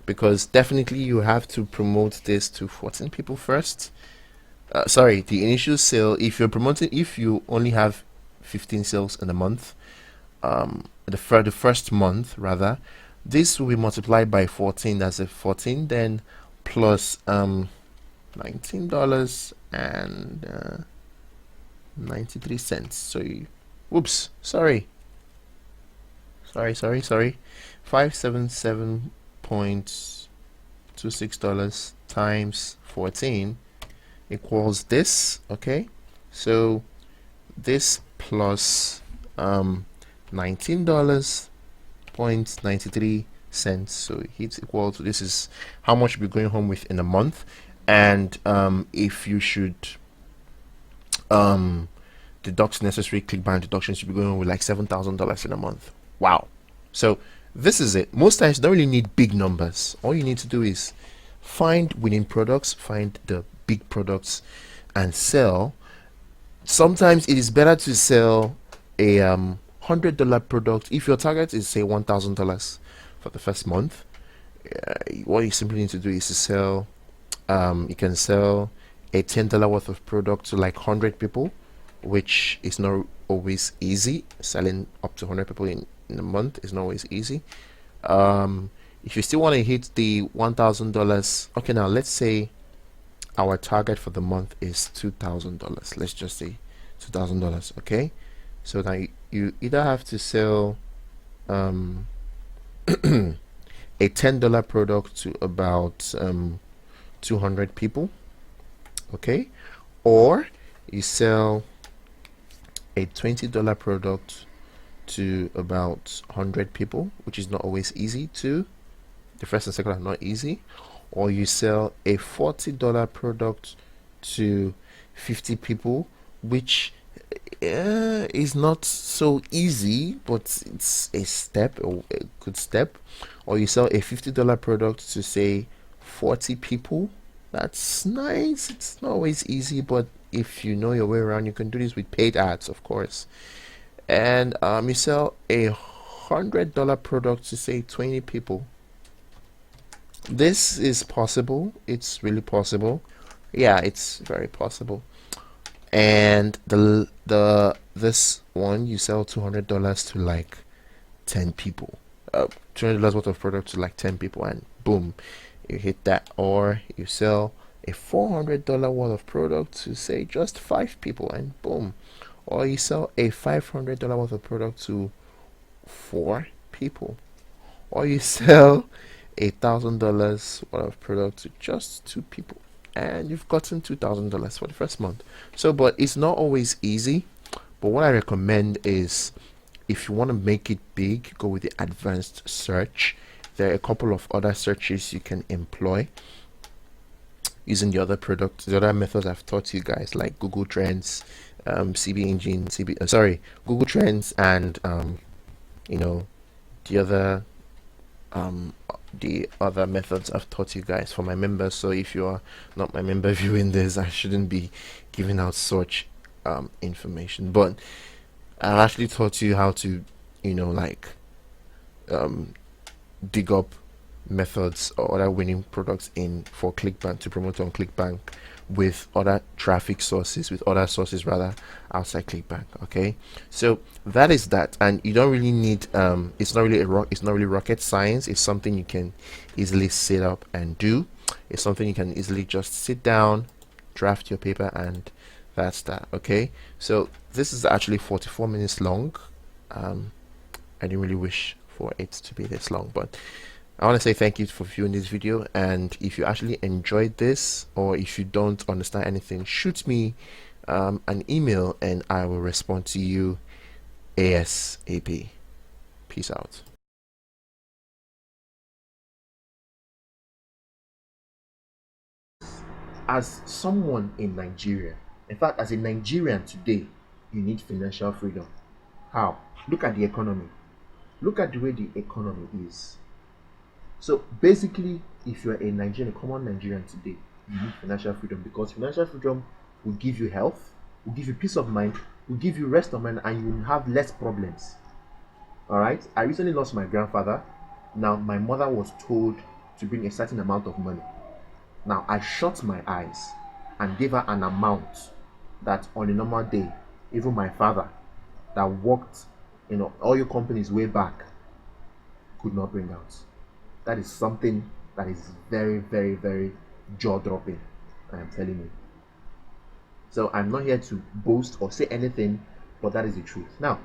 because definitely you have to promote this to 14 people first. Sorry, the initial sale, if you're promoting, if you only have 15 sales in a month, the first month rather, this will be multiplied by 14. That's a 14 then plus $19 and 93 cents. So whoops, sorry, 577.26 times 14 equals this. Okay, so this plus $19.93. So it's equal to, this is how much you'll be going home with in a month. And if you should deduct necessary ClickBank deductions, you'll be going home with like $7,000 in a month. Wow. So this is it. Most times you don't really need big numbers. All you need to do is find winning products, find the big products and sell. Sometimes it is better to sell a $100 product. If your target is say $1,000 for the first month, what you simply need to do is to sell, you can sell a $10 worth of product to like 100 people, which is not always easy. Selling up to 100 people in a month is not always easy. If you still want to hit the $1,000, okay, now let's say our target for the month is $2,000. Let's just say $2,000. Okay, so now you either have to sell a $10 product to about 200 people, okay, or you sell a $20 product to about 100 people, which is not always easy too. The first and second are not easy. Or you sell a $40 product to 50 people, which is not so easy, but it's a step, or a good step. Or you sell a $50 product to say 40 people. That's nice. It's not always easy, but if you know your way around, you can do this with paid ads, of course. And you sell a $100 product to say 20 people. This is possible. It's really possible. Yeah, it's very possible. And this one, you sell $200 to like 10 people. $200 worth of product to like 10 people, and boom, you hit that. Or you sell a $400 worth of product to say just 5 people, and boom. Or you sell a $500 worth of product to 4 people. Or you sell $1,000 worth of product to just 2 people, and you've gotten $2,000 for the first month. So, but it's not always easy. But what I recommend is, if you want to make it big, go with the advanced search. There are a couple of other searches you can employ using the other products, the other methods I've taught you guys, like Google Trends, CB Engine, Google Trends, and you know, the other methods I've taught you guys for my members. So if you are not my member viewing this, I shouldn't be giving out such information, but I've actually taught you how to, you know, like dig up methods or other winning products in for ClickBank to promote on ClickBank with other traffic sources, with other sources rather outside ClickBank. Okay, so that is that, and you don't really need it's not really rocket science. It's something you can easily set up and do. It's something you can easily just sit down, draft your paper, and that's that. Okay, so this is actually 44 minutes long. I didn't really wish for it to be this long, but I want to say thank you for viewing this video. And if you actually enjoyed this, or if you don't understand anything, shoot me an email and I will respond to you ASAP. Peace out. as someone in Nigeria, in fact, as a Nigerian today, you need financial freedom. How? Look at the economy. Look at the way the economy is. So basically, if you're a Nigerian, a common Nigerian today, you need financial freedom, because financial freedom will give you health, will give you peace of mind, will give you rest of mind, and you will have less problems. All right. I recently lost my grandfather. Now my mother was told to bring a certain amount of money. Now I shut my eyes and gave her an amount that on a normal day, even my father that worked in oil companies way back could not bring out. That is something that is very, very, very jaw-dropping, I am telling you. So I'm not here to boast or say anything, but that is the truth. Now,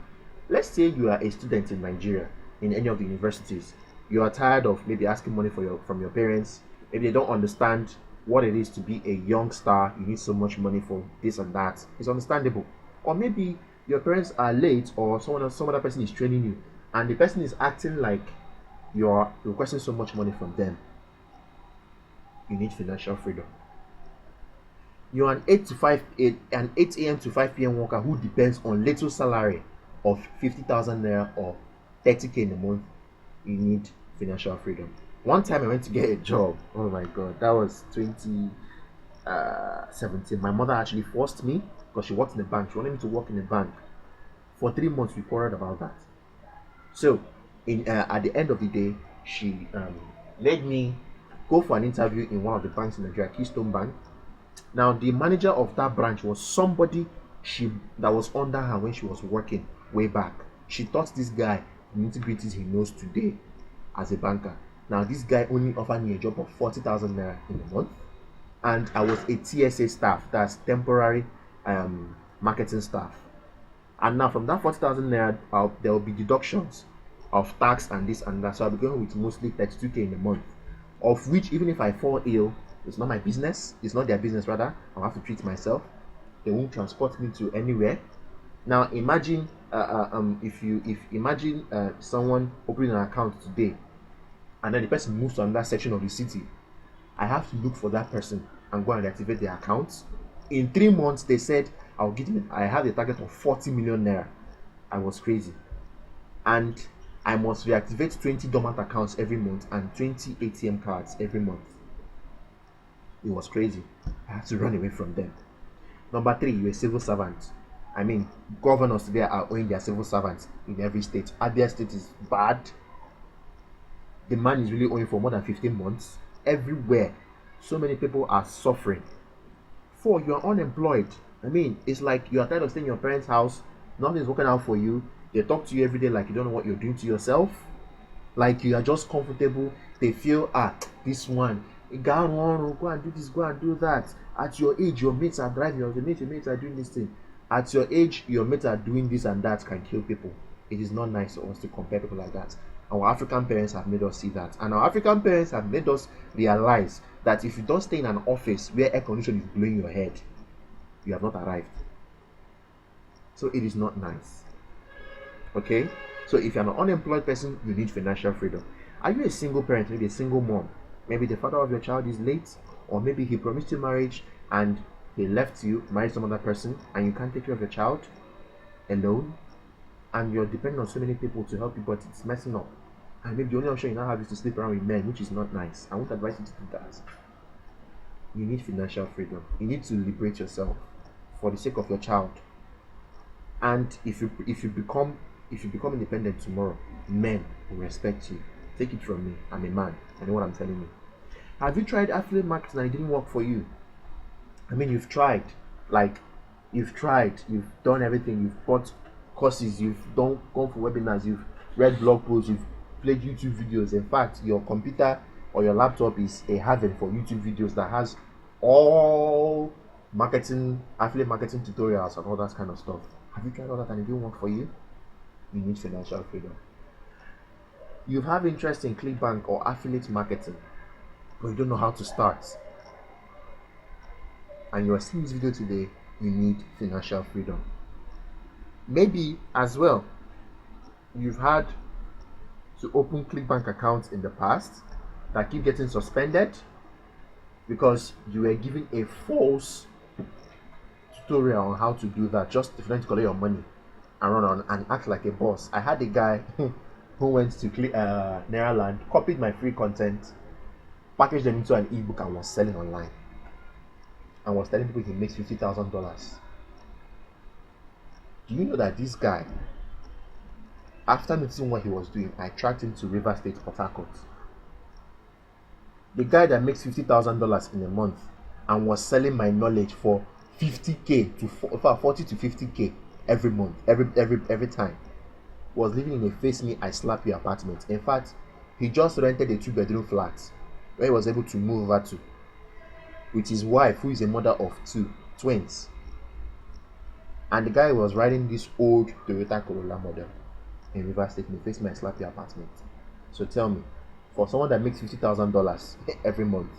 let's say you are a student in Nigeria, in any of the universities. You are tired of maybe asking money from your parents. Maybe they don't understand what it is to be a young star. You need so much money for this and that. It's understandable. Or maybe your parents are late, or some other person is training you, and the person is acting like you're requesting so much money from them. You need financial freedom. You're an 8 a.m. to 5 p.m. worker who depends on little salary of 50,000 naira or 30k in a month. You need financial freedom. One time I went to get a job. Oh my god, that was 2017. My mother actually forced me, because she worked in the bank. She wanted me to work in the bank. For 3 months we quarreled about that. So at the end of the day, she made me go for an interview in one of the banks in Nigeria, Keystone Bank. Now the manager of that branch was somebody that was under her when she was working way back. She taught this guy the nitty-gritties he knows today as a banker. Now this guy only offered me a job of 40,000 naira in a month, and I was a TSA staff, that's temporary marketing staff. And now from that 40,000 naira, there will be deductions of tax and this and that. So I'll be going with mostly 32k in a month, of which, even if I fall ill, it's not my business. It's not their business, rather. I'll have to treat myself. They won't transport me to anywhere. Now imagine imagine someone opening an account today, and then the person moves to another section of the city. I have to look for that person and go and reactivate their accounts. In 3 months, they said I have a target of 40 million naira. I was crazy. And I must reactivate 20 dormant accounts every month and 20 ATM cards every month. It was crazy. I had to run away from them. Number 3, you're a civil servant. I mean, governors today are owing their civil servants in every state. Abia state is bad. The man is really owing for more than 15 months. Everywhere, so many people are suffering. 4, you're unemployed. I mean, it's like you are tired of staying in your parents' house. Nothing's working out for you. They talk to you every day like you don't know what you're doing to yourself. Like you are just comfortable. They feel, this one, go and do this, go and do that. At your age, your mates are driving, your mates are doing this thing. At your age, your mates are doing this and that, can kill people. It is not nice for us to compare people like that. Our African parents have made us see that. And our African parents have made us realize that if you don't stay in an office where air conditioning is blowing your head, you have not arrived. So it is not nice. Okay? So if you're an unemployed person, you need financial freedom. Are you a single parent, maybe a single mom? Maybe the father of your child is late, or maybe he promised you marriage and he left you, married some other person, and you can't take care of your child alone, and you're depending on so many people to help you, but it's messing up. And maybe the only option you now have is to sleep around with men, which is not nice. I won't advise you to do that. You need financial freedom. You need to liberate yourself for the sake of your child. And if you become independent tomorrow, men will respect you. Take it from me. I'm a man. I know what I'm telling you. Have you tried affiliate marketing and it didn't work for you? I mean, you've tried. You've done everything. You've bought courses. You've gone for webinars. You've read blog posts. You've played YouTube videos. In fact, your computer or your laptop is a heaven for YouTube videos that has all affiliate marketing tutorials and all that kind of stuff. Have you tried all that and it didn't work for you? You need financial freedom. You have interest in Clickbank or affiliate marketing, but you don't know how to start, and you are seeing this video today, you need financial freedom. Maybe as well, you've had to open Clickbank accounts in the past that keep getting suspended. because you were given a false tutorial on how to do that, just for them to collect your money and run on and act like a boss. I had a guy who went to Neraland, copied my free content, packaged them into an ebook, and was selling online. And was telling people he makes $50,000. Do you know that this guy, after noticing what he was doing, I tracked him to River State, Port Harcourt. The guy that makes $50,000 in a month and was selling my knowledge for 50k to 40 to 50k every month, every time, was living in a face me I slap you apartment. In fact, he just rented a 2-bedroom flat where he was able to move over to with his wife, who is a mother of 2 twins. And the guy was riding this old Toyota Corolla model in River State in a face me I slap you apartment. So tell me, for someone that makes $50,000 every month,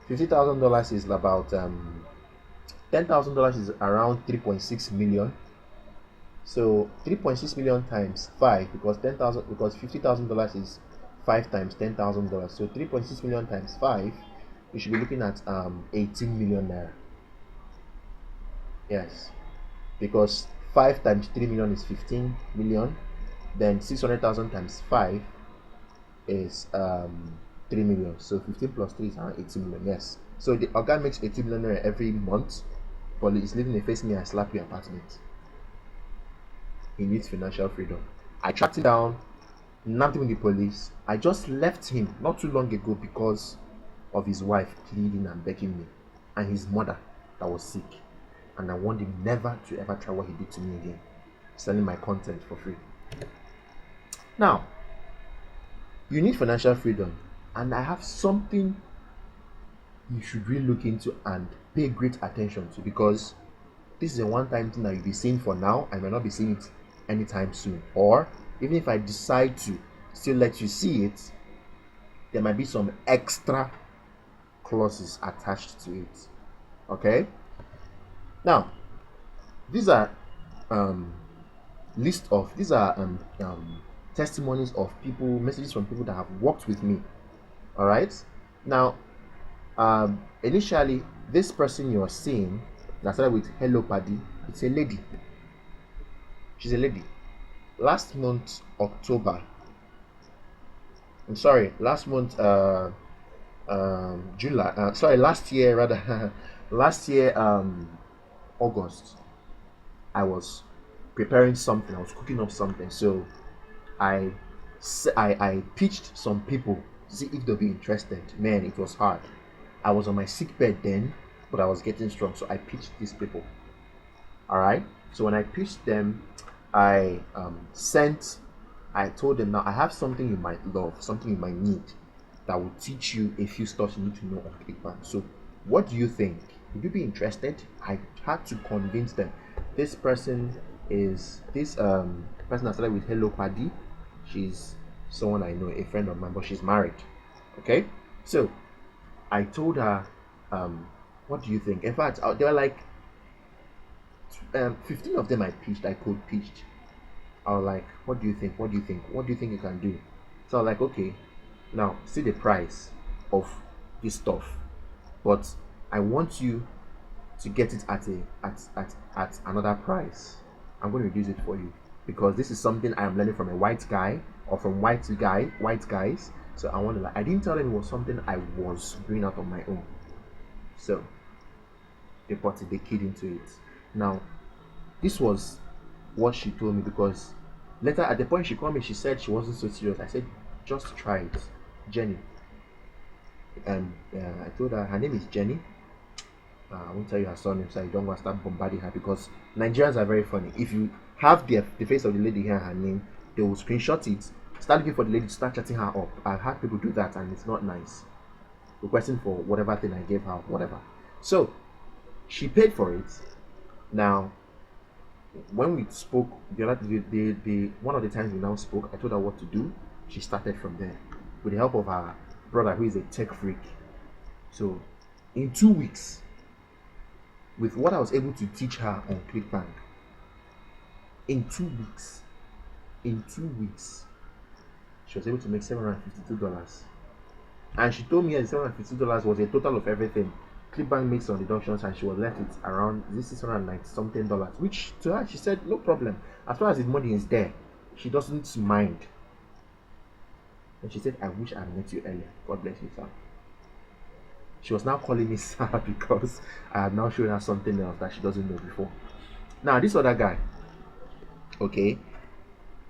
$50,000 is about $10,000 is around 3.6 million. So 3.6 million times 5, because $50,000 is 5 times $10,000. So 3.6 million times 5, you should be looking at 18 million naira. Yes, because 5 times 3 million is 15 million. Then 600,000 times 5 is 3 million. So 15 plus 3 is around 18 million. Yes. So the guy makes 18 million every month, but he's living in a face me and slap you apartment. He needs financial freedom. I tracked him down, nabbed him with the police. I just left him not too long ago because of his wife pleading and begging me, and his mother that was sick. And I want him never to ever try what he did to me again, selling my content for free. Now, you need financial freedom, and I have something you should really look into and pay great attention to, because this is a one-time thing that you'll be seeing for now. I may not be seeing it anytime soon, or even if I decide to still let you see it, there might be some extra clauses attached to it. Okay, now these are testimonies of people, messages from people that have worked with me. All right, now initially, this person you're seeing that started with hello Paddy, it's a lady. She's a lady. Last month October, last month July, last year rather, last year August, I was preparing something, I was cooking up something, so I pitched some people to see if they'll be interested. Man, it was hard. I was on my sick bed then, but I was getting strong, so I pitched these people. All right, so when I pitched them, I told them, now I have something you might love, something you might need, that will teach you a few stuff you need to know on Clickbank. So what do you think? Would you be interested? I had to convince them. This person that started with hello Paddy. She's someone I know, a friend of mine, but she's married. Okay, so I told her, what do you think? In fact, there were like 15 of them I could pitched. I was like, what do you think? What do you think? What do you think you can do? So I was like, okay, now see the price of this stuff, but I want you to get it at another price. I'm going to reduce it for you, because this is something I am learning from a white guy, or from white guys. So I wanted, I didn't tell them it was something I was doing out on my own. So they put the kid into it. Now, this was what she told me, because later at the point she called me, she said she wasn't so serious. I said, just try it, Jenny. And I told her name is Jenny. I won't tell you her surname, so you don't want to start bombarding her, because Nigerians are very funny. If you have the face of the lady here, her name, they will screenshot it, start looking for the lady, start chatting her up. I've had people do that, and it's not nice. Requesting for whatever thing I gave her, whatever. So she paid for it. Now, when we spoke one of the times we now spoke, I told her what to do. She started from there with the help of her brother, who is a tech freak. So in 2 weeks, with what I was able to teach her on Clickbank, in 2 weeks, she was able to make $752. And she told me that $750 was a total of everything. Clickbank made some deductions and she was left with around this $690 something dollars, which to her she said no problem. As far as the money is there, she doesn't mind. And she said, I wish I met you earlier. God bless you, sir. She was now calling me sir because I had now shown her something else that she doesn't know before. Now, this other guy, okay,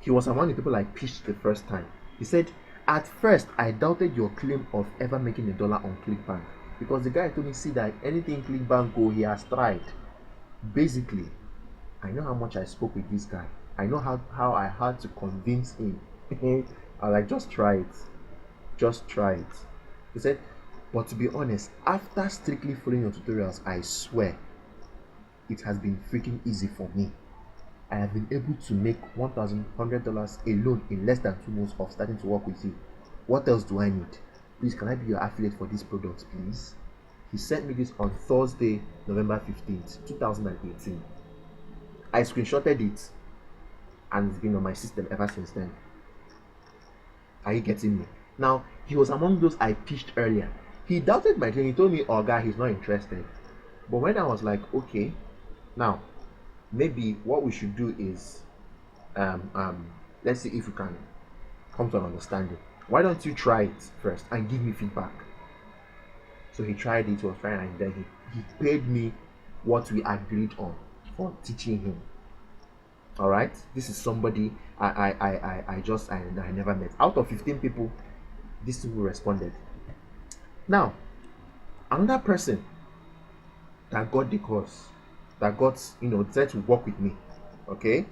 he was among the people I pitched the first time. He said, at first, I doubted your claim of ever making $1 on Clickbank. Because the guy told me, see that anything Clickbank go, he has tried. Basically, I know how much I spoke with this guy. I know how I had to convince him. I was like, just try it. Just try it. He said, but to be honest, after strictly following your tutorials, I swear, it has been freaking easy for me. I have been able to make $1,100 alone in less than 2 months of starting to work with you. What else do I need? Please, can I be your affiliate for this product, please? He sent me this on Thursday, November 15th, 2018. I screenshotted it and it's been on my system ever since then. Are you getting me? Now, he was among those I pitched earlier. He doubted my claim. He told me, oh, guy, he's not interested. But when I was like, okay, now, maybe what we should do is, let's see if we can come to an understanding. Why don't you try it first and give me feedback? So he tried it, was fine, and then he paid me what we agreed on for teaching him. All right, this is somebody I never met. Out of 15 people, these two responded. Now, another person that got the course, that got, decided to work with me, okay,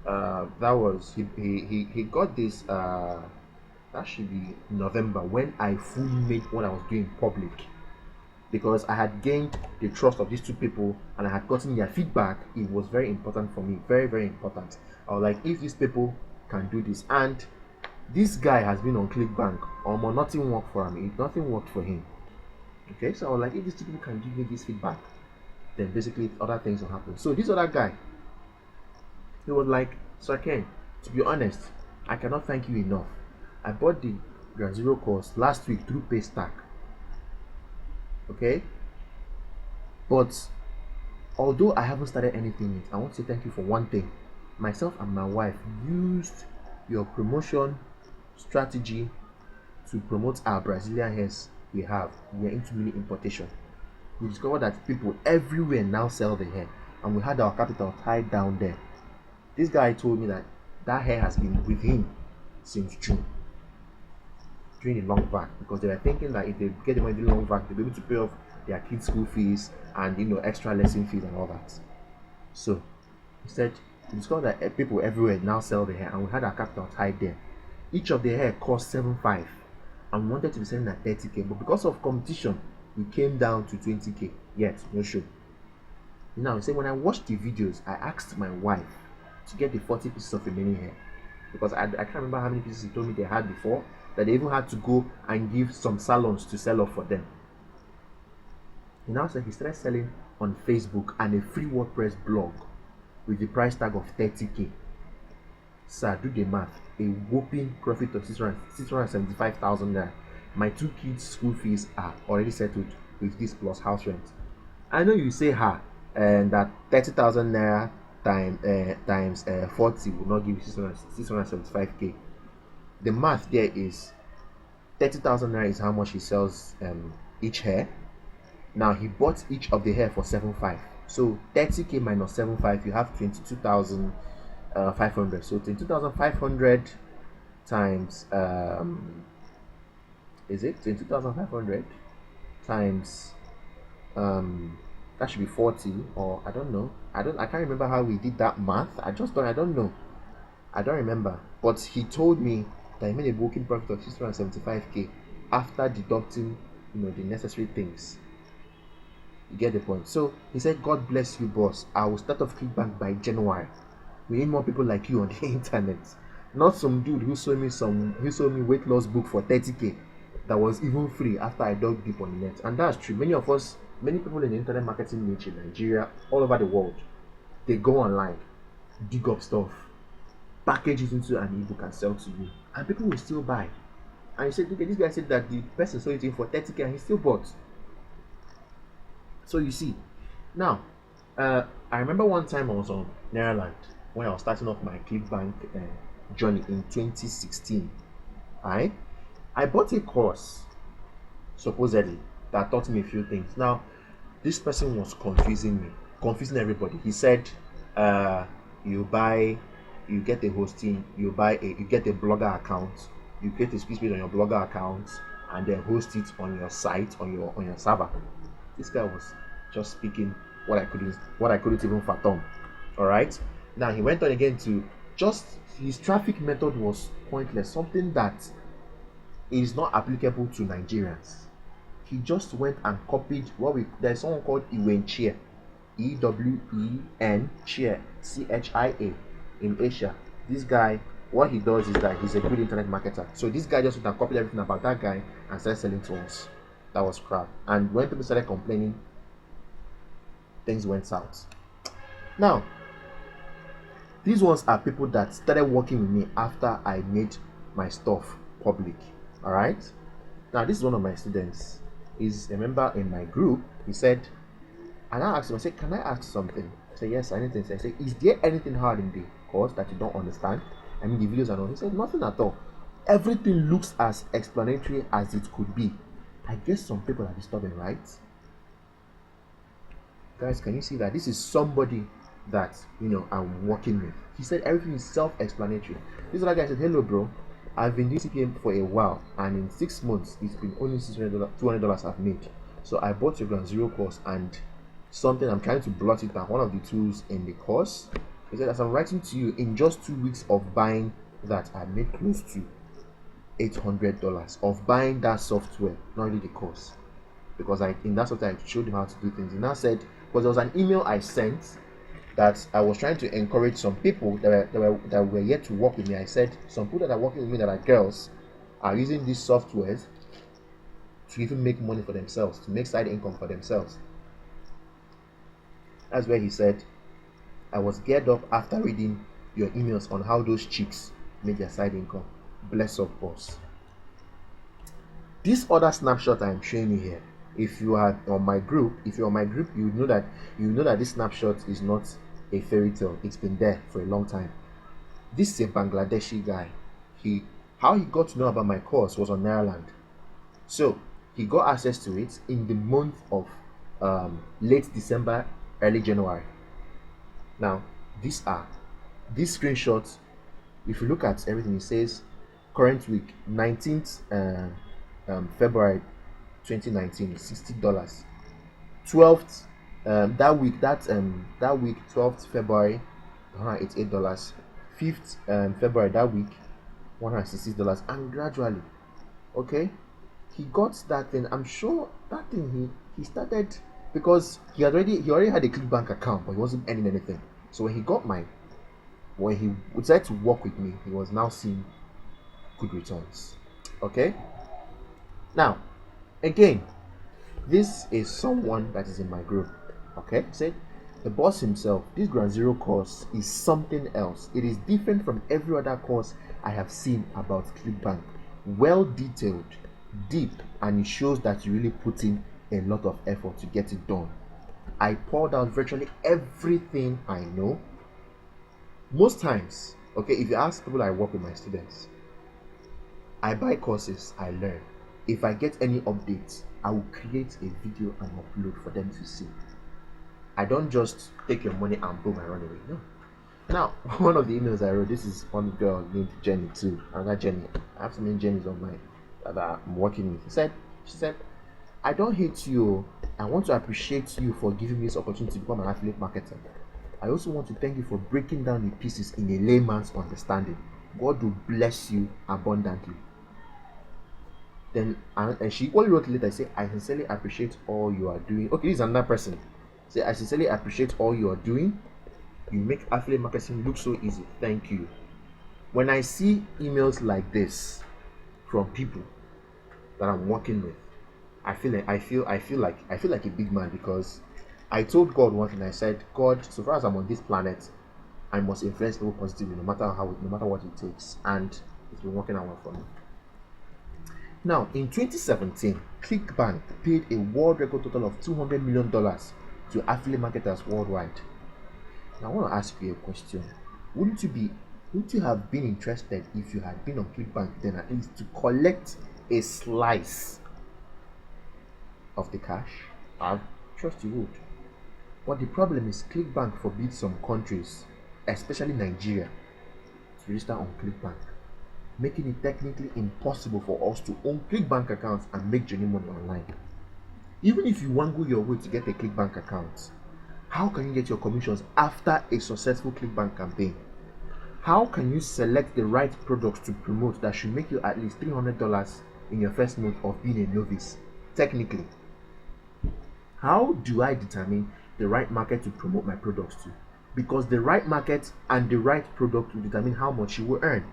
that was he got this that should be November, when I fully made what I was doing public, because I had gained the trust of these two people and I had gotten their feedback. It was very important for me, very, very important. I was like, if these people can do this, and this guy has been on Clickbank, nothing worked for him, nothing worked for him. Okay, so I was like, if these two people can give me this feedback, then basically other things will happen. So this other guy, he was like, Sir Ken, to be honest, I cannot thank you enough. I bought the Ground Zero course last week through Paystack. Okay, but although I haven't started anything yet, I want to say thank you for one thing. Myself and my wife used your promotion strategy to promote our Brazilian hairs we have. We are into mini importation. We discovered that people everywhere now sell the hair, and we had our capital tied down there. This guy told me that hair has been with him since June, during the long vac, because they were thinking that if they get the money in the long vac, they'll be able to pay off their kids' school fees and extra lesson fees and all that. So he said we discovered that people everywhere now sell the hair, and we had our capital tied there. Each of the hair cost 7.5, and we wanted to be selling at 30k, but because of competition, we came down to 20k. Yet no show. Now he said, when I watched the videos, I asked my wife to get the 40 pieces of remaining hair, because I can't remember how many pieces he told me they had before, that they even had to go and give some salons to sell off for them. He now said he started selling on Facebook and a free WordPress blog with the price tag of 30k. Sir, do the math. A whopping profit of 675,000 naira. My 2 kids' school fees are already settled with this plus house rent. I know you say and that 30,000 naira times 40 will not give you 675k. The math there is 30,000 naira is how much he sells each hair. Now he bought each of the hair for 7.5, so 30k minus 7.5, you have 22,500. So 22,500 times is it 22,500 times that should be 40, or I don't know. I can't remember how we did that math. I don't know. I don't remember. But he told me that he made a booking profit of 675k after deducting the necessary things. You get the point. So he said, God bless you, boss. I will start off Clickbank by January. We need more people like you on the internet. Not some dude who sold me weight loss book for 30k that was even free after I dug deep on the net. And that's true. Many people in the internet marketing niche in Nigeria, all over the world, they go online, dig up stuff, package it into an ebook and sell to you, and people will still buy. And he said, okay, this guy said that the person sold it to him for 30K and he still bought. So you see, now, I remember one time I was on Nigerian when I was starting off my Clickbank journey in 2016. I bought a course, supposedly, that taught me a few things. Now, this person was confusing everybody. He said, you get a hosting, you get a blogger account, you get a speech page on your blogger account, and then host it on your site, on your server. This guy was just speaking what I couldn't even fathom. All right. Now he went on again to just his traffic method was pointless, something that is not applicable to Nigerians. He just went and copied there's someone called Chia, EWEN Chia, CHIA in Asia. This guy, what he does is that he's a good internet marketer. So this guy just went and copied everything about that guy and started selling to us. That was crap. And when people started complaining, things went south. Now, these ones are people that started working with me after I made my stuff public. All right. Now, this is one of my students. He's a member in my group. He said, and I asked him, I said, can I ask something? I said, yes, anything. I said, is there anything hard in the course that you don't understand? I mean, the videos and all. He said, nothing at all. Everything looks as explanatory as it could be. I guess some people are disturbing, right? Guys, can you see that? This is somebody that, I'm working with. He said everything is self-explanatory. This other guy said, hello, bro. I've been doing CPM for a while, and in 6 months, it's been only $200 I've made. So I bought your Ground Zero course, and something I'm trying to blot it out, one of the tools in the course. He said, as I'm writing to you, in just 2 weeks of buying that, I made close to $800 of buying that software, not really the course. Because in that software, I showed him how to do things. He now said, because there was an email I sent that I was trying to encourage some people that were yet to work with me. I said, some people that are working with me that are girls are using these softwares to even make money for themselves, to make side income for themselves. That's where he said, I was geared up after reading your emails on how those chicks make their side income. Bless up, boss. This other snapshot I'm showing you here, if you are on my group, you know that this snapshot is not a fairy tale. It's been there for a long time. This is a Bangladeshi guy. How he got to know about my course was on Ireland. So he got access to it in the month of late December, early January. Now, these screenshots. If you look at everything, it says current week 19th February 2019, $60. 12th that week 12th February, $188. 5th February that week, $166. And gradually, okay, he got that thing. I'm sure that thing he started because he already had a Clickbank account, but he wasn't earning anything. So when he decided to work with me, he was now seeing good returns. Okay. Now, again, this is someone that is in my group. Okay, said the boss himself. This Ground Zero course is something else. It is different from every other course I have seen about Clickbank. Well detailed, deep, and it shows that you really put in a lot of effort to get it done. I poured out virtually everything I know. Most times, okay, if you ask people I work with my students, I buy courses, I learn. If I get any updates, I will create a video and upload for them to see. I don't just take your money and boom and run away. No. Now, one of the emails I wrote, this is one girl named Jenny too. Another Jenny. I have so many Jennies on that I'm working with. She said, I don't hate you. I want to appreciate you for giving me this opportunity to become an affiliate marketer. I also want to thank you for breaking down the pieces in a layman's understanding. God will bless you abundantly. Then and she equally wrote later, say, I sincerely appreciate all you are doing. Okay, this is another person. Say, I sincerely appreciate all you are doing. You make affiliate marketing look so easy. Thank you. When I see emails like this from people that I'm working with, I feel like a big man, because I told God one thing. I said, God, so far as I'm on this planet, I must influence people positively, no matter what it takes. And it's been working out well for me. Now, in 2017, Clickbank paid a world record total of $200 million to affiliate marketers worldwide. Now, I want to ask you a question. Wouldn't you have been interested if you had been on Clickbank then at least to collect a slice of the cash? I trust you would. But the problem is Clickbank forbids some countries, especially Nigeria, to register on Clickbank, making it technically impossible for us to own Clickbank accounts and make genuine money online. Even if you wangle your way to get a Clickbank account, how can you get your commissions after a successful Clickbank campaign? How can you select the right products to promote that should make you at least $300 in your first month of being a novice? Technically, how do I determine the right market to promote my products to? Because the right market and the right product will determine how much you will earn.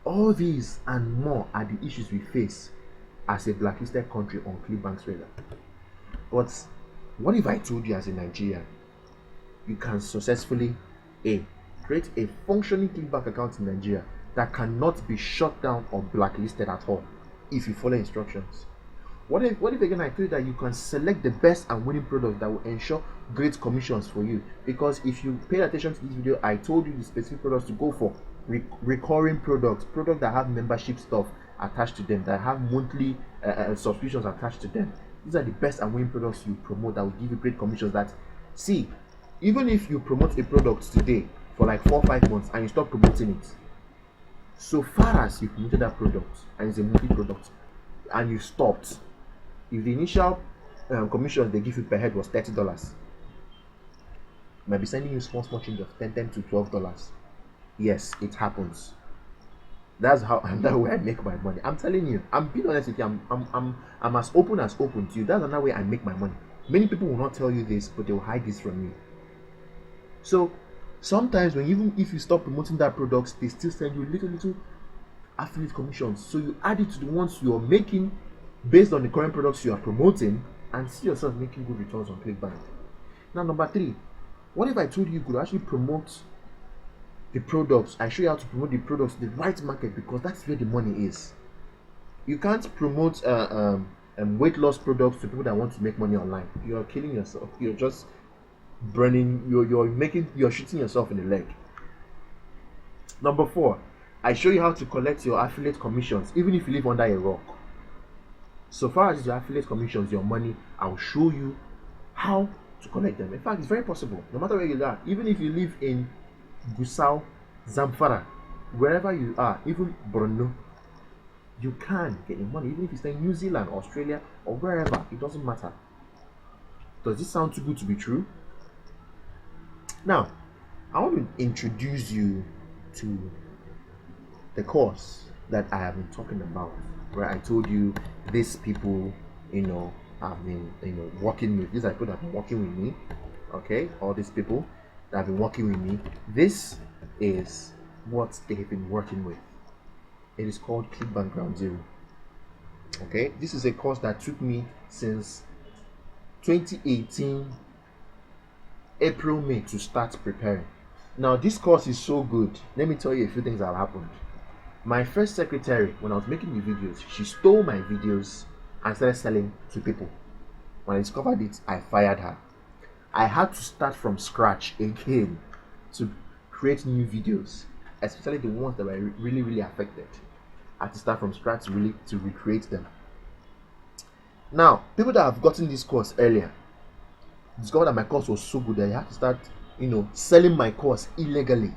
All these and more are the issues we face as a blacklisted country on Clickbank's radar. But what if I told you as a Nigerian, you can successfully create a functioning Clickbank account in Nigeria that cannot be shut down or blacklisted at all if you follow instructions? What if again I told you that you can select the best and winning product that will ensure great commissions for you? Because if you paid attention to this video, I told you the specific products to go for. Recurring products that have membership stuff attached to them, that have monthly subscriptions attached to them. These are the best and winning products you promote that will give you great commissions. That, see, even if you promote a product today for like 4 or 5 months and you stop promoting it, so far as you promoted that product and it's a monthly product and you stopped, if the initial commissions they give you per head was $30, might be sending you small change of $10 to $12. Yes, it happens. That's how and that way I make my money. I'm telling you, I'm being honest with you. I'm as open to you. That's another way I make my money. Many people will not tell you this, but they will hide this from you. So sometimes when even if you stop promoting that product, they still send you little affiliate commissions. So you add it to the ones you're making based on the current products you are promoting and see yourself making good returns on Clickbank. Now, number 3, what if I told you could actually promote the products? I show you how to promote the products to the right market, because that's where the money is. You can't promote weight loss products to people that want to make money online. You're killing yourself. You're just burning. You're shooting yourself in the leg. Number 4, I show you how to collect your affiliate commissions even if you live under a rock. So far as your affiliate commissions, your money, I'll show you how to collect them. In fact, it's very possible. No matter where you are, even if you live in Gusau, Zamfara, wherever you are, even Borno, you can get your money. Even if you stay in New Zealand, Australia, or wherever, it doesn't matter. Does this sound too good to be true? Now, I want to introduce you to the course that I have been talking about, where I told you these people, have been, working with. These are people that have been working with me. Okay, all these people that have been working with me. This is what they have been working with. It is called Clickbank Ground Zero. Okay, this is a course that took me since 2018 April, May to start preparing. Now, this course is so good. Let me tell you a few things that have happened. My first secretary, when I was making the videos, she stole my videos and started selling to people. When I discovered it, I fired her. I had to start from scratch again to create new videos, especially the ones that were really affected. I had to start from scratch really to recreate them. Now, people that have gotten this course earlier discovered that my course was so good that I had to start, selling my course illegally.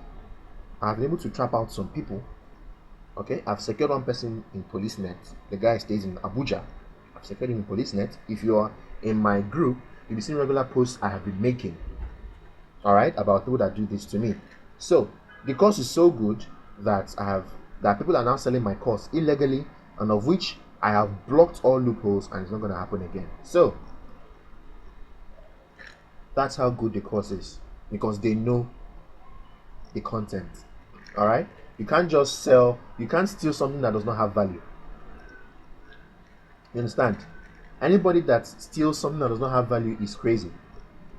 I've been able to trap out some people. Okay, I've secured one person in PoliceNet. The guy stays in Abuja. I've secured him in PoliceNet. If you are in my group, you'll be seeing regular posts I have been making. Alright, about people that do this to me. So the course is so good that people are now selling my course illegally, and of which I have blocked all loopholes, and it's not going to happen again. So that's how good the course is, because they know the content. Alright, you can't just steal something that does not have value. You understand? Anybody that steals something that does not have value is crazy.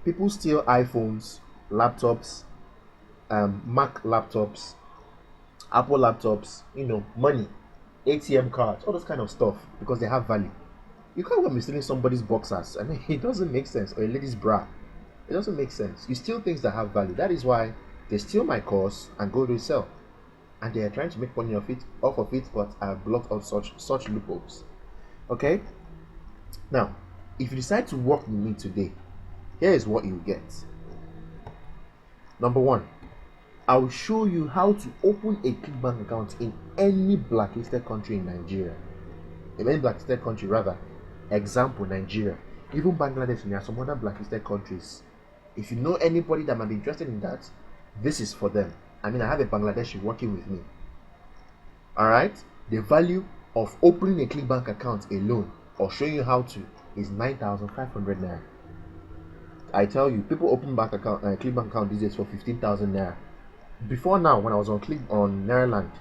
People steal iPhones, laptops, Mac laptops, Apple laptops, money, ATM cards, all those kind of stuff, because they have value. You can't go stealing somebody's boxers. I mean, it doesn't make sense. Or a lady's bra. It doesn't make sense. You steal things that have value. That is why they steal my course and go to sell. And they are trying to make money off of it, but I have blocked out such loopholes. Okay? Now, if you decide to work with me today, here is what you get. Number 1, I will show you how to open a Clickbank account in any blacklisted country in Nigeria. In any blacklisted country, rather. Example, Nigeria. Even Bangladesh, and there are some other blacklisted countries. If you know anybody that might be interested in that, this is for them. I mean, I have a Bangladeshi working with me. Alright? The value of opening a Clickbank account alone, or showing you how to, is 9,500 naira. I tell you, people open Clickbank account these days for 15,000 naira. Before now, when I was on Nigerian,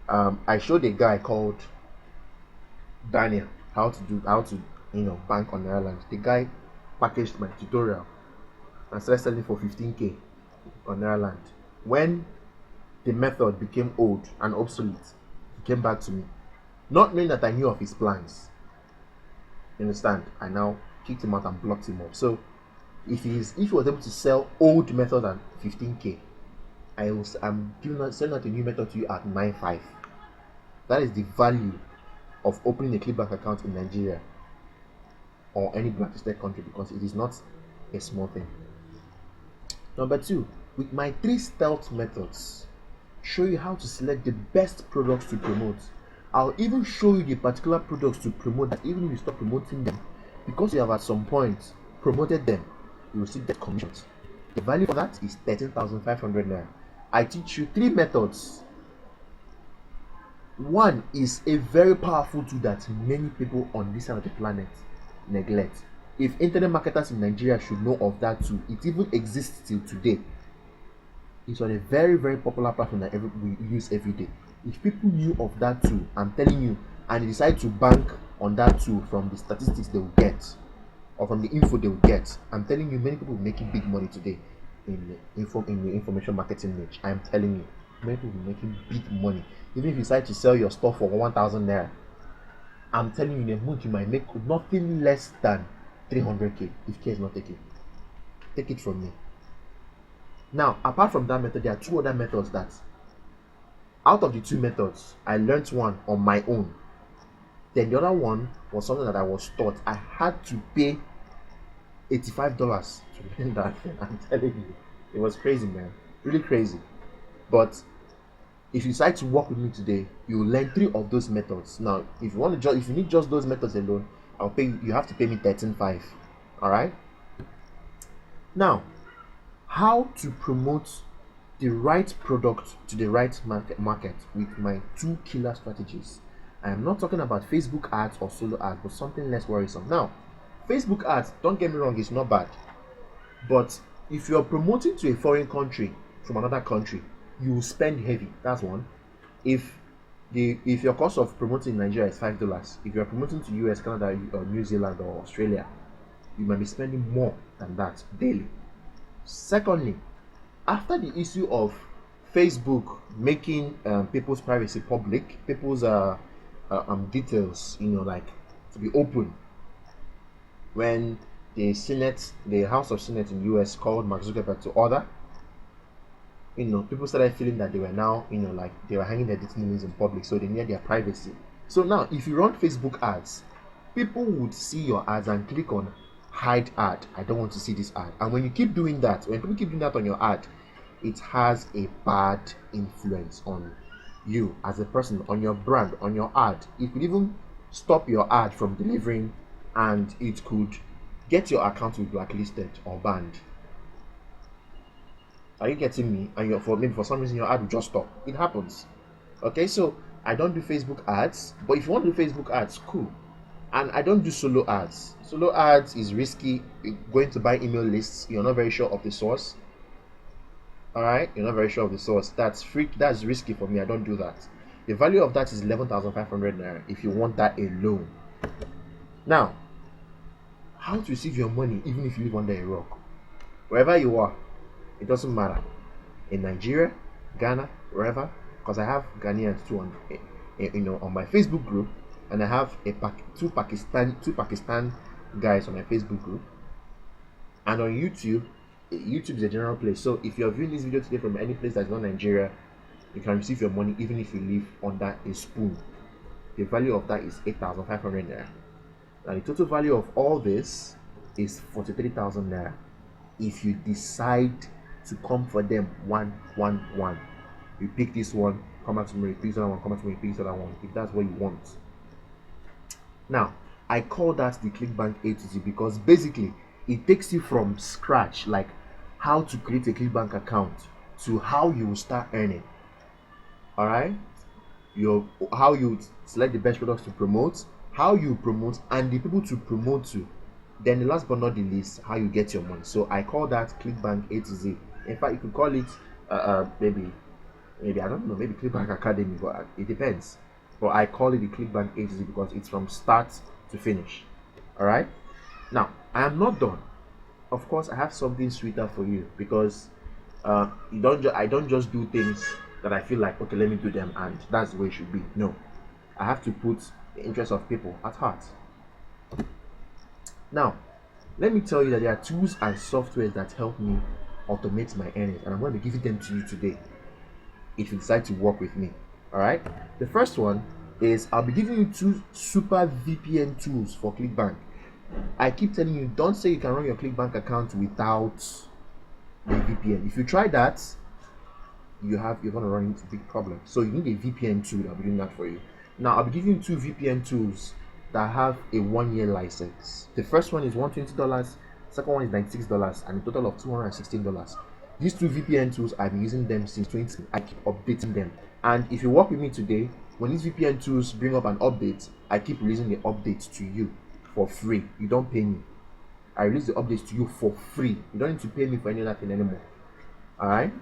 I showed a guy called Daniel how to bank on Nigerian. The guy packaged my tutorial and started selling for 15k on Nigerian. When the method became old and obsolete, he came back to me, not knowing that I knew of his plans. You understand? I now kicked him out and blocked him up. So if he was able to sell old method at 15k, I'm selling out a new method to you at 9.5. That is the value of opening a Clickbank account in Nigeria or any blacklisted country, because it is not a small thing. Number 2, with my 3 stealth methods, show you how to select the best products to promote. I'll even show you the particular products to promote that even if you stop promoting them, because you have at some point promoted them, you will still get commissions. The value for that is 13,500 naira. I teach you 3 methods. One is a very powerful tool that many people on this side of the planet neglect. If internet marketers in Nigeria should know of that tool, it even exists till today. It's on a very, very popular platform that we use every day. If people knew of that tool, I'm telling you, and they decide to bank on that tool from the statistics they will get, or from the info they will get, I'm telling you, many people are making big money today in the information marketing niche. I'm telling you, many people are making big money. Even if you decide to sell your stuff for 1,000 naira, I'm telling you, in a month you might make nothing less than 300k if care is not taken. Take it from me. Now, apart from that method, there are 2 other methods that, out of the 2 methods, I learned one on my own. Then the other one was something that I was taught. I had to pay $85 to learn that thing. I'm telling you, it was crazy, man, really crazy. But if you decide to work with me today, you will learn 3 of those methods. Now, if you need just those methods alone, I'll pay you. You have to pay me 13.5. All right. Now, how to promote the right product to the right market with my 2 killer strategies. I am not talking about Facebook ads or solo ads, but something less worrisome. Now, Facebook ads, don't get me wrong, it's not bad. But if you're promoting to a foreign country from another country, you will spend heavy. That's one. If your cost of promoting in Nigeria is $5, if you're promoting to US, Canada, or New Zealand or Australia, you might be spending more than that daily. Secondly, after the issue of Facebook making people's privacy public, people's details, to be open, when the House of Senate in US called Mark Zuckerberg to order, people started feeling that they were now, they were hanging their details in public, so they needed their privacy. So now, if you run Facebook ads, people would see your ads and click on hide ad. I don't want to see this ad. And when you keep doing that, when people keep doing that on your ad, it has a bad influence on you as a person, on your brand, on your ad. It could even stop your ad from delivering, and it could get your account to be blacklisted or banned. Are you getting me? And maybe for some reason your ad will just stop. It happens. Okay, so I don't do Facebook ads, but if you want to do Facebook ads, cool. And I don't do solo ads. Solo ads is risky. You're going to buy email lists. You're not very sure of the source. Alright, you're not very sure of the source. That's risky for me. I don't do that. The value of that is 11,500 naira if you want that alone. Now, how to receive your money even if you live under a rock? Wherever you are, it doesn't matter. In Nigeria, Ghana, wherever, because I have Ghanaians too on my Facebook group, and I have two Pakistan guys on my Facebook group, and on YouTube. YouTube is a general place. So if you're viewing this video today from any place that's not Nigeria, you can receive your money even if you live under a spoon. The value of that is 8,500 naira. Now the total value of all this is 43,000 naira. If you decide to come for them one, you pick this one, come back to me, repeat that one, come back to me, repeat that one, if that's what you want. Now, I call that the Clickbank A to Z because basically it takes you from scratch, like how to create a Clickbank account to how you will start earning. All right, how you select the best products to promote, how you promote, and the people to promote to. Then the last but not the least, how you get your money. So I call that Clickbank A to Z. In fact, you could call it maybe I don't know, maybe Clickbank Academy, but it depends. But I call it the Clickbank A to Z because it's from start to finish. All right. Now I am not done. Of course, I have something sweeter for you because I don't just do things that I feel like, okay, let me do them and that's the way it should be. No, I have to put the interest of people at heart. Now, let me tell you that there are tools and softwares that help me automate my earnings, and I'm going to be giving them to you today if you decide to work with me. All right. The first one is I'll be giving you 2 super VPN tools for Clickbank. I keep telling you, don't say you can run your Clickbank account without a VPN. If you try that, you're going to run into big problems. So you need a VPN tool. I'll be doing that for you. Now I'll be giving you 2 VPN tools that have a 1-year license. The first one is $120, second one is $96, and a total of $216. These 2 VPN tools, I've been using them since 2020. I keep updating them. And if you work with me today, when these VPN tools bring up an update, I keep releasing the updates to you for free. You don't pay me. I release the updates to you for free. You don't need to pay me for any of that thing anymore. Alright?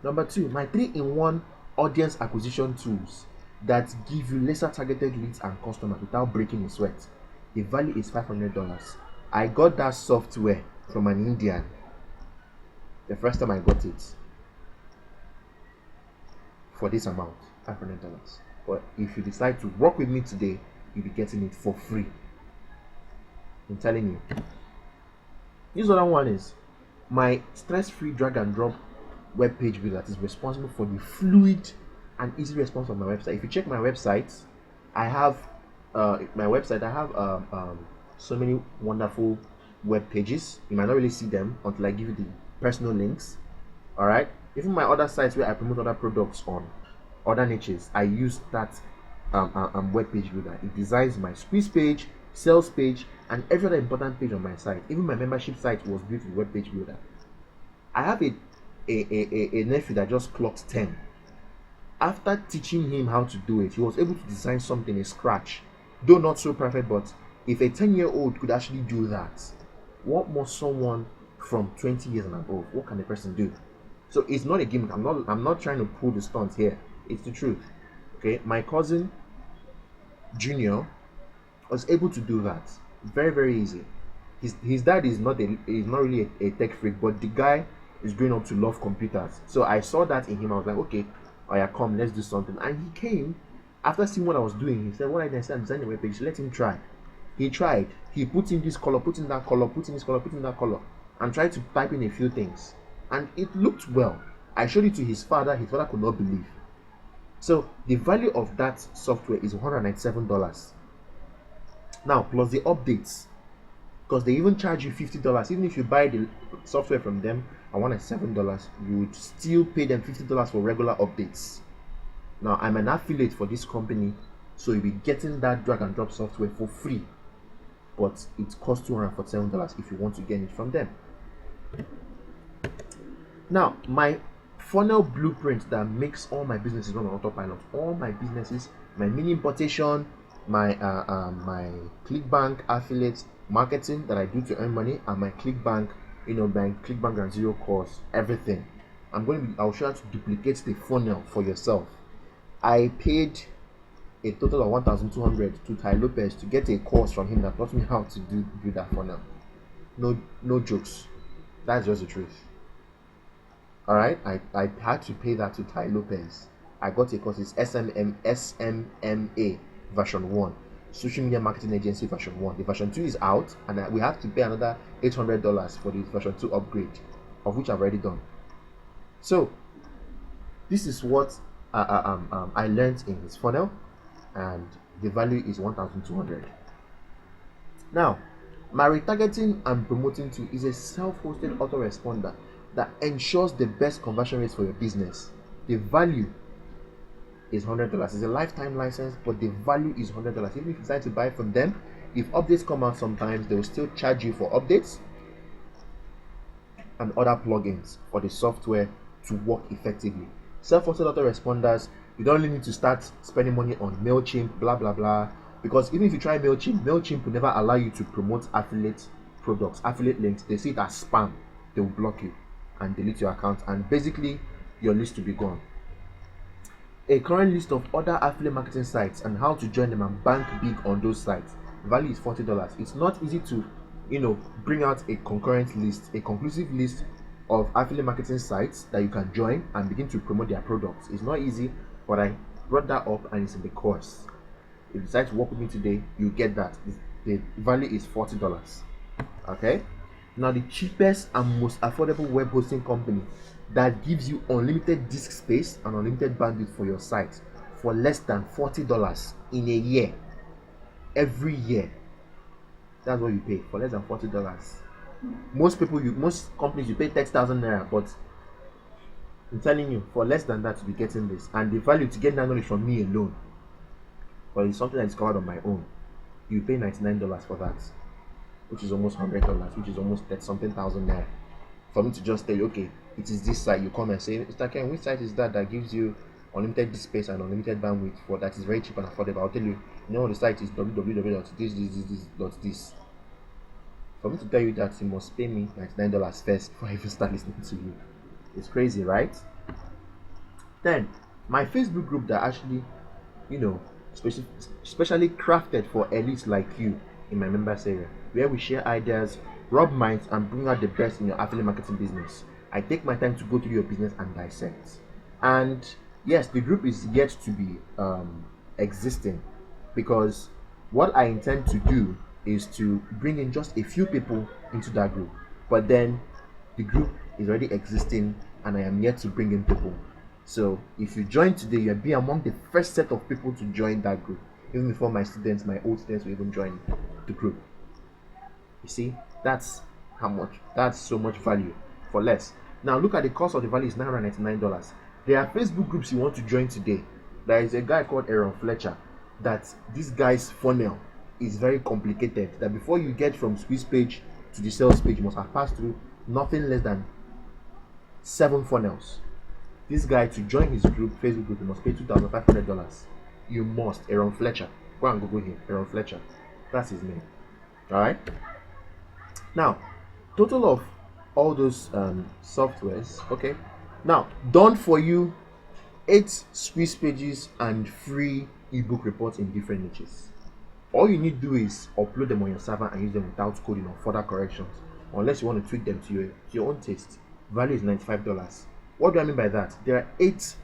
Number 2, my 3-in-1 audience acquisition tools that give you lesser targeted leads and customers without breaking a sweat. The value is $500. I got that software from an Indian the first time I got it for this amount, $500. But if you decide to work with me today, you'll be getting it for free. I'm telling you. This other one is my stress-free drag and drop web page builder that is responsible for the fluid and easy response of my website. If you check my website, I have so many wonderful web pages. You might not really see them until I give you the personal links. All right. Even my other sites where I promote other products on other niches, I use that web page builder. It designs my squeeze page, sales page, and every other important page on my site. Even my membership site was built with web page builder. I have a nephew that just clocked 10. After teaching him how to do it, he was able to design something in scratch. Though not so perfect, but if a 10-year-old could actually do that, what more someone from 20 years and above? What can the person do? So it's not a gimmick. I'm not trying to pull the stunts here. It's the truth. Okay, my cousin Junior was able to do that. Very, very easy. His dad is not really a tech freak, but the guy is growing up to love computers. So I saw that in him. I was like, okay, oh yeah, come, let's do something. And he came after seeing what I was doing. He said, what I did, I'm designing a web page. Let him try. He tried. He put in this color, put in that color, put in this color, put in that color, and tried to type in a few things. And it looked well. I showed it to his father. His father could not believe. So the value of that software is $197. Now, plus the updates, because they even charge you $50. Even if you buy the software from them at $197, you would still pay them $50 for regular updates. Now, I'm an affiliate for this company, so you'll be getting that drag and drop software for free. But it costs $247 if you want to get it from them. Now, my funnel blueprint that makes all my businesses run on autopilot. All my businesses, my mini importation, my Clickbank affiliate marketing that I do to earn money, and my Clickbank, my Clickbank and zero course, everything. I'll show you how to duplicate the funnel for yourself. I paid a total of $1,200 to Ty Lopez to get a course from him that taught me how to do that funnel. No jokes. That's just the truth. All right, I had to pay that to Ty Lopez. I got a course. It's SMMA version 1, social media marketing agency version 1. The version 2 is out, and we have to pay another $800 for the version 2 upgrade, of which I've already done. So this is what I learned in his funnel, and the value is 1,200. Now, my retargeting and promoting tool is a self-hosted autoresponder that ensures the best conversion rates for your business. The value is $100. It's a lifetime license, but the value is $100. Even if you decide to buy from them, if updates come out sometimes, they will still charge you for updates and other plugins for the software to work effectively. Self-hosted autoresponders, you don't really need to start spending money on MailChimp, blah blah blah, because even if you try MailChimp will never allow you to promote affiliate products, affiliate links. They see it as spam. They will block you and delete your account, and basically your list will be gone. A current list of other affiliate marketing sites and how to join them and bank big on those sites. Value is $40. It's not easy to, bring out a concurrent list, a conclusive list of affiliate marketing sites that you can join and begin to promote their products. It's not easy, but I brought that up and it's in the course. If you decide to work with me today, you get that. The value is $40. Okay. Now, the cheapest and most affordable web hosting company that gives you unlimited disk space and unlimited bandwidth for your site for less than $40 in a year. Every year. That's what you pay for less than $40. Most companies, you pay 30,000 naira, but I'm telling you, for less than that, you'll be getting this. And the value to get that knowledge from me alone, but it's something I discovered on my own, you pay $99 for that, which is almost $100, which is almost 30-something thousand naira. For me to just tell you, okay, it is this site, you come and say, Mr. Ken, which site is that gives you unlimited disk space and unlimited bandwidth for that is very cheap and affordable? I'll tell you, the site is www.this. For me to tell you that, you must pay me $99 first before I even start listening to you. It's crazy, right? Then, my Facebook group that actually, specially crafted for elites like you in my members area, where we share ideas, rub minds, and bring out the best in your affiliate marketing business. I take my time to go through your business and dissect. And yes, the group is yet to be existing, because what I intend to do is to bring in just a few people into that group. But then the group is already existing and I am yet to bring in people. So if you join today, you'll be among the first set of people to join that group, even before my old students will even join the group. You see, that's so much value for less. Now look at the cost of the value is $999. There are Facebook groups you want to join today. There is a guy called Aaron Fletcher, that this guy's funnel is very complicated, that before you get from squeeze page to the sales page, you must have passed through nothing less than 7 funnels. This guy, to join his group, Facebook group, you must pay $2,500. You must. Aaron Fletcher. Go and Google him. Aaron Fletcher. That's his name. Alright? Now, total of all those softwares, okay? Now, done for you 8 squeeze pages and free ebook reports in different niches. All you need to do is upload them on your server and use them without coding or further corrections, unless you want to tweak them to your own taste. Value is $95. What do I mean by that? There are 8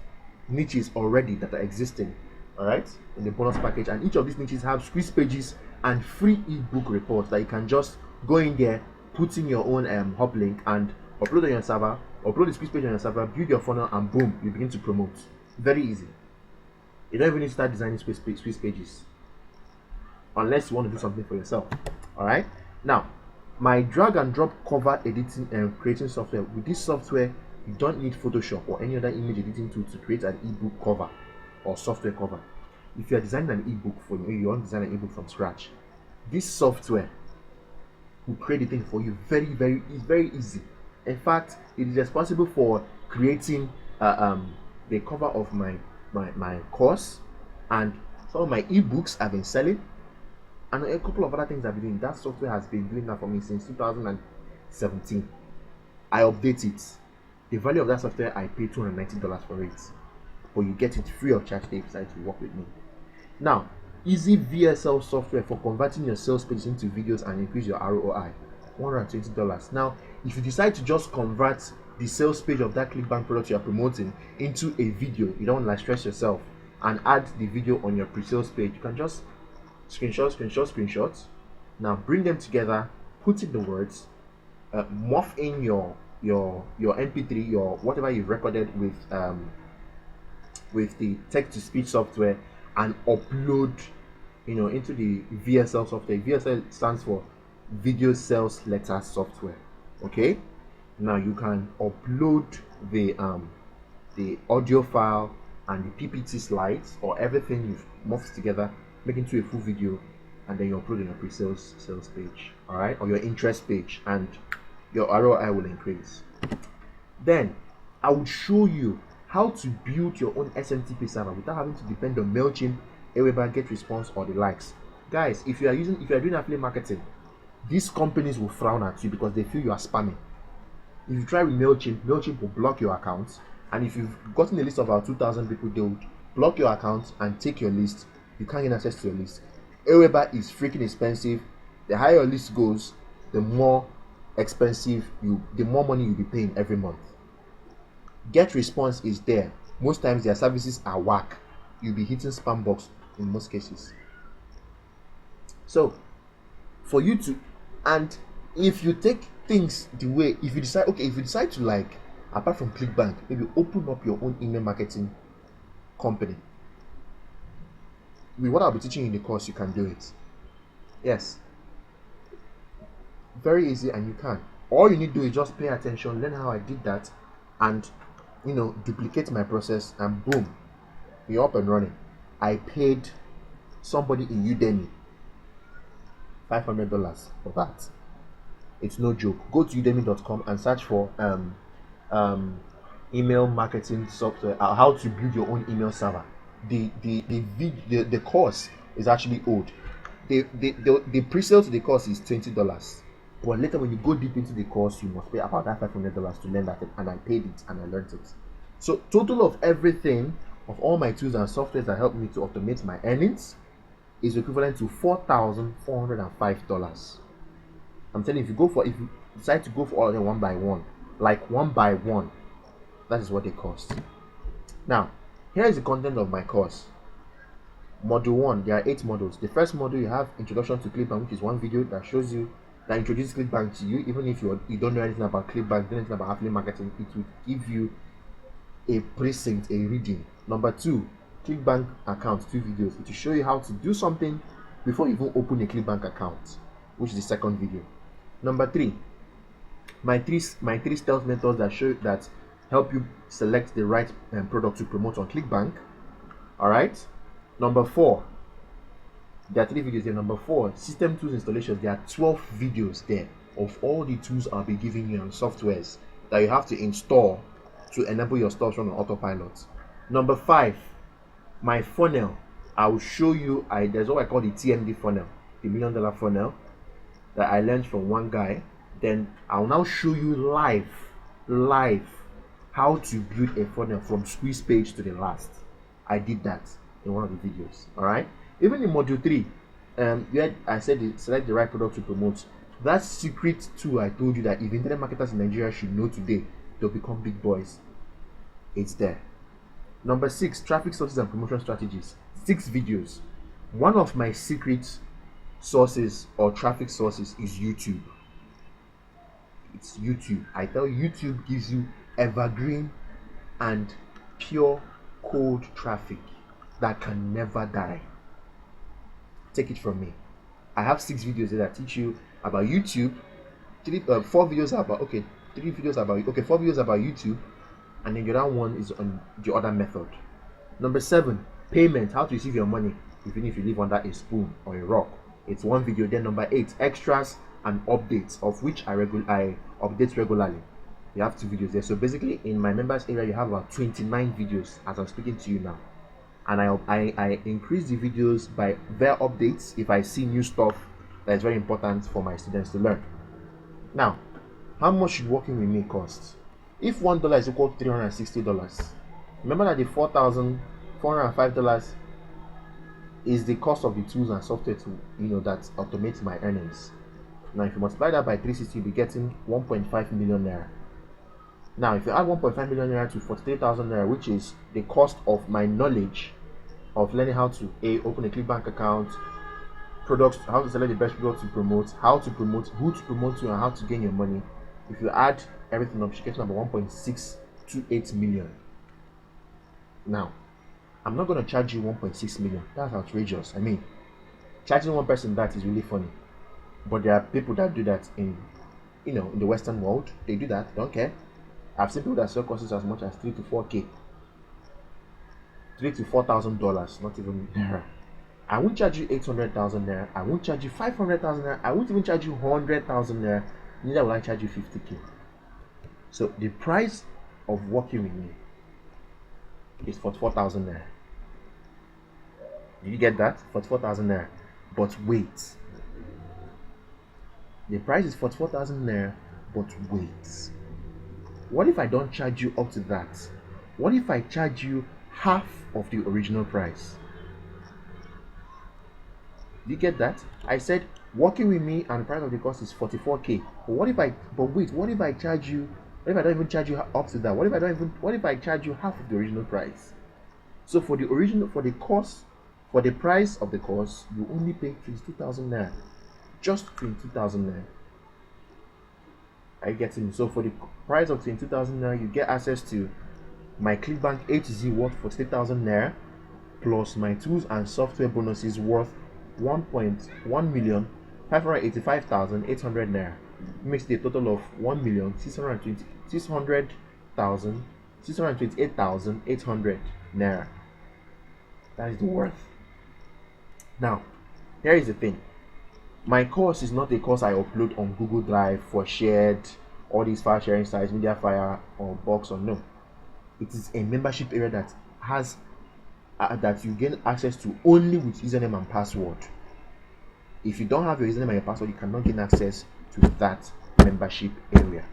niches already that are existing, alright, in the bonus package, and each of these niches have squeeze pages and free ebook reports that you can just go in there, put in your own hop link and upload on your server, upload the squeeze page on your server, build your funnel, and boom, you begin to promote. Very easy. You don't even need to start designing squeeze pages unless you want to do something for yourself. Alright, now my drag and drop cover editing and creating software. With this software, you don't need Photoshop or any other image editing tool to create an ebook cover or software cover. If you are designing an ebook for you want to design an ebook from scratch, this software will create the thing for you. It's very easy. In fact, it is responsible for creating the cover of my course and some of my ebooks I've been selling, and a couple of other things I've been doing. That software has been doing that for me since 2017. I update it. The value of that software, I pay $290 for it, but you get it free of charge if you decide to work with me. Now, easy VSL software for converting your sales pages into videos and increase your ROI, $120. Now, if you decide to just convert the sales page of that Clickbank product you are promoting into a video. You don't like stress yourself and add the video on your pre-sales page. You can just screenshots. Now bring them together, put in the words, morph in your MP3, your whatever you've recorded with the text-to-speech software, and upload, into the VSL software. VSL stands for Video Sales Letter Software. Okay. Now you can upload the audio file and the PPT slides, or everything you've morphed together, make into a full video, and then you upload in your pre-sales sales page, all right, or your interest page, and your ROI will increase. Then I would show you how to build your own SMTP server without having to depend on MailChimp, Aweber, GetResponse, or the likes. Guys, if you are doing affiliate marketing, these companies will frown at you because they feel you are spamming. If you try with MailChimp will block your account, and if you've gotten a list of about 2,000 people, they will block your account and take your list. You can't get access to your list. Aweber is freaking expensive. The higher your list goes, the more expensive the more money you'll be paying every month. GetResponse is there. Most times their services are whack. You'll be hitting spam box in most cases. So for you to, and if you take things the way, if you decide to, like, apart from Clickbank, maybe open up your own email marketing company. With what I'll be teaching in the course, you can do it. Yes, very easy, and you can. All you need to do is just pay attention, learn how I did that, and duplicate my process, and boom, you're up and running. I paid somebody in Udemy $500 for that. It's no joke. Go to udemy.com and search for email marketing software, how to build your own email server. The course is actually old. The pre-sale to the course is $20, but later when you go deep into the course, you must pay about that $500 to learn that, and I paid it and I learned it. So total of everything, of all my tools and softwares that help me to automate my earnings, is equivalent to $4,405. I'm telling you, if you decide to go for all of them one by one, that is what they cost. Now, here is the content of my course. Module 1, there are 8 modules. The first module, you have Introduction to Clickbank, which is one video that introduces Clickbank to you. Even if you don't know anything about Clickbank, don't know anything about affiliate marketing, it will give you a precinct, a reading. Number 2, Clickbank account, 2 videos. It will show you how to do something before you even open a Clickbank account, which is the second video. Number 3, my three stealth methods that help you select the right product to promote on Clickbank. All right. Number 4, there are 3 videos there. Number 4, system tools installations. There are 12 videos there of all the tools I'll be giving you, and softwares that you have to install to enable your stuff run on autopilot. Number 5, my funnel. I will show you. There's what I call the TMD funnel, the $1 million funnel that I learned from one guy. Then I'll now show you live how to build a funnel from squeeze page to the last. I did that in one of the videos. All right. Even in module 3, where I said select the right product to promote, that secret tool I told you that if internet marketers in Nigeria should know today, they'll become big boys. It's there. Number 6, traffic sources and promotion strategies. 6 videos. One of my secret sources or traffic sources is YouTube. It's YouTube. I tell you, YouTube gives you evergreen and pure cold traffic that can never die. Take it from me. I have 6 videos that teach you about YouTube. 4 videos about 4 videos about YouTube, and then the other one is on the other method. Number 7, payment, how to receive your money even if you live under a spoon or a rock. It's 1 video. Then number 8, extras and updates, of which I update regularly. You have 2 videos there. So basically in my members area you have about 29 videos as I'm speaking to you now, and I increase the videos by their updates if I see new stuff that is very important for my students to learn. Now, how much should working with me cost? If $1 is equal to $360, remember that the $4,405 is the cost of the tools and software to that automates my earnings. Now if you multiply that by 360, you'll be getting 1.5 million naira. Now, if you add 1.5 million naira to 43,000 naira, which is the cost of my knowledge of learning how to open a ClickBank account, products, how to select the best product to promote, how to promote, who to promote to, and how to gain your money. If you add everything up, you get number 1.628 million. Now, I'm not going to charge you 1.6 million. That's outrageous. I mean, charging one person that is really funny. But there are people that do that in the Western world. They do that. Don't care. I've seen people that sell courses as much as 3 to 4K. $3,000 to $4,000, not even naira. I won't charge you 800,000 naira. I won't charge you 500,000 naira. I won't even charge you 100,000 naira. Neither will I charge you 50K. So the price of working with me is 44,000 naira. Did you get that? 44,000 naira. But wait. The price is 44,000 naira, but wait. What if I don't charge you up to that? What if I charge you half of the original price? Do you get that? I said working with me and the price of the course is 44K. But what if I charge you, what if I don't even charge you up to that? What if I charge you half of the original price? So for the price of the course, you only pay 22,000 naira. Just 22,000 naira. Are you getting me? So for the price of 22,000 naira, you get access to my ClickBank A to Z worth 48,000 naira, plus my tools and software bonuses worth 1,585,800 naira. Makes the total of 1,628,800 naira. That is the worth. Now, here is the thing. My course is not a course I upload on Google Drive for shared, all these file sharing sites, Mediafire or Box or no. It is a membership area that has that you gain access to only with username and password. If you don't have your username and your password, you cannot gain access to that membership area.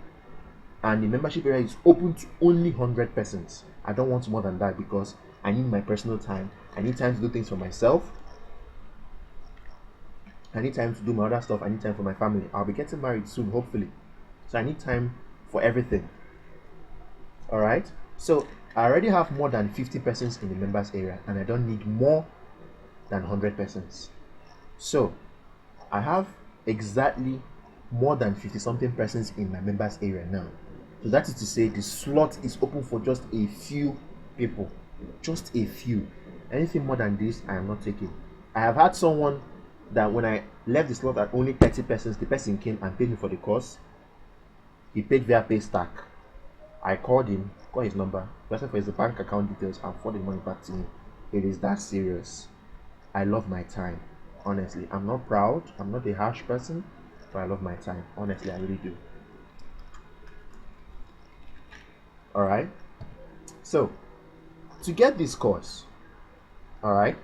And the membership area is open to only 100 persons. I don't want more than that because I need my personal time. I need time to do things for myself. I need time to do my other stuff. I need time for my family. I'll be getting married soon, hopefully. So I need time for everything. Alright? So I already have more than 50 persons in the members area and I don't need more than 100 persons. So I have exactly more than 50 something persons in my members area now. So that is to say the slot is open for just a few people. Just a few. Anything more than this, I am not taking. I have had someone that when I left the slot at only 30 persons, the person came and paid me for the course. He paid via Paystack. I called him, got his number, asked for his bank account details, and forwarded the money back to me. It is that serious. I love my time. Honestly, I'm not proud. I'm not a harsh person, but I love my time. Honestly, I really do. Alright? So, to get this course, alright,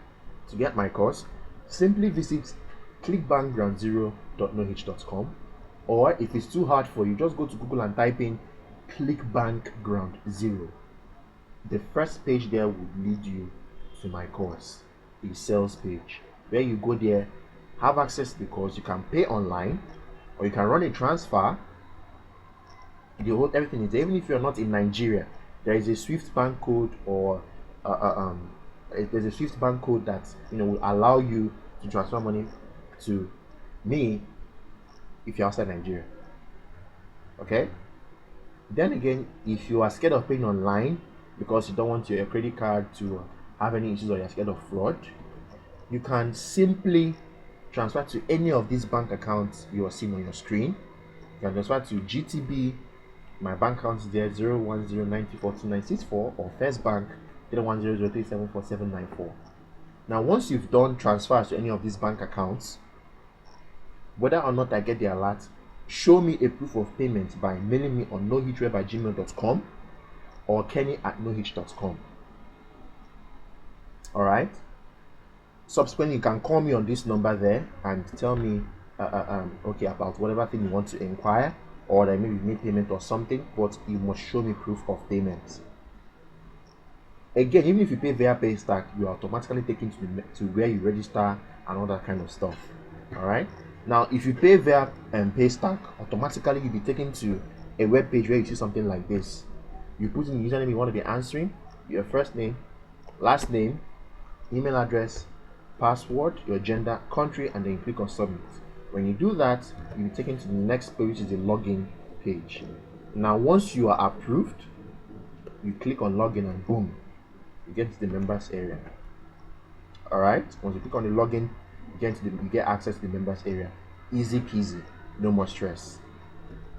to get my course, simply visit clickbankgroundzero.noh.com, or if it's too hard for you, just go to Google and type in ClickBank Ground Zero. The first page there would lead you to my course, a sales page, where you go there, have access to the course. You can pay online, or you can run a transfer. Everything is there. Even if you're not in Nigeria, there is a Swift bank code, or there's a Swift bank code that will allow you to transfer money to me if you're outside Nigeria. Okay. Then again, if you are scared of paying online because you don't want your credit card to have any issues, or you're scared of fraud, you can simply transfer to any of these bank accounts you are seeing on your screen. You can transfer to GTB, my bank account is there, 010904294, or First Bank 01003744794. Now, once you've done transfers to any of these bank accounts, whether or not I get the alert, show me a proof of payment by mailing me on nohitweb@gmail.com or kenny@nohit.com. Alright? Subsequently, you can call me on this number there and tell me okay, about whatever thing you want to inquire, or that maybe you need payment or something, but you must show me proof of payment. Again, even if you pay via Paystack, you are automatically taken to where you register and all that kind of stuff. Alright? Now, if you pay via Paystack, automatically you'll be taken to a web page where you see something like this. You put in the username you want to be answering, your first name, last name, email address, password, your gender, country, and then you click on submit. When you do that, you'll be taken to the next page, which is the login page. Now, once you are approved, you click on login and boom, you get to the members area. Alright, once you click on the login, you get access to the members area. Easy peasy, no more stress.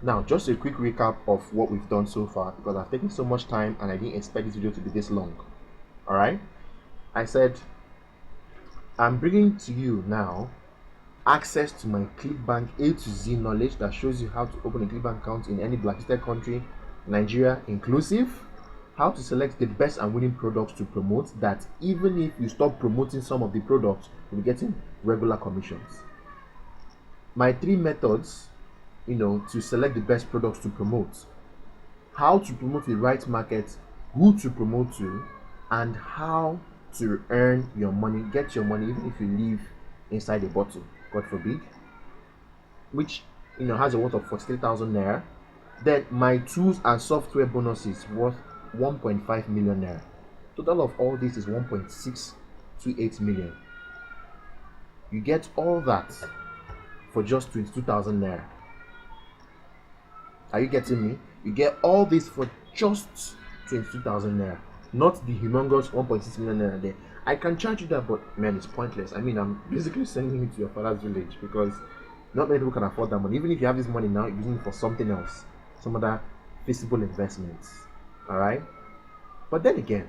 Now, just a quick recap of what we've done so far, because I've taken so much time and I didn't expect this video to be this long. Alright, I said I'm bringing to you now access to my Clickbank A to Z knowledge that shows you how to open a Clickbank account in any blacklisted country, Nigeria inclusive, how to select the best and winning products to promote that even if you stop promoting some of the products, you'll be getting regular commissions. My 3 methods, to select the best products to promote, how to promote the right market, who to promote to, and how to earn your money, get your money even if you live inside a bottle, God forbid, which has a worth of 43,000 naira. Then my tools and software bonuses worth 1.5 million naira. Total of all this is 1.628 million. You get all that for just 22,000 naira. Are you getting me? You get all this for just 22,000 naira, not the humongous 1.6 million naira there. I can charge you that, but man, it's pointless. I mean, I'm basically sending it to your father's village because not many people can afford that money. Even if you have this money now, you're using it for something else, some other feasible investments. Alright? But then again,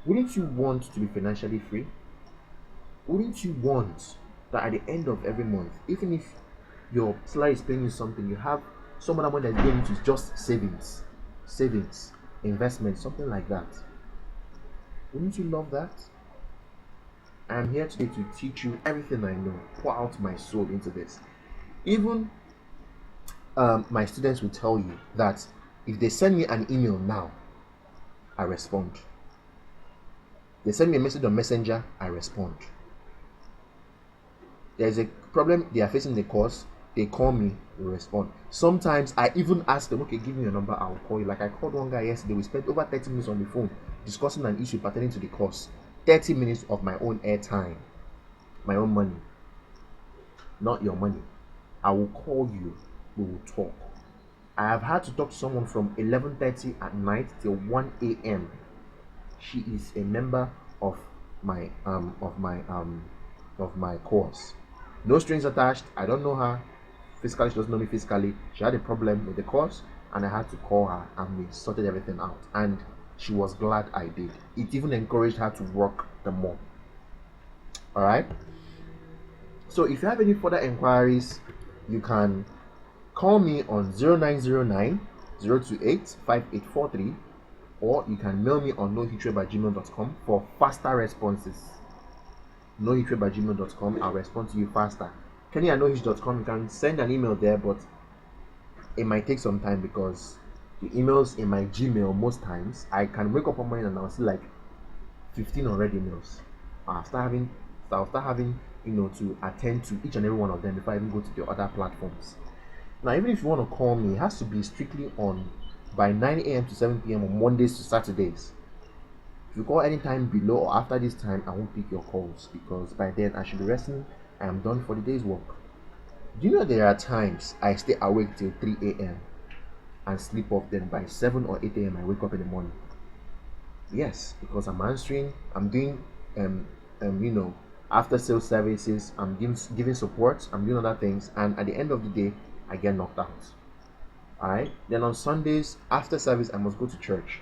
wouldn't you want to be financially free? Wouldn't you want that at the end of every month, even if your salary is paying you something, you have some other money that's going into just savings, investment, something like that? Wouldn't you love that? I'm here today to teach you everything I know, pour out my soul into this. Even my students will tell you that if they send me an email now, I respond. They send me a message on Messenger, I respond. There's a problem they are facing in the course, they call me, we respond. Sometimes I even ask them, okay, give me your number, I'll call you. Like I called one guy yesterday, we spent over 30 minutes on the phone discussing an issue pertaining to the course. 30 minutes of my own airtime, my own money, not your money. I will call you, we will talk. I have had to talk to someone from 11:30 at night till 1 a.m. She is a member of my course. No strings attached. I don't know her physically, she doesn't know me physically. She had a problem with the course and I had to call her and we sorted everything out, and she was glad I did. It even encouraged her to work the more. Alright, so if you have any further inquiries, you can call me on 0909 028 5843, or you can mail me on nohitreb@gmail.com for faster responses. nohitreb@gmail.com, I'll respond to you faster. kenny@nohitch.com, you can send an email there, but it might take some time because the emails in my Gmail, most times I can wake up one morning and I'll see like 15 already emails. I'll start having to attend to each and every one of them before I even go to the other platforms. Now, even if you want to call me, it has to be strictly on by 9 a.m. to 7 p.m. on Mondays to Saturdays. If you call anytime below or after this time, I won't pick your calls because by then I should be resting. I am done for the day's work. Do you know there are times I stay awake till 3 a.m. and sleep off, then by 7 or 8 a.m. I wake up in the morning? Yes, because I'm answering, I'm doing after sales services, I'm giving support, I'm doing other things, and at the end of the day I get knocked out. Alright, then on Sundays after service I must go to church.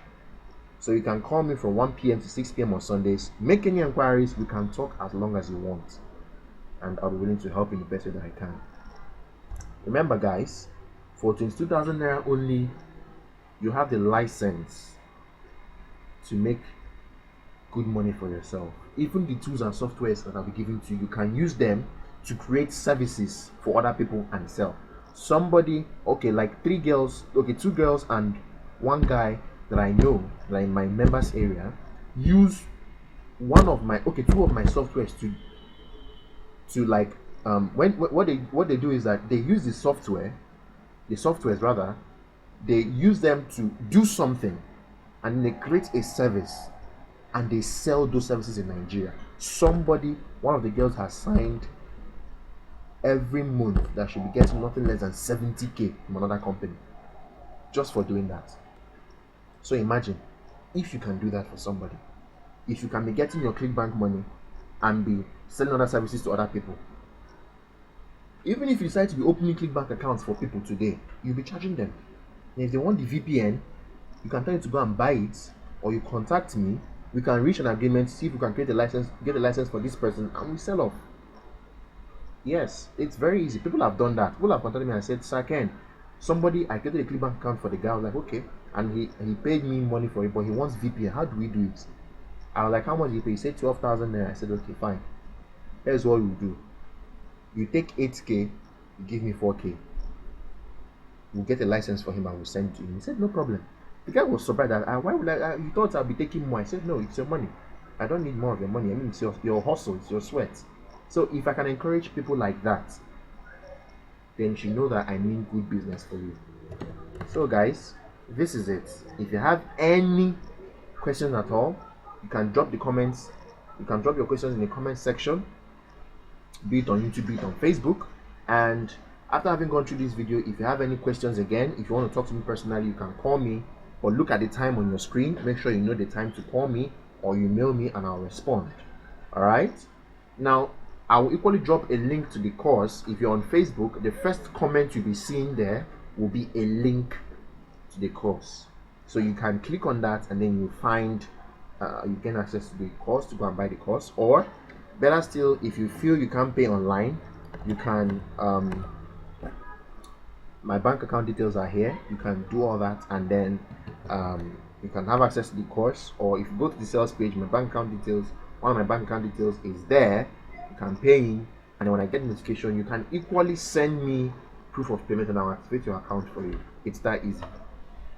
So you can call me from 1 p.m. to 6 p.m. on Sundays. Make any inquiries, we can talk as long as you want, and I'll be willing to help in the best way that I can. Remember guys, for 22,000 naira only, you have the license to make good money for yourself. Even the tools and softwares that I'll be giving to you, you can use them to create services for other people and sell. Somebody, like 2 girls and 1 guy that I know, like in my members area, use 2 of my softwares to like what they do is that they use the softwares rather, they use them to do something, and they create a service and they sell those services in Nigeria. One of the girls has signed every month that she'll be getting nothing less than 70k from another company just for doing that. So imagine if you can do that for somebody, if you can be getting your Clickbank money and be selling other services to other people. Even if you decide to be opening Clickbank accounts for people today, you'll be charging them. And if they want the VPN, you can tell them to go and buy it, or you contact me. We can reach an agreement, see if we can get a license for this person, and we sell off. Yes, it's very easy. People have done that. People have contacted me and said, "Sir Ken, I created a Clickbank account for the guy." I was like, "Okay," and he paid me money for it, but he wants VPN. How do we do it? I was like, "How much did you pay?" He said 12,000 there. I said, "Okay, fine. Here's what we do. You take 8k, you give me 4k. We'll get a license for him and we'll send it to him." He said, "No problem." The guy was surprised. Why would you thought I'd be taking more? I said, "No, it's your money. I don't need more of your money. I mean, it's your hustle, it's your sweat." So if I can encourage people like that, then you should know that I mean good business for you. So guys, this is it. If you have any questions at all, you can drop the comments. You can drop your questions in the comment section, be it on YouTube, be it on Facebook. And after having gone through this video, if you have any questions, again, if you want to talk to me personally, you can call me or look at the time on your screen. Make sure you know the time to call me, or you mail me and I'll respond. All right. Now, I will equally drop a link to the course. If you're on Facebook, the first comment you'll be seeing there will be a link to the course. So you can click on that and then you find, you gain access to the course to go and buy the course. Or better still, if you feel you can't pay online, you can, my bank account details are here. You can do all that and then you can have access to the course. Or if you go to the sales page, my bank account details, one of my bank account details is there. You can pay in, and when I get the notification, you can equally send me proof of payment and I'll activate your account for you. It's that easy.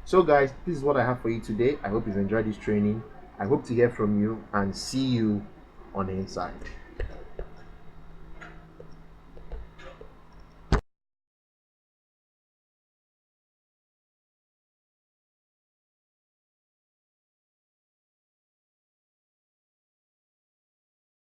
So guys, this is what I have for you today. I hope you've enjoyed this training. I hope to hear from you and see you on the inside.